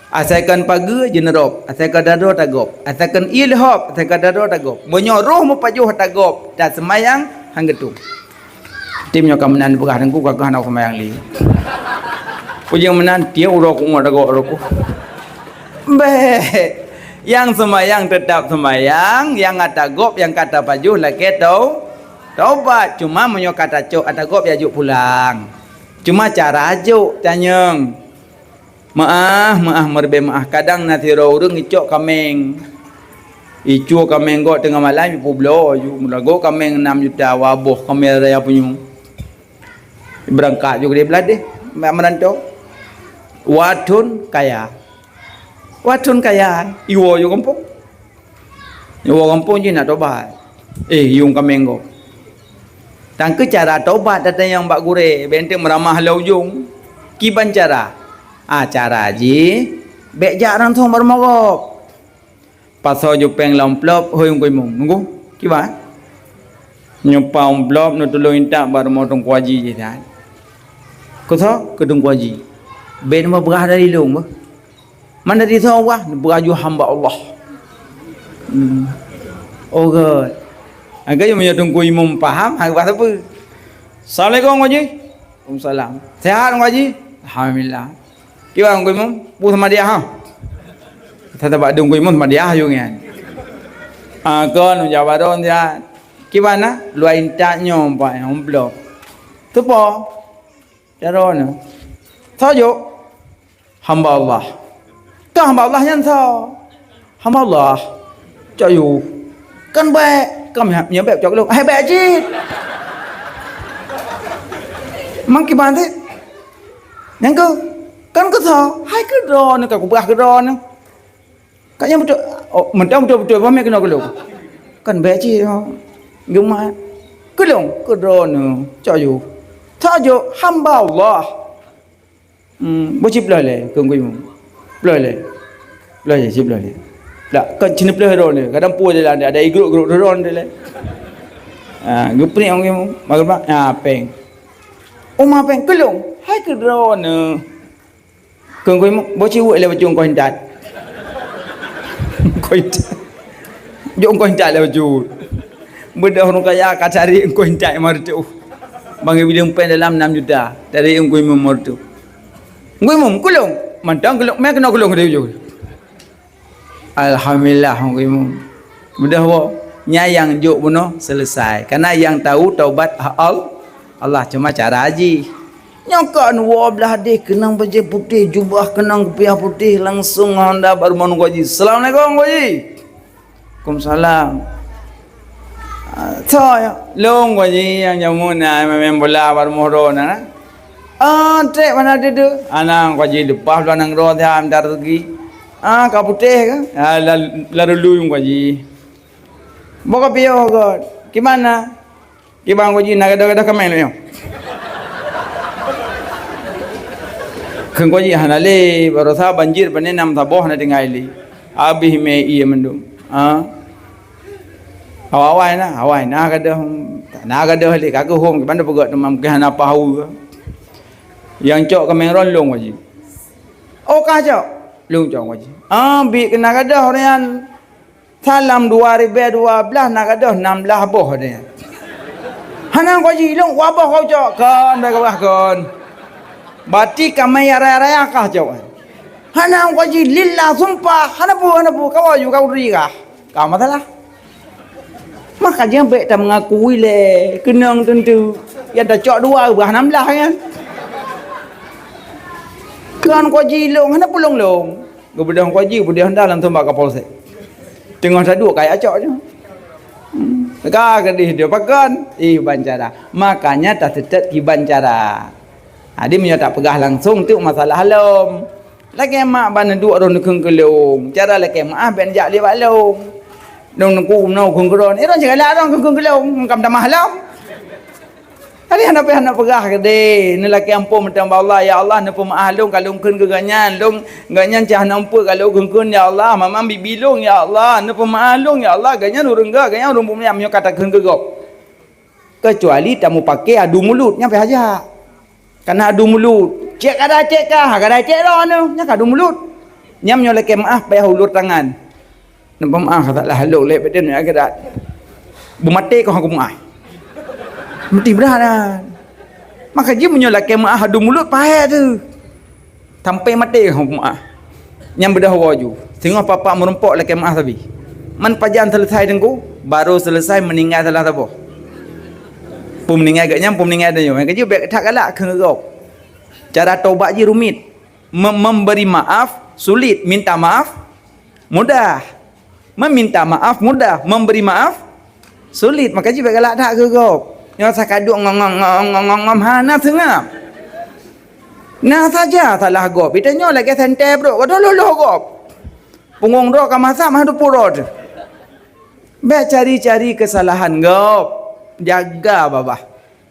Asalkan pagi jenerop, asalkan dado tagop, asalkan ilhop, asalkan dado tagop. Menyo roh mu pajuh tagop dan semayang hang getum. Timnya kamenan begah dengku kakak nak semayang li. Pujang menan dia urok tagop roku. Yang semayang tetap semayang, yang atagop, yang kata pajuh lagi taubat. Cuma menyo kata cok atagop ya juk pulang. Cuma cara ajuk tanyang. Maaf merbe maaf. Kadang nanti urung icok kameng. Icu kameng go tengah malam ipu blo ju mulago kameng 6 juta wabuh kamera raya punyu. Berangkat juga dia beladeh. Mak merantau. Watun kaya. Iwo yo kampung. Iwo kampung je nak tobat. Yung kameng go. Tang ke cara tobat datang yang mbak gure benteng meramah laujung. Kiban cara. Cara ji bek jarang thong bermogok. Pasal jupeng lomplop hoyung koimung. Nunggu. Kiba? Nyupa omplop nu tulung intak baru motong kuaji je dah. Kuso kedung kuaji. Ben ma berah dari lung ba. Mana di sawah beraju hamba Allah. Oh god. Agak yang menyodong koimung paham hang bahasa apa? Assalamualaikum Haji. Waalaikumsalam. Sehat Haji? Alhamdulillah. Kiwa ngoi mum pu sama dia ha. Tata ba dung ngoi mum sama dia yo ngan. Kon jawaron dia. Kiwa na luain ta nyom pa omblok. Tu po. Jaron. Sayo hamba Allah. Ta hamba Allah nyan sa. Hamba Allah. Chayu. Kan ba kam nhớ bẹo cho luôn. Hai bẹ chi. Mang kiban thế. Yang ke kan ke tho hai ke ro ni ka ku bah ke ro ni katnya betul oh mentang betul paham kena ke lu kan baci guma ke long ke ro ni cho yu tha jo hamba Allah bo chip la le kong kui mu la le chip la le la kan chin pla ro ni kadang pu je la ada igro ro ni le gupri ong mu maga peng oma peng ke long hai ke ro ni kong kui mu bo chi le ba chung ko hindat ko hindat jo ko hindat le ba chu benda orang kaya akan cari engkau hintai martu bagi bilang pen dalam 6 juta dari engkau martu engkau mum kulung mantang kulung mek kena kulung dia juga alhamdulillah engkau mum mudah wa nyayang juk buno selesai karena yang tahu taubat Allah cuma cara haji nyakan wa belah deh kenang baju putih jubah kenang kopiah putih langsung Honda baru mau ngaji assalamualaikum ngaji Waalaikumsalam thôi luôn qua gì nhà mua này mà mình bola baru mohro na trek mana dia tu anang qua gì lepas lu anang ro dia am dar lagi ka putih ke lalu lu qua gì boka pio god gimana gimana qua gì nak ada kamera lo kan qua gì hanale baru tha banjir bane nam tha boh na tingai li abi me iya mendung awai na kada hali kaku hom ke banda pegat mam ke hana pau yang cok kamera long waji ka cok long cok waji bi kena kada horian salam 2012 na kada 16 boh dia hana waji long wa boh kau cok kan ba ka kan bati kamai raya ka cok hana waji lillah sumpah hana bu kau yu kau riga ka masalah maka dia baik tak mengakui le kenang tentu yang dah cok 2 bah 16 kan ko ji long hana pulong long gubedang ko ji budih dalam tombak kapal se tengah saduk kayak cok je ka kedih dia pakan bancara makanya tak tetap ki bancara dia punya tak pegah langsung tu masalah halam lagi mak ban duk ron keng kelong cara lagi mak ben jak liwat long dong ku no kung kron ron segala dong kung kelong kam tamah lam hari hana pegah gede ni laki ampu mentang Allah ya Allah na pemaah long kalong kun ke ganyan long ganyan cah nampu kalau kun ya Allah mamam bibilong ya Allah na pemaah long ya Allah ganyan urungga ganyan urung punya amyo kata kun ke gop kecuali tamu pakai adu mulut nyampe aja karena adu mulut cek kada cek ron nya adu mulut nyamnyo laki maah payah ulur tangan nampak maaf taklah haluk lek beden ni agak bumate kau aku maaf mati berada maka dia menyolak maaf adu mulut payah tu sampai mati kau maaf nyam bedah waju tengok papa merempok lek maaf tapi man pajan selesai dengku baru selesai meninggal salah tapo pum meninggal agaknya pum meninggal dah yo kerja baik tak galak kengok cara taubat je rumit memberi maaf sulit minta maaf mudah meminta maaf mudah, memberi maaf sulit. Maka juga galak tak ke kau. Yang sakaduk ngong hana tengah. Nah saja salah gop. Bitanya lagi santai bro. Kau dulu gop. Punggung ro ka masa mah du purod. Ba cari-cari kesalahan gop. Jaga babah.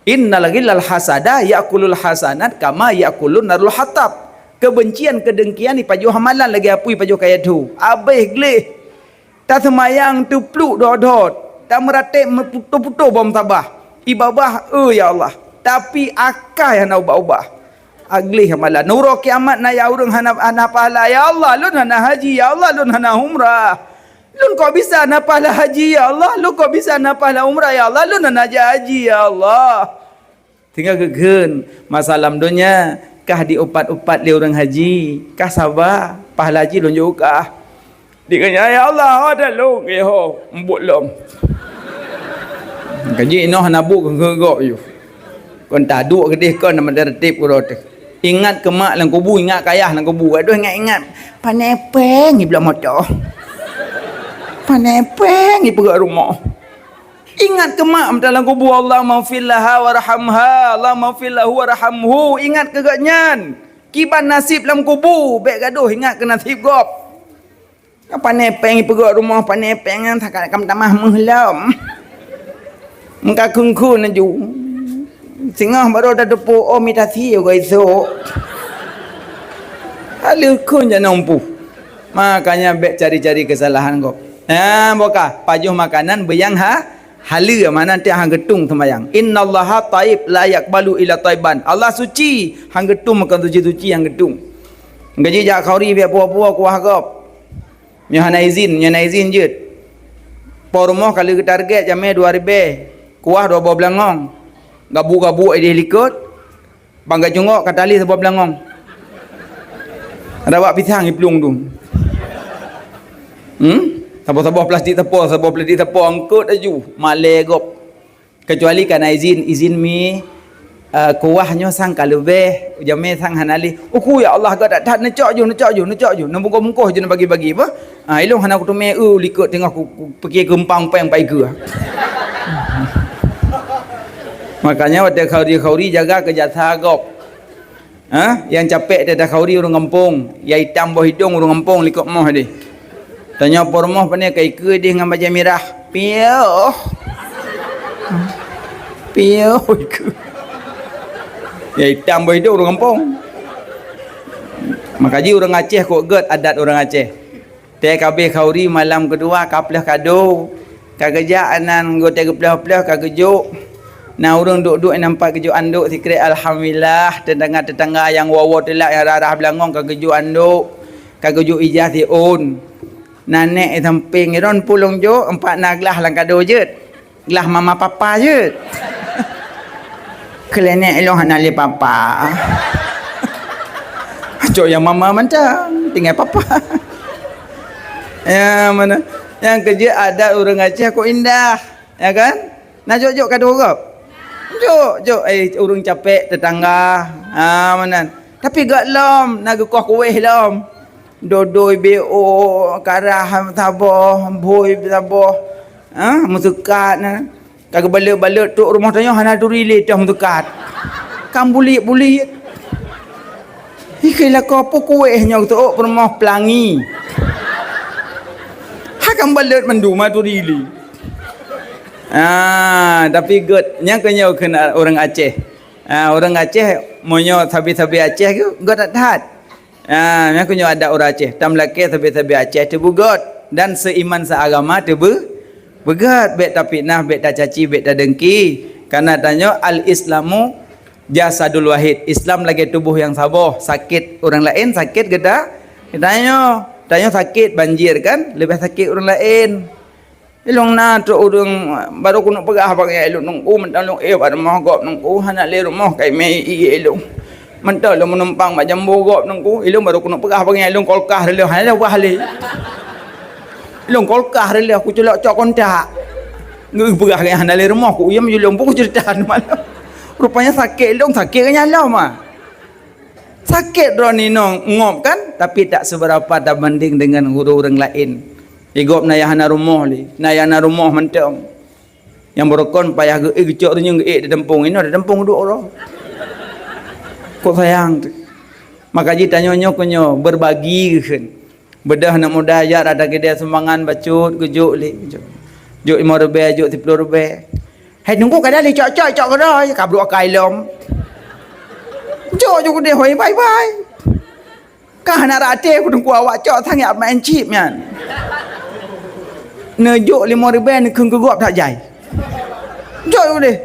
Innal ghillal hasada yakulul hasanat kama yakulun narul hatab. Kebencian kedengkian ni pajuh hamalan lagi apui pajuh kaya tu. Abih gleh. Tak semayang tu pluk dodot. Tak meratik putu-putu bom tabah. Ibabah ya Allah. Tapi akal yang nak ubah-ubah. Aglih hamalan. Nuro kiamat na ya urang hana pahala ya Allah. Lun hana haji ya Allah. Lun hana umrah. Lun kau bisa hana pahala haji ya Allah. Lun kau bisa hana pahala umrah ya Allah. Lun hana haji ya Allah. Tinggal gegen masalah dunia. Kah diopat-opat li orang haji. Kah sabar. Pahala haji lun juga. Dikanya ya Allah ada long ke ho embut long. Kaji ino hanabu gegok you. Kon taduk kedih kon nama tertib ko rot. Ingat ke mak lang kubu ingat kayah lang kubu. Aduh ingat panepeng ni belah mata. Panepeng ni perut rumah. Ingat ke mak dalam kubu Allah maghfirlaha warhamha Allah maghfirlahu warhamhu. Ingat ke ganyan. Kiban nasib dalam kubur, baik gaduh ingat ke nasib gop. Apa nepeng pergi rumah panepeng kan tak kam tamah mehlam. Engka kungku naju. Singah baru dah depu oh mitasi yo esok. Alukun jangan nampu. Makanya baik cari-cari kesalahan gop. Boka pajuh makanan bayang hala mana nanti hang getung sembayang. Innallaha taib la yaqbalu illa taiban. Allah suci, hang getung makan suci-suci hang getung. Gaji jak khauri biar puah-puah kuah gop. Nya izin je. Pormoh kalau ke target jamai 2000, kuah 2 belangong. Gabu-gabu dia likut. Bangga jongok katali sebab belangong. Ada buat pisang iplung tu. Sabah-sabah plastik tepor angkut aju malai gop. Kecuali kan izin mi kuahnya sang kalube jame sang hanali. Ya Allah gak tak necok ju. Nembungko-mungkoh je nak bagi-bagi apa? Ilung hana aku tume likut tengok aku pergi gempang peng pai ke. Makanya waktu khauri jaga kejasa gop. Yang capek dia dah khauri urang kampung, yang hitam bawah hidung urang kampung likut moh dia. Tanya pormoh pandai kai ke dia dengan baju merah. Piau ke. Ya hitam bawah hidung urang kampung. Makaji orang Aceh kok get adat orang Aceh. TKB khauri malam kedua kaplah kado. Kageja anan gote geplah-plah kagejuk. Nah orang duk-duk nampak kejuk anduk sikret alhamdulillah tetangga yang wawa telak yang arah belangong kagejuk anduk. Kagejuk ijah tiun. Nanek samping iron pulung jo 4 naglah lang kado je. Gelah mama papa je. Kelenek elok hanali papa. Cok yang mama macam tinggal papa. Ya mana? Yang kerja adat orang Aceh kok indah, ya kan? Nak jok kado kau? Jok orang capek tetangga. Mana? Tapi gak lom, nak kuah kuih lom. Dodoi bo karah tabah, boy tabah. Musukat na. Kagak balik-balik tok rumah tanya hana duri le dah musukat. Kam bulik-bulik. Ikailah kau apa kuihnya tu rumah pelangi. Hakam balik menduma tu rili. Tapi good. Yang kena orang Aceh. Orang Aceh monyo sabi-sabi Aceh ke god tak tahat. Yang kena ada orang Aceh. Tam laki sabi-sabi Aceh tu bugot dan seiman seagama tu begat bet tapi nah bet tak caci bet tak dengki. Karena tanya al-Islamu jasadul wahid. Islam lagi tubuh yang sabar. Sakit orang lain sakit geda. Tanya sakit banjir kan lebih sakit orang lain. Ilong na tu orang baru kuno pegah pakai ilong nong mentalong ada mah gop nong hana le rumah kai mei ilong. Mental lo menumpang macam bogop nong ilong baru kuno pegah pakai ilong kolkah le hana wah le. Ilong kolkah le aku celak cok kontak. Ngeu pegah kai hana le rumah ku yam ilong pun cerita malam. Rupanya sakit ilong sakit kan nyala mah. Sakit droni nong ngop kan tapi tak seberapa tak banding dengan orang lain. Igop na yahana rumah li, na yana rumah mentong. Yang berokon payah gecok tu nyung di dempung ini ada dempung duk orang. Kok sayang tu. Maka ji tanya konyo berbagi kan. Bedah nak mudah ajar ada kedai sembangan bacut gejuk li. Juk 5 rebe, juk 10 rebe. Hai nunggu kada li cok kada kabru akai lom. Jok kedai hoi bye. Kah nak rate aku tunggu awak cok sangat main chip nyan. Nejuk 5,000 ni keng kegop tak jai. Jok tu deh.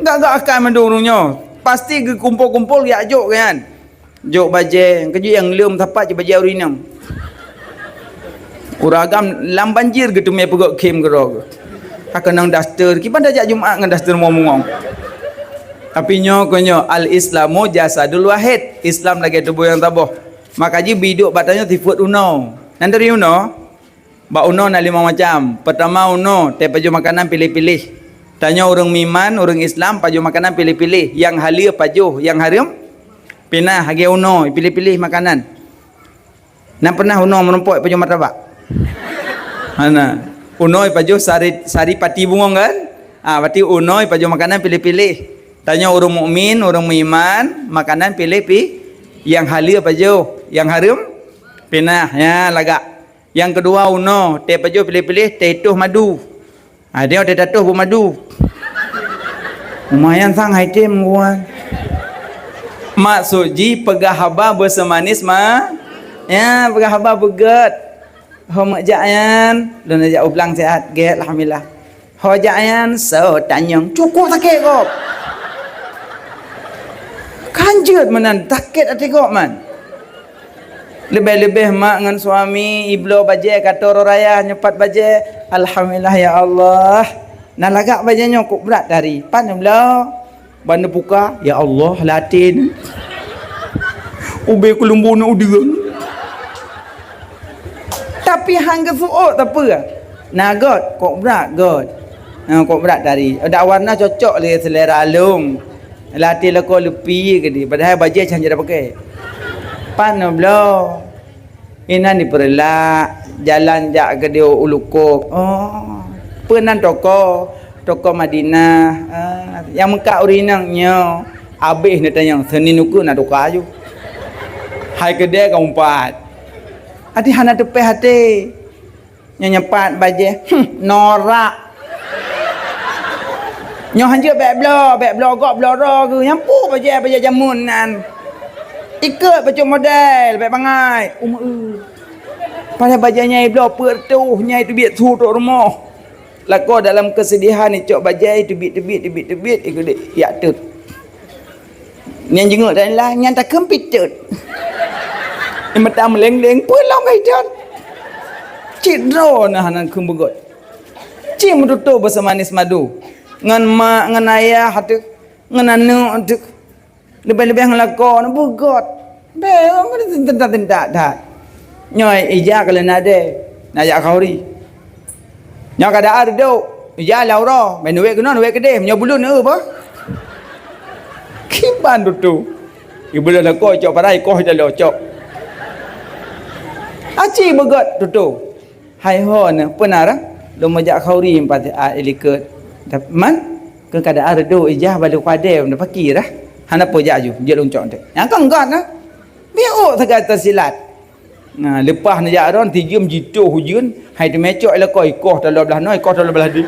Gak akan mendorongnya. Pasti ke kumpul-kumpul ya jok kan. Jok bajeng, keju yang lem tapat je bajeng urinam. Uragam lam banjir gitu me pegok kem gerog. Akan nang daster, kipan dah Jumaat ngan daster ngomong. Tapi konyo al-Islamu jasadul wahid. Islam lagi tubuh yang tabah. Maka ji biduk batanya tifut uno. Nanti uno Ba uno na 5 macam. Pertama uno, te paju makanan pilih-pilih. Tanya orang miman, orang Islam paju makanan pilih-pilih. Yang halia paju, yang haram pinah hagi uno, pilih-pilih makanan. Nak pernah uno menumpuk paju martabak? Mana? Uno paju sari pati bungong kan? Berarti uno paju makanan pilih-pilih. Tanya orang mukmin, orang miman, makanan pilih-pilih. Yang halal baju, yang haram pinah ya lagak. Yang kedua uno, teh baju pilih-pilih teh tuh madu. Dia teh tuh madu. Lumayan sang hai teh gua. Maksud ji pegah haba bersemanis mah. Ya, pegah haba beget. Ho mak jayan, dan ajak ulang sehat, ge alhamdulillah. Ho jayan so tanyang cukup sakit kok. Kanjut menan sakit hati kok man. Lebih-lebih mak dengan suami iblo baje kata orang raya nyepat baje, alhamdulillah ya Allah. Nah lagak baje nyokok berat dari pan belo. Banda buka, ya Allah latin. Ube kulumbono udiang. Tapi hangga suok tak apa. Nah God, kok berat God. Kok berat dari. Ada warna cocok le selera alung. Latih lako lepi ke dia. Padahal baju macam dia pakai. Pan belo. Inan diperelak. Jalan jak ke dia ulukuk. Oh. Penan toko Madinah. Yang Mekah urinangnya. Habis dia tanya, Senin uku nak tukar je. Hai kedai kau umpat. Hati hana tepeh hati. Nyepat baju. Norak. Nyo hanja bek blo gok bloro ke nyampu baju jamunan. Ikut baju model bek bangai. Pada bajunya blo pertuh nyai tu biat su tok rumah. Lako dalam kesedihan ni cok bajai tebit ikut dia yak tut. Nyan jenguk dan lah nyan tak kempitut. Ni mata meleng-leng pulang ai jan. Cidro nah nan kumbegot. Cim tutu bersemanis madu. Ngan mak ngan ayah hatu ngan anu hatu. Lebih-lebih ngelako na begot. Be tentak dah. Nyoi ija kalau nade. Najak khauri. Nyo kada ada duk. Ya laura, men duit kena duit kedeh, nyo bulun apa? Kiban tu. Ibu dah ko cok parai ko dah lo cok. Aci begot tu. Hai hon penara lo majak khauri empat eliket. Man ke kada ada duk ijah balu padem dah pakir dah. Hana po jaju, dia loncok tu. Yang kan gat nah. Biok tegak tersilat. Nah, lepas nak jaran tiga jitu hujan, hai tu mecok lah kau ikoh dalam belah noi, ikoh dalam belah di.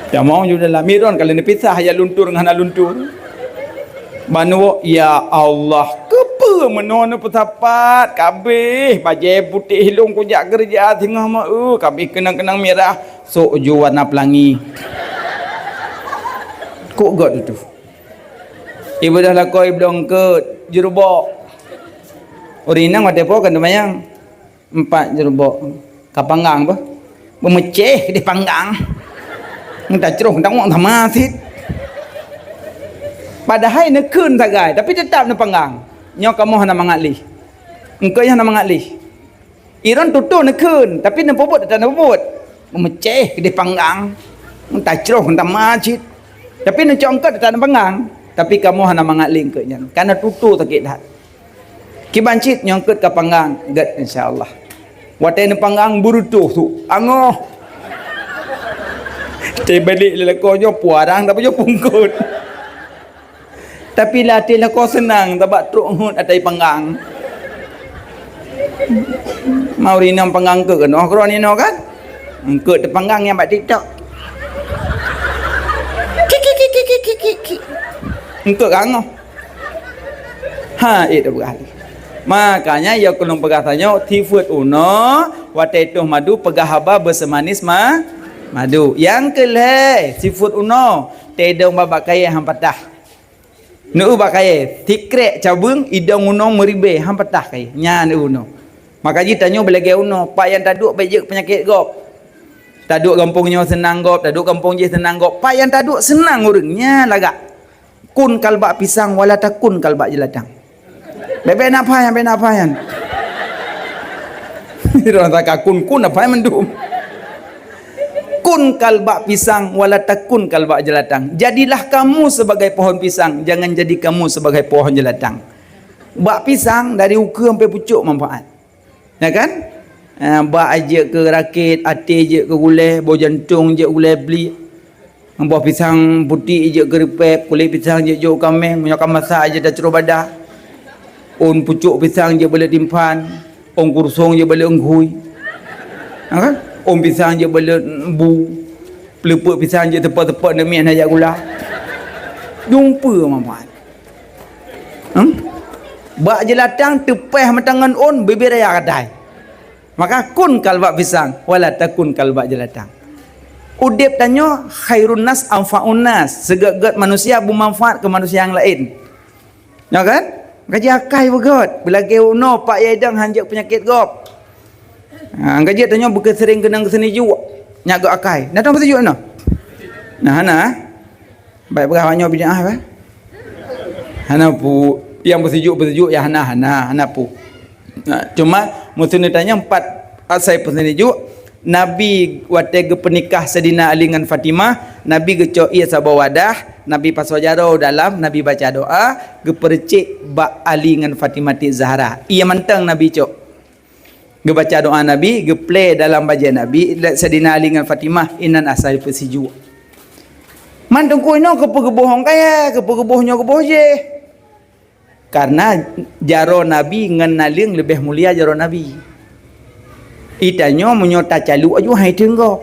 Ya mau juga dalam miron kalau ni pisah ya luntur dengan luntur. Manu ya Allah, kepa menon petapat kabeh baju putih hilung kujak kerja tengah mak kabeh kenang-kenang merah sok ju warna pelangi. Kok god tu. Ibu dah lakoi belum ke jerubok. Urinang ada apa kan namanya? 4 jerubok. Kapanggang apa? Memeceh di panggang. Entah ceruh, entah ngok, entah masit. Padahal nak kun tak gai, tapi tetap nak panggang. Nyo kamu hana mangatli. Engkau yang hana mangatli. Iran tutu nak kun, tapi nak pobot tak nak pobot. Memeceh di panggang. Entah ceruh, entah masit. Tapi nak congkot tak nak panggang. Tapi kamu hana mangatli engkau yang. Karena tutu sakit dah. Kibancit nyongkut ke panggang gat insyaallah. Watai ne panggang burutuh tu. Angoh. Tei balik lelakonyo puarang tapi yo pungkut. Tapi latih lako senang tabak truk hut atai panggang. Mau rinam panggang ke no kro ni no kan? Engkut te panggang yang bak TikTok. Kiki. Engkut kangoh. Ha, itu berkali. Makanya ya kulung pegatanya tifut uno watetuh madu pegah haba bersemanis madu. Yang kelih sifut uno tedong babak kaya hampatah. Nu bakai tikrek cabung idong uno meribe hampatah kaya. Nya nu uno. Maka ditanya belage uno pak yang taduk bejek penyakit gop. Taduk kampungnya senang gop, taduk kampung je senang gop. Pak yang taduk senang urangnya lagak. Kun kalbak pisang wala takun kalbak jeladang. Bebe apa yang? Orang tak kun apa yang mendum? Kun kalbak pisang wala takun kalbak jeladang. Jadilah kamu sebagai pohon pisang, jangan jadi kamu sebagai pohon jeladang. Bak pisang dari uka sampai pucuk manfaat. Ya kan? Bak aja ke rakit, ati je ke gulai, bau jantung je gulai beli. Buah pisang putih je ke repep, kulit pisang je jauh kambing, menyokam masak aja dah ceruh badah. On pucuk pisang je boleh timpan, on kursong je boleh enghui. Kan? On pisang je boleh bu. Pelepuk pisang je tepat-tepat demi nak gula. Jumpa mamat. Bak je latang tepeh matangan on bibir raya kadai. Maka kun kalbak pisang wala takun kalbak je latang. Udip tanya khairun nas anfa'un nas, segak-gak manusia bermanfaat ke manusia yang lain. Ya kan? Gaji akai begot. Bila ke uno pak yedang hanjak penyakit gop. Gaji tanya bukan sering kenang kesini juga. Nyagak akai. Datang betul juga no. Nah hana. Baik berahnya bidah apa? Hana pu yang bersejuk ya hana pu. Cuma mesti tanya 4 asai persejuk. Nabi waktu penikah Saidina Ali dengan Fatimah, Nabi gecok ia sabah wadah, Nabi pasal jaro dalam, Nabi baca doa, gepercik bak Ali dengan Fatimah Zahra. Ia mantang Nabi cok. Gebaca doa Nabi, geplay dalam baca Nabi, Saidina Ali dengan Fatimah inan asal persiju. Mantang ko ino kepegebohong kaya, kepegebohnya keboh je. Karena jaro Nabi ngenaling lebih mulia jaro Nabi. Itanya menyota calu aja hai tengok.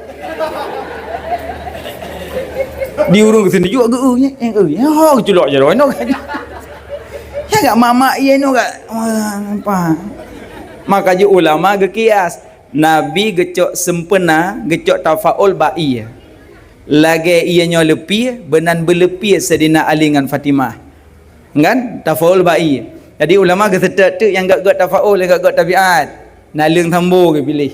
Diurung ke sini juga geunya. Ha celok je rono kan. Ya gak mama ia no gak apa. Maka je ulama ge kias. Nabi gecok sempena, gecok tafaul ba'i. Lagi ianya lepi benan berlepi Saidina Ali dengan Fatimah. Kan? Tafaul ba'i. Jadi ulama ge setek tu yang gak tafaul, yang gak tabiat. Nalung tambo ke pilih.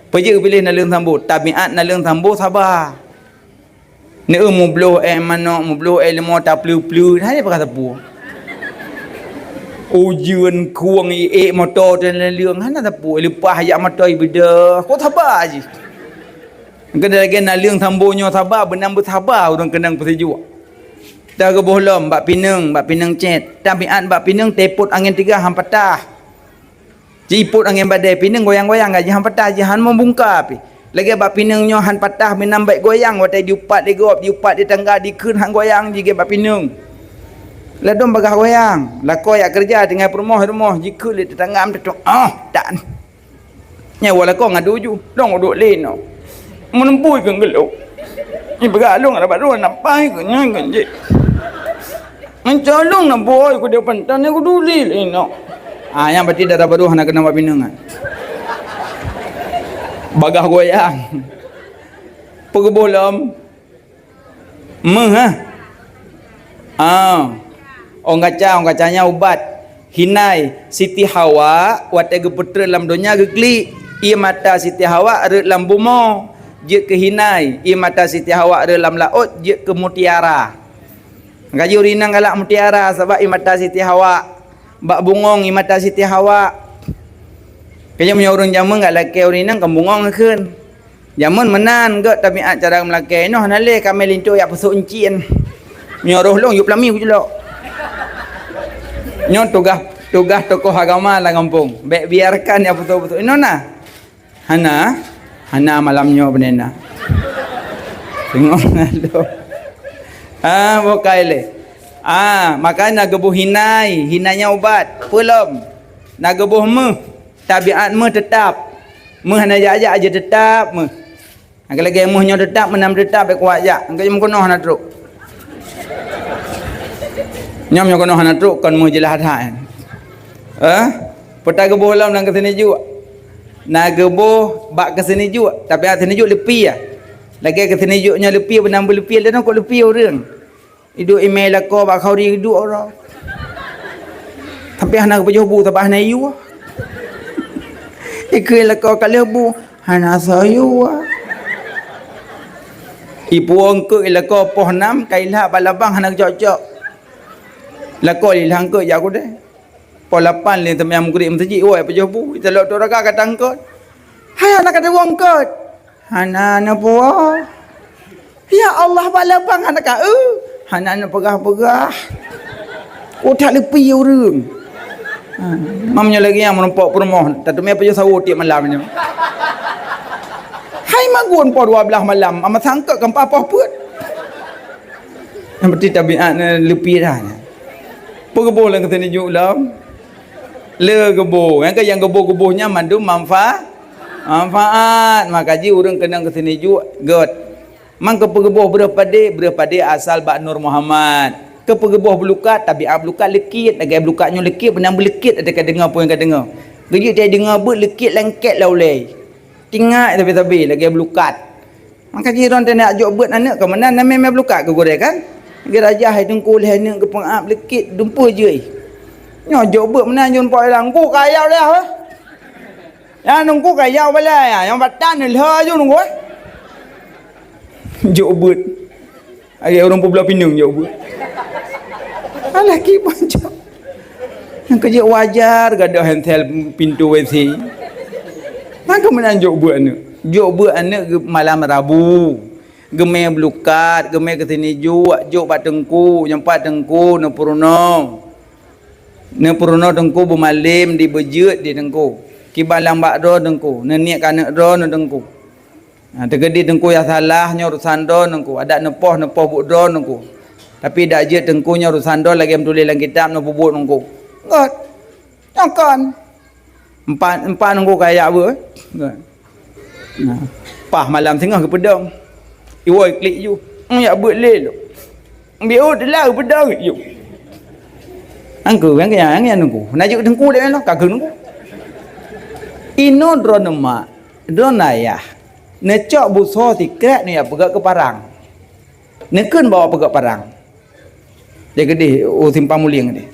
Pergi ke pilih nalung tambo. Tabiat nalung tambo sabar. Ni mu blow mana mu blow lemo tak plu-plu. Hanya pakai sapu. Ujian kuang motor dan nalung hana sapu. Lepas hayat motor beda. Kau sabar aje. Kena lagi nalung tambonya sabar, benang bersabar orang kenang persejuk. Dah ke bohlam bak pinang cet. Tabiat bak pinang teput angin 3 hang patah. Ciput angin badai pinang goyang-goyang gaji han patah jahan membungka pi. Lagi bab pinangnya han patah minam baik goyang watai diupat di tangga di keun han goyang jige bab pinang. Ladom bagah goyang. Lako ya kerja dengan rumah jika di tetangga am tu tak. Nyawa lako ngadu ju. Dong duk leno. Menempui ke geluk. Ni begalung ada baru nampai ke nyang je. Mencolong na boy ku dia pantan ni ku duli leno. Yang berarti dah baru nak kena buat pinang. Bagah goyang. Pegebolam. Orang kacanya ubat. Hinai Siti Hawa watai geputra dalam dunia geklik. Ia mata Siti Hawa ada dalam bumi. Dia ke hinai. Ia mata Siti Hawa ada dalam laut. Dia ke mutiara. Gaji urinang galak mutiara sebab ia mata Siti Hawa. Bak bungong imata Siti Hawa. Kaya punya orang jaman gak laki urinang kan bungong kan. Jaman menan gak tabiat cara melaki noh nale kami lintu ya pesuk encien. Nyo roh long yu pelami ku jelok. Nyo tugas tokoh agama lah kampung. Baik biarkan ya betul-betul. Nona. Hana malamnya benena. Tengok nalo. Bokai le. Maka nagebuh hinainya ubat pelom nagebuh tabiat tetap hana aja tetap kalau lagi muhnya tetap menam tetap kuat aja angkat jam kono hana truk nyamnya kono hana truk kan mu jelah hatan peta gebuh lam nang kesini juga nagebuh bak kesini juga tabiat sini juga lepi ya lagi kesini juga nya lepi benam lepi dan kok lepi orang Idu email aku bak kau ri idu orang. Tapi hana ke bu tabah na yu. Ikil aku kali bu hana sayu. Ibu angke ilako poh 6 kailah balabang hana cocok. Lako lilang ke ya aku deh. Poh 8 le temyam guri mesti oi pejoh bu telok tu raga katangkot. Hai anak kata wong kot. Hana na po. Ya Allah balabang hana ka Hana pegah-pegah. Tak lepi orang. Mamnya lagi yang menempak permoh. Tak temui apa je sahur tiap malam ni. Hai magun po 12 malam. Amat sangka kan apa pun. Yang berarti tabiat lepi dah. Pegeboh lah kata ni juk lam. Le gebuh. Yang gebuh-gebuhnya mandu manfaat. Maka ji urang kena ke sini juga god. Mang kepegebuh berapa dia asal bak Nur Muhammad. Kepegebuh belukat tabiat belukat lekit, agak belukatnya lekit benang belekit ada dengar pun yang dengar. Geji dia dengar ber lekit lengket laulai. Tinggal tapi lagi belukat. Maka ji ron nak ajak buat anak ke mana namanya belukat ke goreng kan? Ge raja hai tengku leh nak ke pengap lekit dumpa je. Nyo ajak buat mana jun poi langku kaya dah. Ya nunggu kaya balai ya, yang batan ni lah je nunggu. Jok but. Hari orang belah pinung jok but. Lelaki macam. Yang kerja wajar gadah hantel pintu WC. Maka mana jok but anak? Jok but anak malam Rabu. Gemeh belukat, gemeh ke sini jok bat tengku, nyempat tengku nepurno. Nepurno tengku bermalim di bejut di tengku. Kibalang bak ro dengku, neniak kanak ro dengku. Tergedi dengku yang salah urusan ro dengku. Ada nepoh buk ro dengku. Tapi dak je dengkunya urusan ro lagi menulis dalam kitab no bubuk dengku. God. Jangan. Empat dengku kaya apa? God. Pah malam tengah ke pedang. Iwoi klik you. Ya buat le. Biar dah ke pedang you. Angku yang dengku. Najuk dengku dak no kageng dengku. Ino drone mak, drone ayah. Necok buso tikret ni pegak ke parang. Nekun bawa pegak parang. Dia gede, simpang muling ni.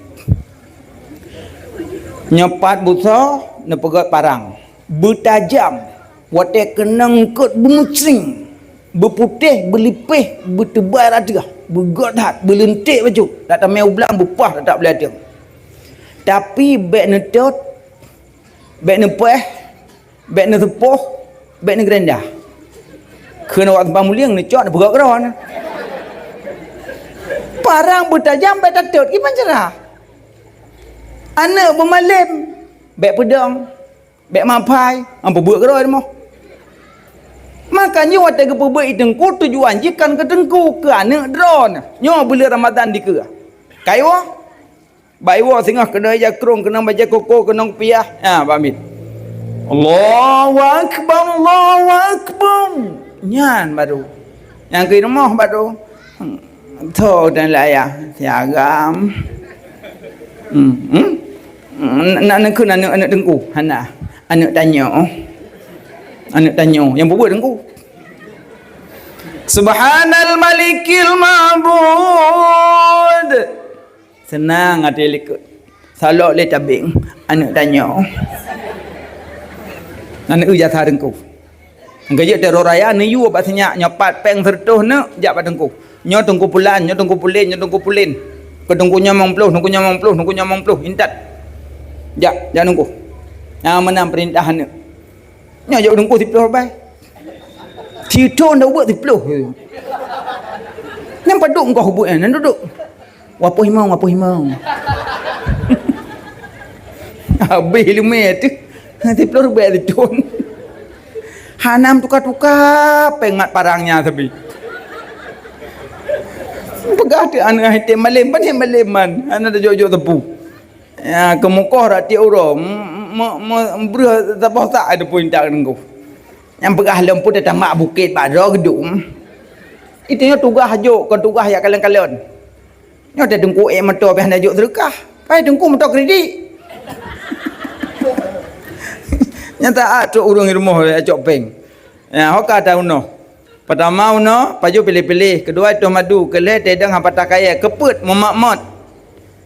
Nyepat buso, ne pegak parang. Bertajam, wate kenang kot bermusring. Berputih, berlipih, bertebal ada. Bergodat, berlentik baju. Tak tahu meu belang, berpah tak boleh ada. Tapi beg netot beg ne peh, beg ne tepoh, beg ne gerendah. Kena waktu pamuliang ni cok ne berak keron. Parang bertajam beg tatut gimana cerah? Anak bermalim, beg pedang, beg mampai, ampa berak keron mah. Makanya waktu ke perbaik tengku tujuan jikan ke tengku ke anak drone. Nyo bila Ramadan di ke. Kayo Baiwa singah kena jakrung, kena baca koko, kena piah. Ha, pamit. Allahu Akbar, Allahu Akbar. Nyan baru. Yang ke rumah baru. Tho dan layah. Tiagam. Nak kun anak dengku. Hana. Anak tanya. Anak tanya. Yang berbuat dengku. Subhanal Malikil Ma'bud. Senang hati likut. Salok le tabing. Anak tanya. Anak ujasa dengku. Engkau teror raya ni you apa senyak nyopat peng sertuh nak jak pat dengku. Nyo tengku pulan, nyo tengku pulin, nyo tengku pulin. Ke dengkunya mangpluh, dengkunya mangpluh, dengkunya mangpluh. Intat. Jak dengku. Yang menang perintah anak. Nyo jak dengku tipluh bai. Titon dah buat tipluh. Nampak duduk engkau hubuk nan duduk. Wapuh himau. Habis lume tu. Nanti pelur bayar ditun. Hanam tukar-tukar pengat parangnya tapi. Pegah tu anak hati maleman dia maleman. Anak dah jauh-jauh tepu. Ya kemukoh rati orang. Berah tapah tak ada pun tak engkau. Yang pegah lempu datang mak bukit pada gedung. Itu nya tugas hajuk, kon tugas ya kalian-kalian. Nyo ada dengku motor peh najuk sedekah. Pai dengku motor kredit. Nyata atuk urang rumah acok peng. Ya hoka tahu no. Pertama uno paju pilih-pilih, kedua itu madu, kelih tedang hang patah kaya keput memakmot.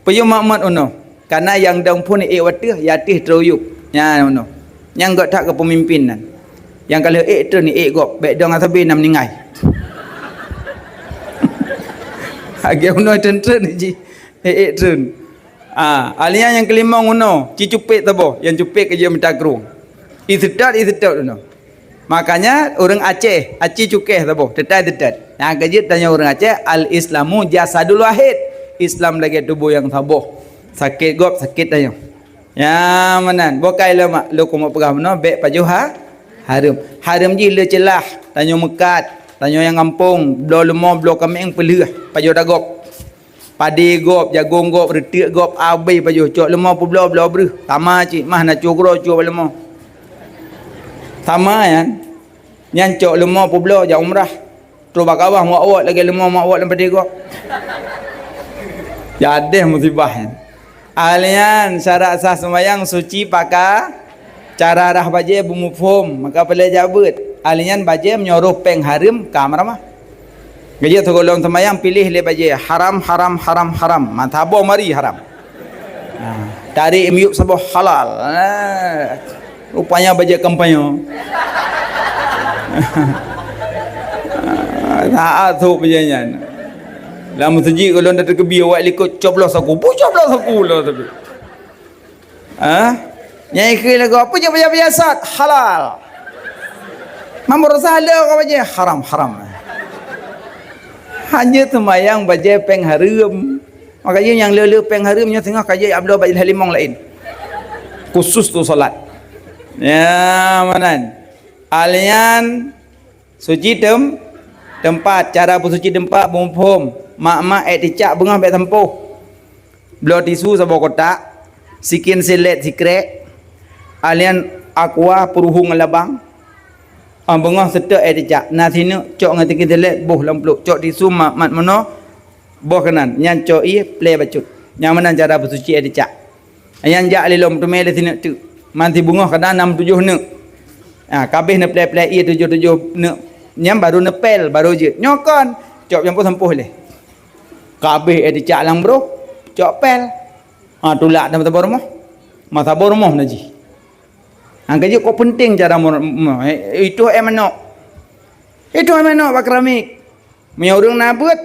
Payu makmot uno. Karena yang dang pun watih yatih teruyuk. Ya uno. Yang gak tak kepemimpinan. Yang kalau tu ni gok bek dong asabi nam ningai. Agak uno tentren ji. Tren. Alia yang kelima uno, cicupet tabo, yang cupet kerja mentakrung. Isedat uno. Makanya orang Aceh cukeh tabo, tetat. Nah kerja tanya orang Aceh, al-Islamu jasadul wahid. Islam lagi tubuh yang sabuh. Sakit gop, sakit tanya. Ya manan, bokai lama, lu ko mau pegah meno bek pajuha harum. Harum ji le celah, tanya mekat. Tanya yang kampung, blo lemah, blo kami yang pelih, pajo dagok. Padi gop, jagung gop, retik gop, abai baju cok lemah pula belah beruh. Tama cik, mah nak cokro cok lemah. Tama kan? Yang cok lemah pula jak umrah. Terus bak awak awak lagi lemah mak awak lempadi gop. Jadi musibah kan. Alian syarat sah sembahyang suci pakai cara rah baje bumufum maka boleh jabut. Alian baje menyuruh peng harim kamar mah. Gaji tu golong sembahyang pilih le baje haram haram haram haram. Matabo mari haram. Dari miuk sabah halal. Rupanya baje kampanye. Tak tu bajanya. Dalam masjid kalau nak terkebi awak ikut coblos aku. Coblos aku lah tapi. Nyai ke lagu apa je biasa halal. Mampu salah kau baje haram haram. Hanya sembahyang baje peng haram. Makanya yang lele peng haramnya tengah kaji abdul baje halimong lain. Khusus tu solat. Ya manan. Alian suci tempat cara bersuci tempat bumphom. Mak-mak dicak bengah baik tempuh. Belah tisu sabah kotak. Sikin selet sikrek. Alian aqua puruhung labang. Bengah setek dicak. Nah sini cok ngati kita let boh lampluk. Cok tisu mat mana boh kanan. Yang cok play bacut. Yang mana cara bersuci dicak. Yang jak lilom tu mele sini tu. Manti bungah kadang 6-7 nek. Kabeh ne play 7-7 nek. Yang baru nepel baru je. Nyokon cok yang pun sempuh leh. Kabeh dicak lang bro. Cok pel. Tulak dalam tabur rumah. Masa tabur rumah naji. Angkaji kok penting cara itu emano. Itu emano pak keramik. Menyurung nabut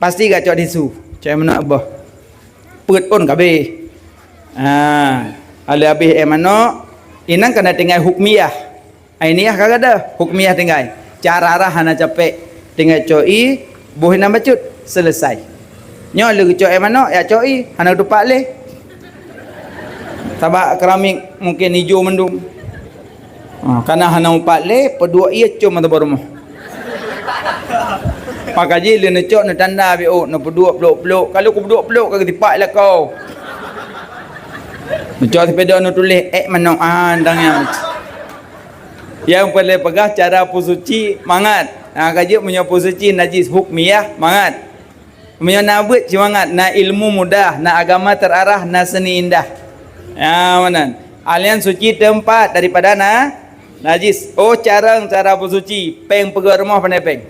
pasti gak cok disu. Cok emano abah. Put pun kabeh. Ada habis emano inang kena tinggal hukmiyah. Ainiyah kagak ada. Hukmiyah tinggal. Cara arah hana capek. Tinggal coi boh nak bacut selesai. Nyo lu cok emano ya coi hana tupak leh. Tabak keramik mungkin hijau mendung. Karena hana umpat le pedua ia cuma tabur rumah. Maka je le nak cok nak tanda bio nak pedua peluk-peluk. Kalau ku pedua peluk kau tipak lah kau. Cok sepeda nak tulis mano andangnya. Yang boleh pegah cara pusuci mangat. Kaji punya pusuci najis hukmiyah mangat. Punya nabut semangat, na ilmu mudah, na agama terarah, na seni indah. Ya mana? Alian suci tempat daripada najis. Cara bersuci peng pegang rumah pandai peng.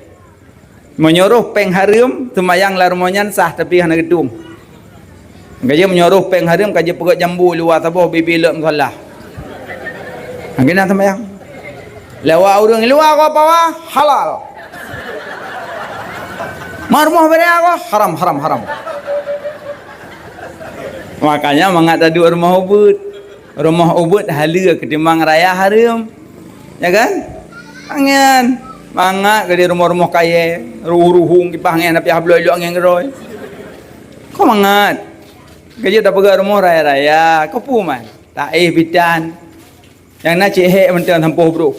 Menyuruh peng haram sembahyang la rumahnya sah tapi hana gedung. Kaji menyuruh peng haram kaji pegang jambu luar tabuh bibi lek musallah. Kena sembahyang. Lewat orang luar apa halal. Marmuh beri aku haram haram haram. Makanya mangat tadi rumah ubud. Rumah ubud hala ketimbang raya haram. Ya kan? Angin. Mangat ke di rumah-rumah kaya, ruhung kipah angin tapi hablo elok angin geroi. Kau mangat. Kerja tak pegang rumah raya-raya, kau puman. Tak bidan. Yang nak cehek mentang tampuh bro.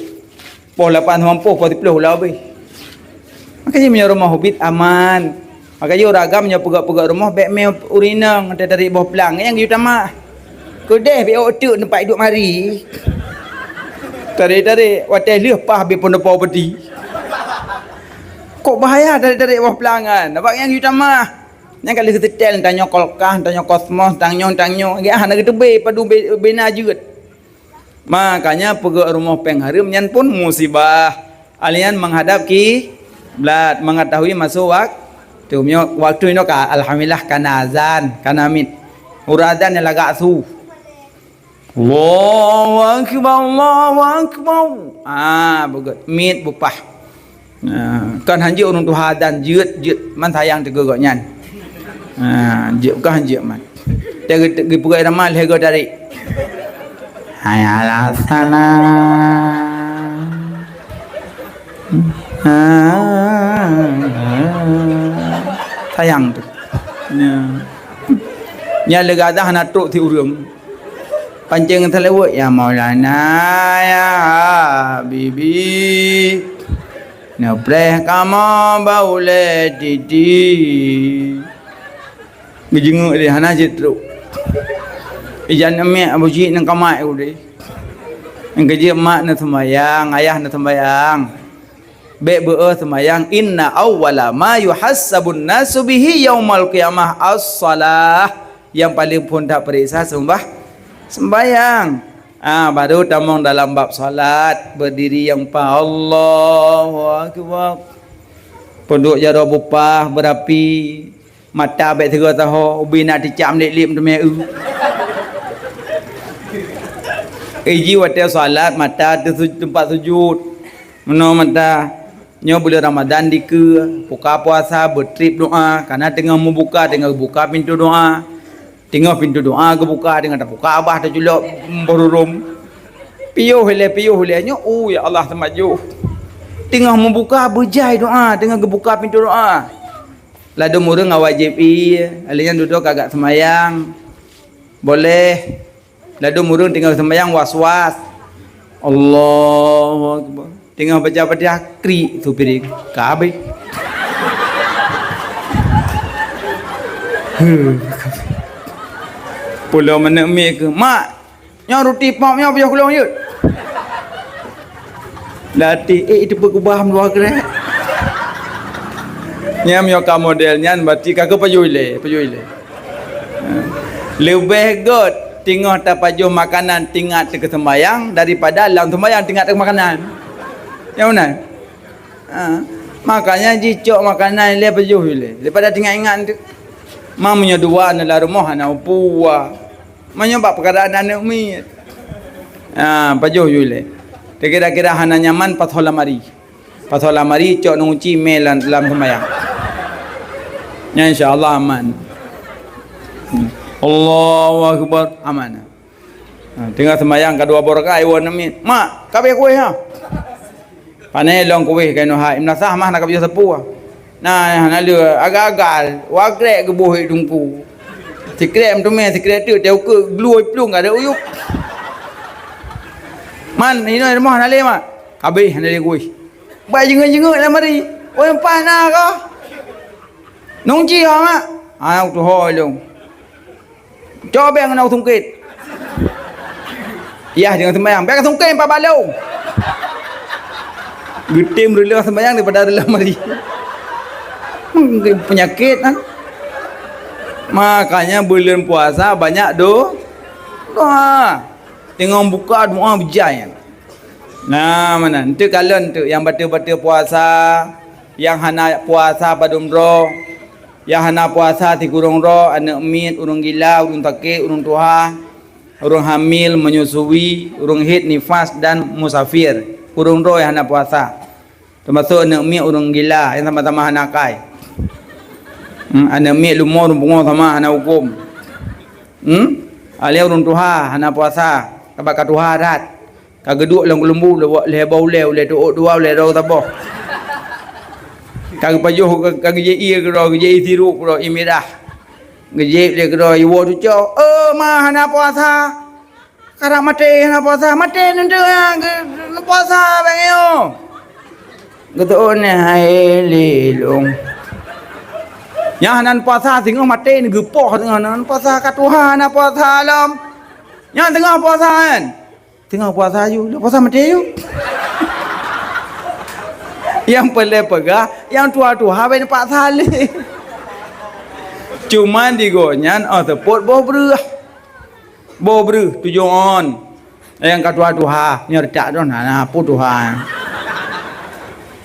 Poh 8 mampu kau dipuluh lah be. Makanya punya rumah hobbit aman. Makanya orang agam punya pegang-pegang rumah baik main urinang dari bawah pelang yang utama. Kedai baik otak nampak hidup mari. Dari wadah lepah habis pun depan bedi. Kok bahaya dari bawah pelangan. Nampak yang utama. Yang kali ketetel tanya kolkah, tanya kosmos, tanya. Ya nak tebe padu bena jut. Makanya pegang rumah peng haram nyan pun musibah. Alian menghadap kiblat, mengetahui masuk waktu ini alhamdulillah kana azan, kana mit. Uradan yang lagak su. Allahu akbar, Allahu akbar. Begut mit bupah. Kan hanji urung tu hadan jut man sayang tegak nyan. Jut kan jut man. Tegi pugai ramal hego dari. Hayalah sana. Sayang tu. Nya legada hana truk ti urang. Pancing terlewat ya Maulana ya Habibi. No pleh kama baule titi. Gejenguk dia hana je teruk. Ijan amek abu ji nang kamai udah. Yang kerja mak na sembayang, ayah na sembayang. Bek be'eh sembayang. Inna awwala ma yuhassabun nasu bihi yaumal qiyamah as-salah. Yang paling pun tak periksa sembayang. Baru tamang dalam bab salat. Berdiri yang pa Allahu Akbar. Penduk jara bupah berapi. Mata bek 3 tahun. Ubi nak dicam lip demi Iji waktu salat mata tempat sujud. Meno mata nyo bulan Ramadan dike buka puasa bertrip doa karena tengah membuka buka pintu doa. Tengah pintu doa ke buka tengah tak buka abah tak julok berurum. Piyo hele nyo ya Allah temaju. Tengah membuka berjai doa tengah buka pintu doa. Ladu murung wajib alian duduk agak semayang. Boleh. Ladu murung tinggal sembahyang was-was. Allahu Akbar. Tinggal baca-baca kri tu piring. Kabeh. Pulau mana mi ke? Mak, nyau roti pop nyau payah keluar yut. Lati itu berubah luar gerak. Nyam yo ka modelnya berarti kagak payule. Lebih good tengok tak pajuh makanan tinggal ke sembayang daripada dalam sembayang tinggal ke makanan. Yang mana? Makanya jicok makanan le pajuh le. Daripada tinggal ingat tu. Mamanya dua adalah rumah anak puah. Menyebab perkara anak mi. Pajuh le. Kira-kira hana nyaman pathola mari. Pathola mari cok nunci melan dalam sembayang. Ya insyaallah aman. Allahu Akbar amanah. Tengah sembayang kedua borkai wan amin. Mak, kabeh kuih ha. Panai long kuih kaino ha. Imna sah mah nak kabeh sepuh. Nah, lu agak-agak wagrek ke boh dungku. Sikrem tu me sikrem tu teu ke gluoi plung ada uyuk. Man, ini rumah nale mak. Kabeh nale kuih. Bai jenguk-jenguk lah mari. Oi panah ka. Nungci ha mak. Tu hoi long. Coba yang nak tungkit. Ya jangan sembahyang. Biar tungkit 4 balung. Getim rela sembahyang daripada rela mari. Penyakit kan. Makanya bulan puasa banyak doa. Tengok buka doa berjaya. Nah mana? Itu kalian tu yang batal-batal puasa, yang hana puasa pada umrah. Yang hana puasa ti kurang roh, anak mit, urang gila, urang takik, urang tuha, urang hamil, menyusui, urang haid, nifas dan musafir. Urang roh yang hana puasa. Termasuk anak mit, urang gila yang sama-sama hana kai. Anak mit lumur, bungo sama hana hukum. Alia urang tuha hana puasa, kabak tuha rat. Kageduk lang lembu le bau le tu dua le ro taboh. Kag pajuh kag je ia kero je sirup kero imirah. Gejep dia kero iwo tu cok. Mah hana puasa. Karak mate hana puasa. Mate nentu puasa bang yo. Geton hai lelong. Yang hana puasa tengah mate ni gepoh tengah hana puasa kat Tuhan hana puasa alam. Yang tengah puasa kan. Tengah puasa you, puasa mate you. Yang pelai pegah, yang tua-tua ben pak saleh. Cuman digonyan teput boh berah. Boh berah tujuan. Yang tua-tua nyerdak don nah pu Tuhan.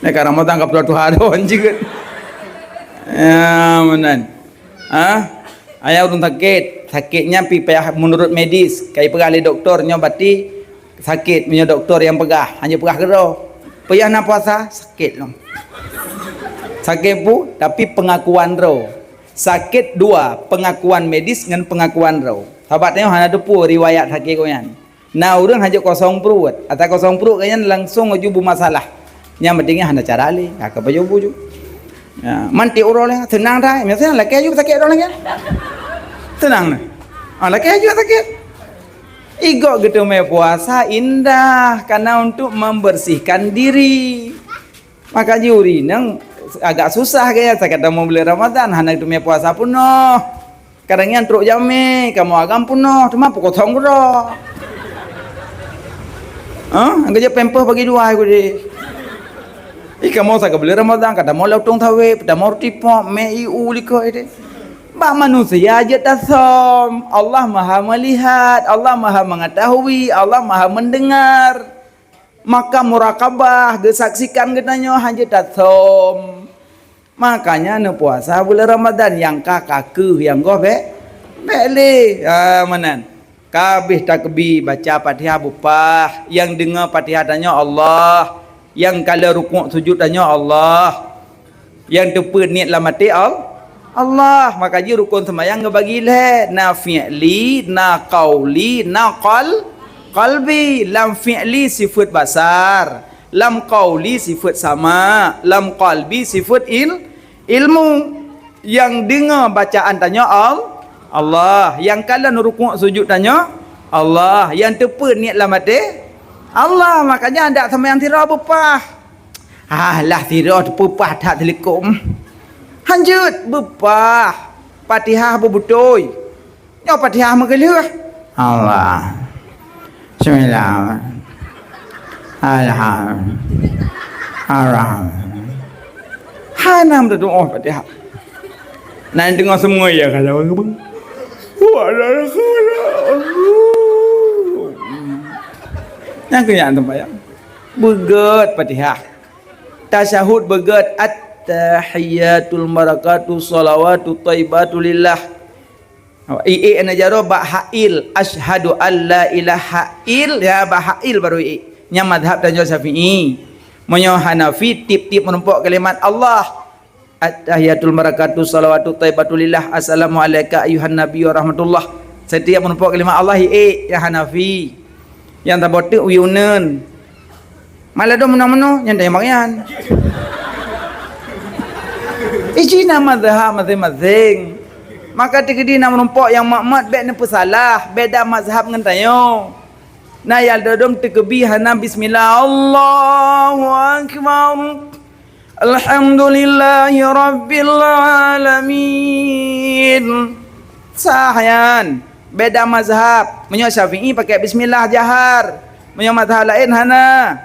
Nek Ramadan ka tua-tua don juga. Menan. Ayah urang sakitnya pi payah menurut medis, kai pergi doktor nyobati sakit punya doktor yang pegah, hanya pegah kero. Payah nak puasa sakit long. Sakit pu tapi pengakuan ro. Sakit dua, pengakuan medis dengan pengakuan ro. Sahabat tengok hana depu riwayat sakit koyan. Nah urang haja kosong perut, atau kosong perut kanyan langsung ajubu masalah. Yang pentingnya hana cara le, ka pajubu ju. Ya, manti urang le tenang dah. Biasanya laki juga sakit orang lagi. Tenang nah. Laki juga sakit. Igok gitu me puasa indah karena untuk membersihkan diri. Maka juri nang agak susah kaya saya kata mau beli Ramadan hana itu me puasa pun no. Kadang-kadang truk jame, kamu agam punoh, cuma pukul thong ro. Angkat je pempeh bagi dua aku deh. Kamu tak boleh Ramadan, kata mau lautong tawe, pada mau tipok, mei uliko ini. Bah manusia aja tasom. Allah Maha melihat, Allah Maha mengetahui, Allah Maha mendengar. Maka murakabah, gesaksikan katanya hanya tasom. Makanya ne puasa bulan Ramadan yang kakak yang goh beli manan. Kabeh takbir baca Fatihah bupah, yang dengar Fatihah tanya Allah. Yang kala rukuk sujud tanya Allah, yang tepat niat lamati Allah. Maka je rukun sembahyang ngebagi le na fi'li, na qauli, na qalbi. Lam fi'li sifat basar, lam qauli sifat sama, lam qalbi sifat ilmu. Yang dengar bacaan tanya Allah, yang kala rukuk sujud tanya Allah, yang tepat niat lamati Allah. Makanya anda sama yang tira bepah. Lah tira bepah tak telekom. Hanjut bepah. Fatihah bebutoy. Yo Fatihah mengeluh. Allah. Bismillah. Alhamdulillah. Hanam dah doa Fatihah. Nanti dengar semua ya kalau bang. Yang kenyang tempat begat Fatihah, tasyahud begat at-tahiyatul barakatuh salawatu thayyibatu lillah. Najaro ba hail asyhadu alla ilaha il ya ba hail baru nya mazhab dan Syafi'i. Menyo Hanafi tip-tip menempok kalimat Allah. At-tahiyatul barakatuh salawatu thayyibatu lillah. Assalamu alayka ayuhan nabiy wa rahmatullah. Setiap menempok kalimat Allah ya Hanafi. Yang tak botek uyunan malah do menang-menang yang dah marian ijina mazhab masing-masing. Maka tikedi nak menumpuk yang makmat bek ne pesalah beda mazhab ngan tayo na yal dodom tekebi hana bismillah Allahu akbar alhamdulillahi rabbil alamin sahayan. Beda mazhab. Menyo Syafi'i pakai bismillah jahar. Menyo mazhab lain hana.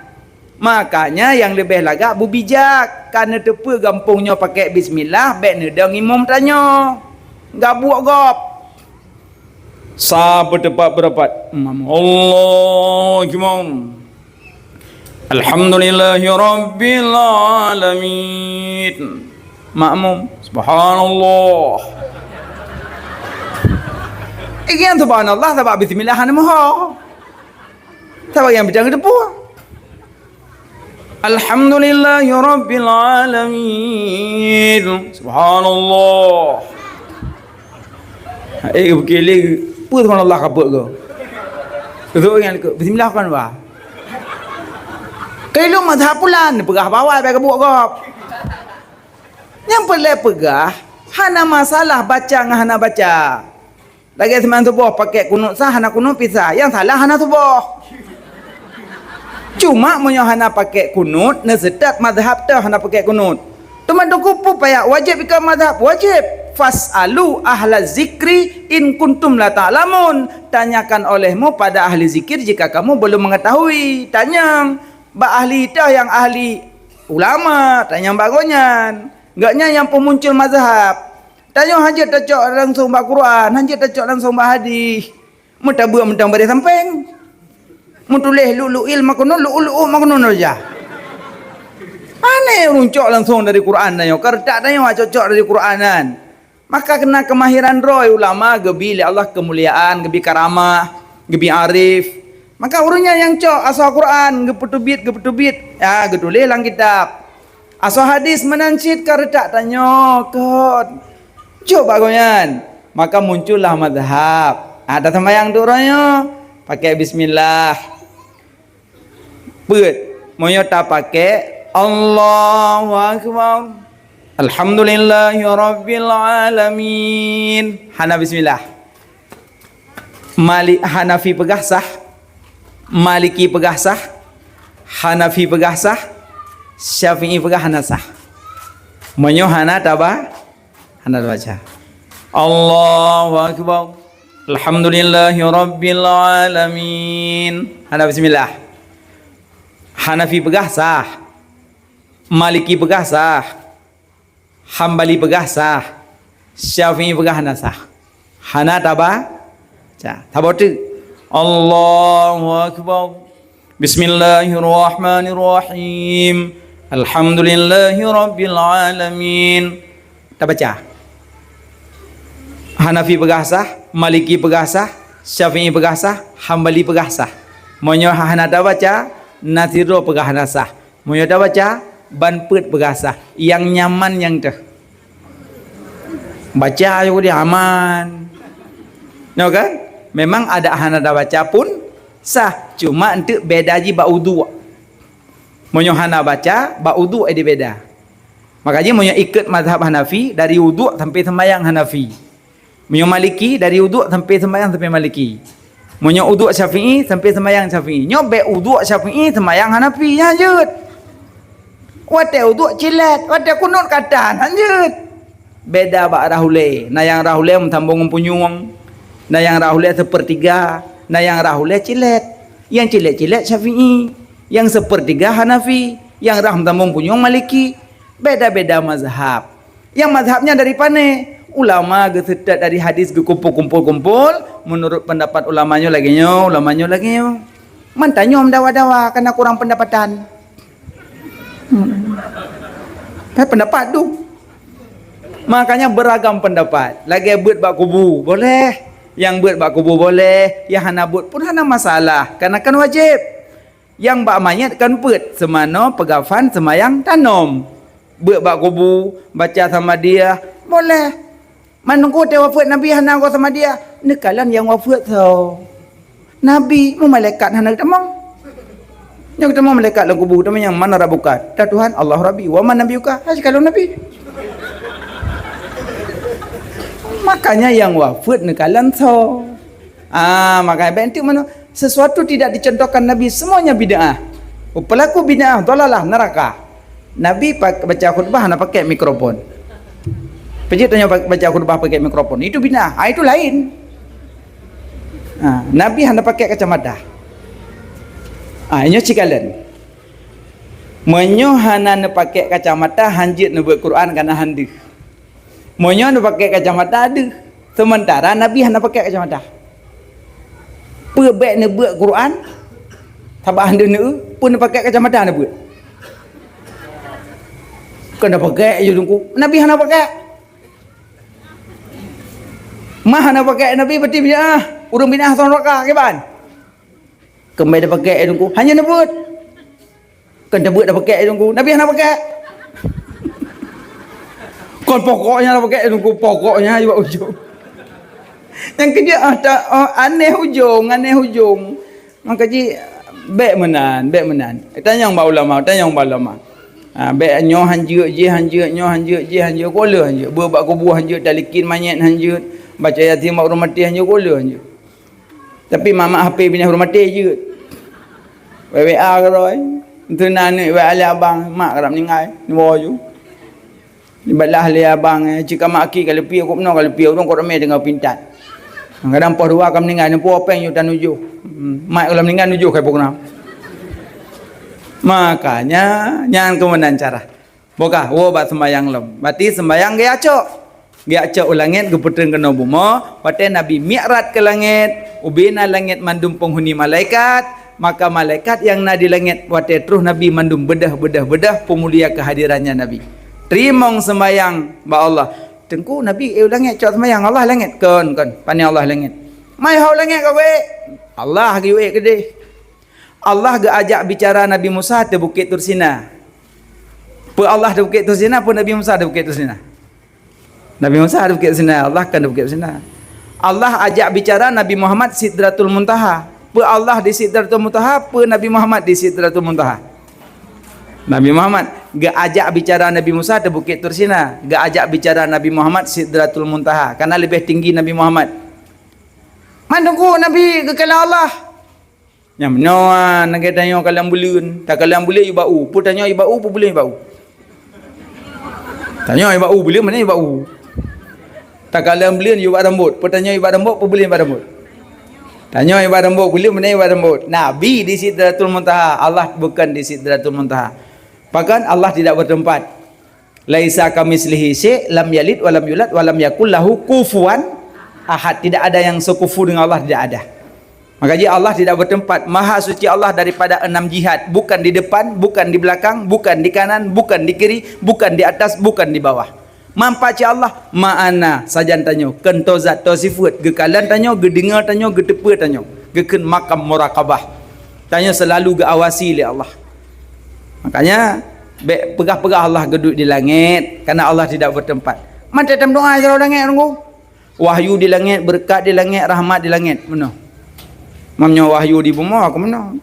Makanya yang lebih lagak bubijak. Karena tepa gampungnya pakai bismillah. Baik nedang imam tanya. Gabuk gop. Sa berdebat berapat. Allah imam. Alhamdulillahi rabbil alamin. Makmum. Subhanallah. Ikan subhanallah sebab bismillah hana moho. Sebab yang berjang depu. Alhamdulillahi rabbil alamin. Subhanallah. Begini apa subhanallah kabut ke? Tu yang ke bismillah kan ba. Kalau mazhab pulan pegah bawah bagi kabut kau. Yang pelai pegah hana masalah baca ngah hana baca. Lagi teman subuh pakai kunut sah hana kunut pisah. Yang salah hana subuh. Cuma munyo hana pakai kunut nesedak mazhab teh hana pakai kunut. Teman kupu payah wajib ikut mazhab wajib. Fasalu ahla zikri in kuntum la ta'lamun. Tanyakan olehmu pada ahli zikir jika kamu belum mengetahui. Tanya ba ahli teh yang ahli ulama, tanya bagonyan. Enggaknya yang pemuncul mazhab. Tanya hanya tacok langsung baca Quran, hanya tacok langsung baca hadis. Mutabua mentang bari sampeng. Mutuleh lu'lu'il makunun lu'lu'u makunun aja. Aneh runcok langsung dari Quran tanya. Kertak tanya cocok dari Quranan. Maka kena kemahiran roy ulama gebi Allah kemuliaan, gebi karamah, gebi arif. Maka urunnya yang cok asal Quran, gepetubit. Ya, geduleh lang kitab. Asal hadis menancit kertak tanya kot. Coba goyan. Maka muncullah mazhab. Ada sembahyang tu orangnya pakai bismillah. Put. Moyo tak pakai Allahu akbar. Alhamdulillahi rabbil alamin. Hana bismillah. Hanafi pegah sah. Maliki pegah sah. Hanafi pegah sah. Syafi'i pegah hana sah. Moyo hana tabah. Anda baca Allahu akbar. Alhamdulillahi rabbil alamin. Hana bismillah. Hanafi pegah sah. Maliki pegah sah. Hambali pegah sah. Syafi'i pegah hana sah. Hana taba cha tabo tu. Allahu akbar. Bismillahirrahmanirrahim. Alhamdulillahi rabbil alamin. Tak baca. Hanafi pegah sah, Maliki pegah sah, Syafi'i pegah sah, Hambali pegah sah. Monyo hana tak baca, Nasiro pegah hana sah. Monyo tak baca, Banput pegah sah. Yang nyaman yang tu. Baca ayo dia aman. No kan? Memang ada hana tak baca pun sah. Cuma untuk beda je bak wudu. Monyo hana baca, bak wudu dia beda. Makanya monyo ikut mazhab Hanafi dari wudu sampai sembahyang Hanafi. Monyo Maliki dari wudu sampai sembahyang sampai Maliki. Monyo wudu Syafi'i sampai sembahyang Syafi'i. Nyo be wudu Syafi'i sembahyang Hanafi lanjut. Wate wudu cilet, wate kunut katan lanjut. Beda bak rahule. Na yang rahule mentambung punyung. Na yang rahule sepertiga, na yang rahule cilet. Yang cilet-cilet Syafi'i, yang sepertiga Hanafi, yang rah mentambung punyung Maliki. Beda-beda mazhab. Yang mazhabnya dari mana? Ulama gesetat dari hadis ge kumpul-kumpul menurut pendapat ulamanya lagi nyo mantanyo mendawa-dawa karena kurang pendapatan. Pendapat tu. Makanya beragam pendapat. Lagi buat bak kubu boleh, yang buat bak kubu boleh, yang hana buat pun hana masalah karena kan wajib. Yang bak mayat kan buat semano pegafan semayang tanom. Buat bak kubu baca sama dia boleh. Menunggu dia wafat Nabi hana kau sama dia. Nekalan yang wafat tau. Nabi mu malaikat hana temang. Yang ketemu malaikat dalam kubur tu yang mana rabukat? Dah Tuhan Allah Rabbi. Wa man nabiyuka? Haji kalau Nabi. Makanya yang wafat nekalan tau. Makanya bentuk mana sesuatu tidak dicontohkan Nabi semuanya bid'ah. Pelaku bid'ah dolalah neraka. Nabi baca khutbah hana pakai mikrofon. Pejit tanya baca khutbah pakai mikrofon. Itu bid'ah. Itu lain. Nabi hanya pakai kacamata. Ini cikalan. Menyo hanya pakai kacamata hanjit nubuat Quran karena handi. Menyo hanya pakai kacamata ada. Sementara Nabi hanya pakai kacamata. Perbek nubuat Quran. Tabah handi nu pun pakai kacamata hanya buat. Kena pakai je tunggu. Nabi hanya pakai. Mah nak pakai Nabi berarti bid'ah. Urang bid'ah tuan raka ke ban? Kembali dah pakai tunggu. Hanya nak buat. Kan dah buat dah pakai tunggu. Nabi nak pakai. Kon pokoknya nak pakai tunggu, pokoknya juga ujung. Yang kerja aneh ujung. Makanya baik menan. Tanya yang ulama, baik nyo hanjut je kola hanjut. Berbak kubu hanjut talikin mayat hanjut. Baca yatim mak rumah mati hanya kola je. Tapi mamak HP punya rumah mati je. WA ke roy. Itu nani WA ali abang mak kerap meninggal. Ni bawa je. Ni balah ali abang jika mak aki kalau pi aku pernah kalau pi orang kau ramai dengan pintat. Kadang poh dua akan meninggal ni poh apa yang you tan nuju. Mak kalau meninggal nuju kai program. Makanya yang kemudian cara. Boka wo bat sembayang lem. Berarti sembayang ge acok. Dia acak langit geputeng kena buma, paten Nabi mi'raj ke langit, ubina langit mandum penghuni malaikat, maka malaikat yang na di langit paten terus Nabi mandum bedah pemulia kehadirannya Nabi. Terimong sembayang ba Allah. Tengku Nabi langit cak sembayang Allah langit kon pani Allah langit. Mai hau langit ka we. Allah gi we gede. Allah ga ajak bicara Nabi Musa di Bukit Tursina. Pe Allah di Bukit Tursina, pe Nabi Musa di Bukit Tursina. Nabi Musa ada bukit Sinai, Allah kan ada bukit Sinai. Allah ajak bicara Nabi Muhammad Sidratul Muntaha. Pe Allah di Sidratul Muntaha, pe Nabi Muhammad di Sidratul Muntaha. Nabi Muhammad gak ajak bicara Nabi Musa di Bukit Tursina, gak ajak bicara Nabi Muhammad Sidratul Muntaha karena lebih tinggi Nabi Muhammad. Manunggu Nabi kekala Allah. Yang menyoan nak tanya kalian bulun, tak kalian boleh ibau, pu tanya ibau, pu boleh ibau. Tanya ibau boleh mana ibau? Tak kala beliau ubat rambut. Pertanyaan ubat rambut, apa boleh ubat rambut? Tanya ubat rambut, beliau mana ubat rambut? Nabi di Sidratul Muntaha, Allah bukan di Sidratul Muntaha. Bahkan Allah tidak bertempat. Laisa kamitslihi syai', lam yalid wa lam yulad wa lam yakul lahu kufuwan ahad. Tidak ada yang sekufu dengan Allah, tidak ada. Makanya Allah tidak bertempat. Maha suci Allah daripada 6 jihad. Bukan di depan, bukan di belakang, bukan di kanan, bukan di kiri, bukan di atas, bukan di bawah. Mampaci Allah ma'ana sajan tanyo kentozat tosifut gekalan tanyo gedengar tanyo getepa tanyo geken makam muraqabah tanyo selalu geawasi oleh Allah. Makanya pegah-pegah Allah geduk di langit kerana Allah tidak bertempat. Mata dalam doa kalau langit tunggu. Wahyu di langit, berkat di langit, rahmat di langit. Mana? Mamnya wahyu di bumi aku mana?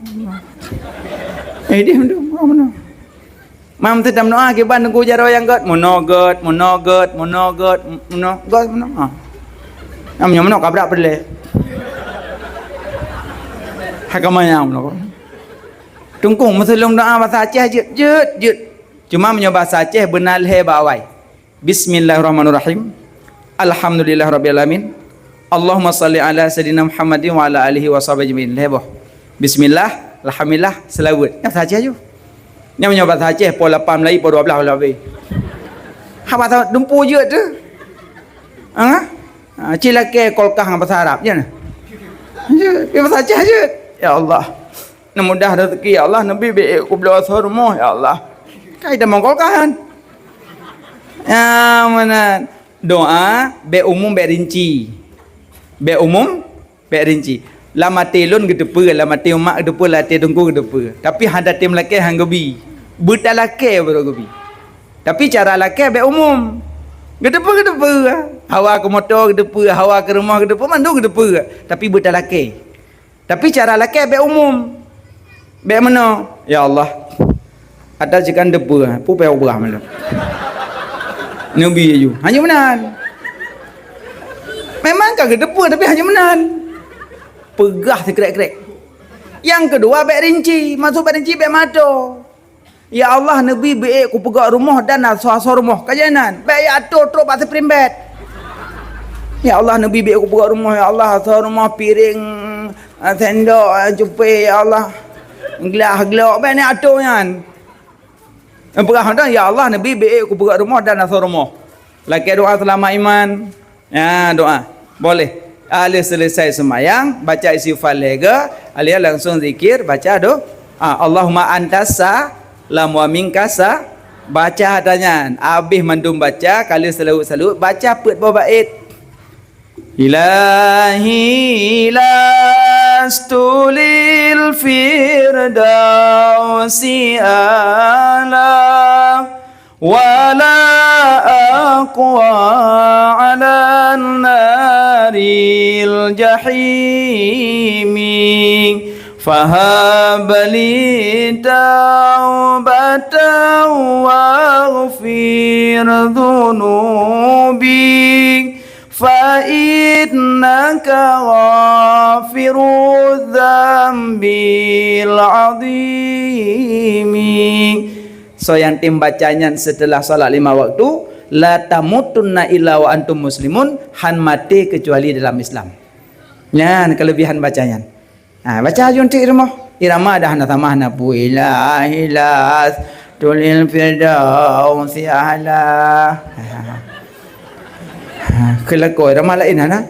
Dia mana? Mam tu dalam doa ke ban tunggu jaro yang god monogot mono. Namanya mono kabrak berdele. Hakamanya mono. Tungkung masalah doa bahasa Aceh jut. Cuma menyoba bahasa Aceh benar he bawai. Bismillahirrahmanirrahim. Alhamdulillahirabbil alamin. Allahumma salli ala sayidina Muhammadin wa ala alihi washabihi ajmain. Leboh. Bismillah, alhamdulillah, selawat. Bahasa Aceh je. Yang menyoba bahasa Aceh pukul 8 Melayu pukul 12 lebih. Apa tahu dumpu je tu. Cilake kolkah dengan bahasa Arab je nah. Je bahasa Aceh je. Ya Allah. Mudah rezeki ya Allah, Nabi baik ku bela rumah ya Allah. Kai dah mongkolkan. Ya mana doa be umum be rinci. Be umum be rinci. Lama telun gedepa, lama te mak gedepa, la te tunggu gedepa. Tapi handa te melake hang gebi. Buta lake baru gebi. Tapi cara lake be umum. Gedepa. Hawa ke motor gedepa, hawa ke rumah gedepa, mandu gedepa. Tapi buta lake. Tapi cara lake be umum. Be mana? Ya Allah. Ada jekan depa, pu pe obah mana. Nabi ju. Hanya menan. Memang kagak depa tapi hanya menan. Pegah sekrek-krek. Yang kedua bek rinci, masuk bek rinci bek mato. Ya Allah Nabi bek ku pegak rumah dan asal rumah kajanan. Bek ya atur terus pasal primbet. Ya Allah Nabi bek ku pegak rumah ya Allah asal rumah piring sendok jumpa ya Allah. Gelak bek ni atur kan. Pegah dah ya Allah Nabi bek ku pegak rumah dan asal rumah. Laki doa selama iman. Ya doa. Boleh. Ahli selesai semayang baca istighfar lega, ahli langsung zikir baca doa. Allahumma antasa lam wa minkasa baca hadanya. Habis mandum baca kali salut baca put bait. Ilahi lastulil firdausi ala wala aqwa ala naril jahimi fahabali taubatan waghfir dhunubi fa innaka ghafirudz dzambil azimi. So yang tim bacanya setelah salat 5 waktu, la tamutunna illa wa antum muslimun, han mati kecuali dalam Islam. Nah, kelebihan bacanya. Baca juntik rumah. Irama dah hana tamah na pu ilahi las tulil firdausi ahla. Kelako irama lain hana.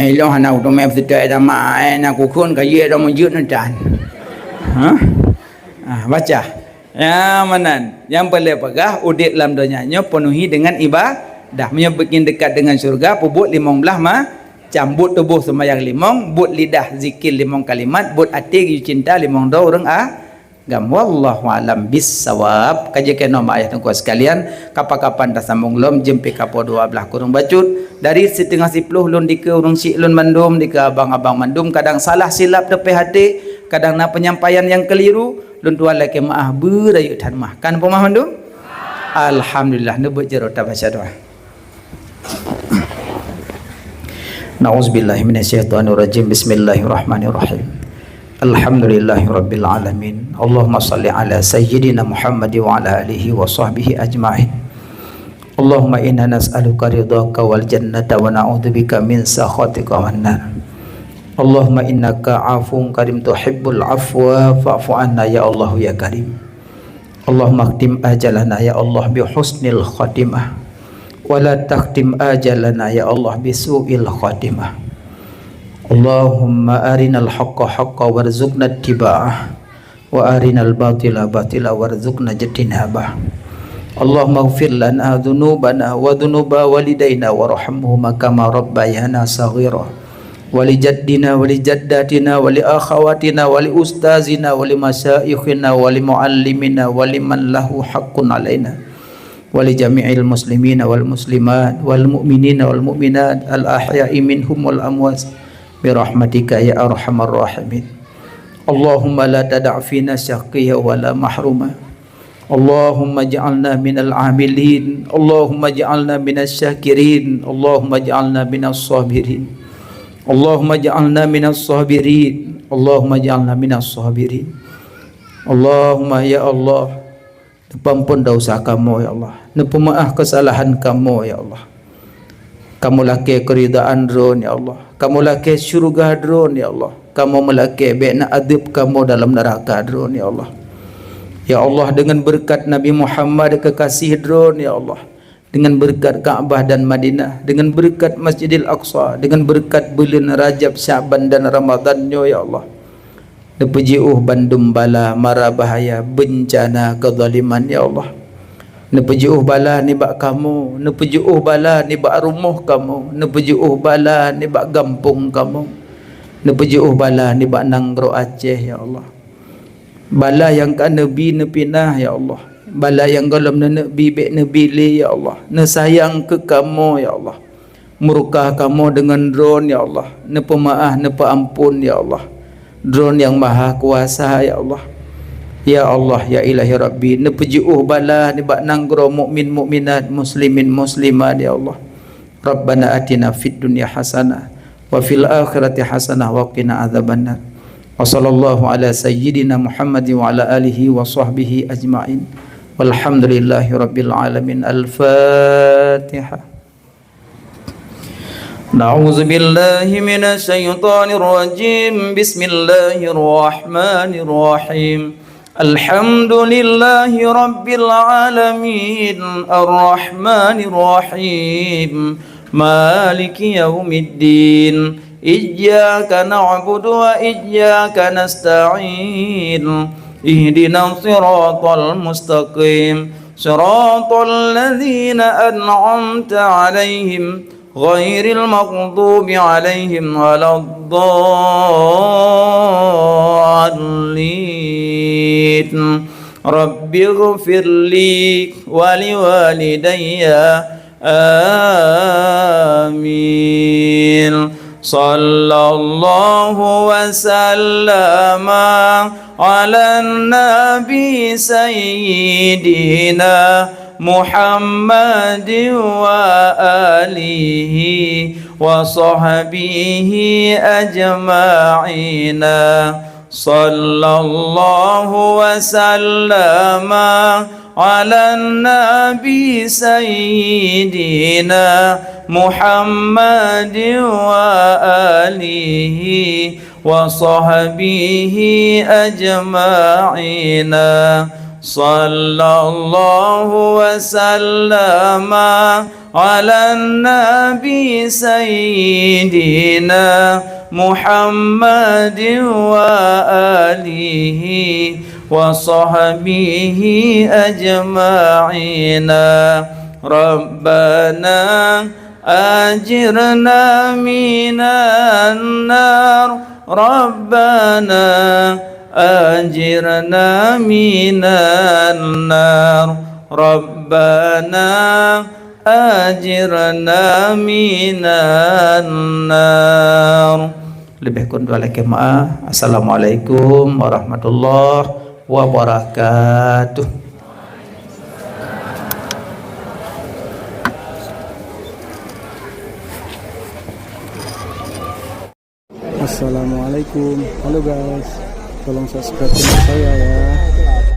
Ilo hana udah me fitai dama na kukun kaye dah menjut nantan. Baca. Ya manan. Yang paling pegah udit dalam dunianya penuhi dengan ibadah. Bikin dekat dengan syurga pubut 15 macam but tubuh sembahyang 5, but lidah zikir 5 kalimat, but hati cinta 5 doa orang agam. Wallahu alam bissawab. Kaji kena ayat tengku sekalian, kapan-kapan dah sambung lom jempe kapo 12 kurung bacut dari setengah 10 lun dika urang syik lun mandum dika abang-abang mandum, kadang salah silap tepi hati, kadang na penyampaian yang keliru lun tuan laki maaf berayut dan mah kan pemah mandum. Alhamdulillah nebut jero ta baca doa. Na'udzubillahi minasyaitonirrajim. Bismillahirrahmanirrahim. Alhamdulillahirabbil alamin. Allahumma shalli ala sayyidina Muhammad wa ala alihi wa sahbihi ajma'in. Allahumma inna nas'aluka ridhaka wal jannata wa na'udzubika min sakhatika wan nar. Allahumma innaka 'afuwun karim tuhibbul 'afwa fa'fu 'anna ya Allah ya karim. Allahumma khtim ajalana ya Allah bi husnil khatimah wa la takhtim ajalana ya Allah bi su'il khatimah. Allahumma arinal haqqa haqqan warzuqna ittiba'ah wa arinal batila batila warzuqna ijtinabah. Allahumma ighfir lana dhunubana wa dhunuba walidayna warhamhuma kama rabbayana saghira wa li jaddina wa li jaddatina wa li akhawatina wa li ustazina wa li masyayikhina wa li muallimina wa liman lahu haqqun alaina wa li jami'il muslimina wal muslimat wal mu'minina wal mu'minat al ahya'i minhum wal amwat bi rahmatika ya arhamar rahimin. Allahumma la tada' fina syaqiyya wa la mahruma. Allahumma ja'alna minal amilin. Allahumma ja'alna minas syakirin. Allahumma ja'alna minas sabirin. Allahumma ja'alna minas sabirin. Allahumma ja'alna minas sabirin. Allahumma ya Allah, nepampun dosa kamu ya Allah, nepemaaf kesalahan kamu ya Allah. Kamu laki keridaan drone ya Allah, kamu laki syurga drone ya Allah, kamu melaki bina adib kamu dalam neraka drone ya Allah. Ya Allah, dengan berkat Nabi Muhammad kekasih drone ya Allah, dengan berkat Ka'bah dan Madinah, dengan berkat Masjidil Aqsa, dengan berkat bulan Rajab, Syaban dan Ramadannya ya Allah, nepejiuh bandum bala mara bahaya bencana kezaliman ya Allah. Nepejiuh bala ni bak kamu, nepejiuh bala ni bak rumah kamu, nepejiuh bala ni bak gampung kamu, nepejiuh bala ni bak Nanggro Aceh ya Allah. Bala yang kan Nabi nepinah ya Allah, bala yang galam Nabi bek Nabi li ya Allah, nesayang ke kamu ya Allah, murkah kamu dengan drone ya Allah, nepemaaf nepaampun ya Allah, drone yang maha kuasa ya Allah. Ya Allah ya ilahi Rabbi, nepejiuh bala ni bak Nanggro mukmin mukminat muslimin muslimat ya Allah. Rabbana atina fid dunya hasanah wa fil akhirati hasanah wa qina adzabannar. Wa sallallahu ala sayyidina Muhammad wa ala alihi wa sahbihi ajma'in. Walhamdulillahi rabbil alamin. Al-Fatihah. Na'udzu billahi minasy syaithanir rajim. Bismillahirrahmanirrahim. Alhamdulillahi rabbil alamin. Ar-Rahmanir Rahim. Maliki yaumiddin. Iyyaka na'budu wa iyyaka nasta'in. Ihdinas siratal mustaqim. Siratal ladzina an'amta 'alaihim ghairil maghdubi 'alaihim waladdallin. Rabbighfirli wa liwalidayya. Amin. Sallallahu wa sallama ala nabi sayyidina Muhammadin wa alihi wa sahbihi ajma'ina. Sallallahu wa sallama ala nabi sayyidina Muhammadin wa alihi wa sahbihi ajma'ina. Sallallahu wa sallama ala nabi sayyidina Muhammadin wa alihi wa sahbihi ajma'ina. Rabbana ajirna minan nar. Rabbana ajirna minan nar. Rabbana ajirna minan nar. Lebih kurang dua lagi maaf. Assalamualaikum warahmatullahi wabarakatuh. Assalamualaikum. Halo guys, tolong subscribe channel saya ya.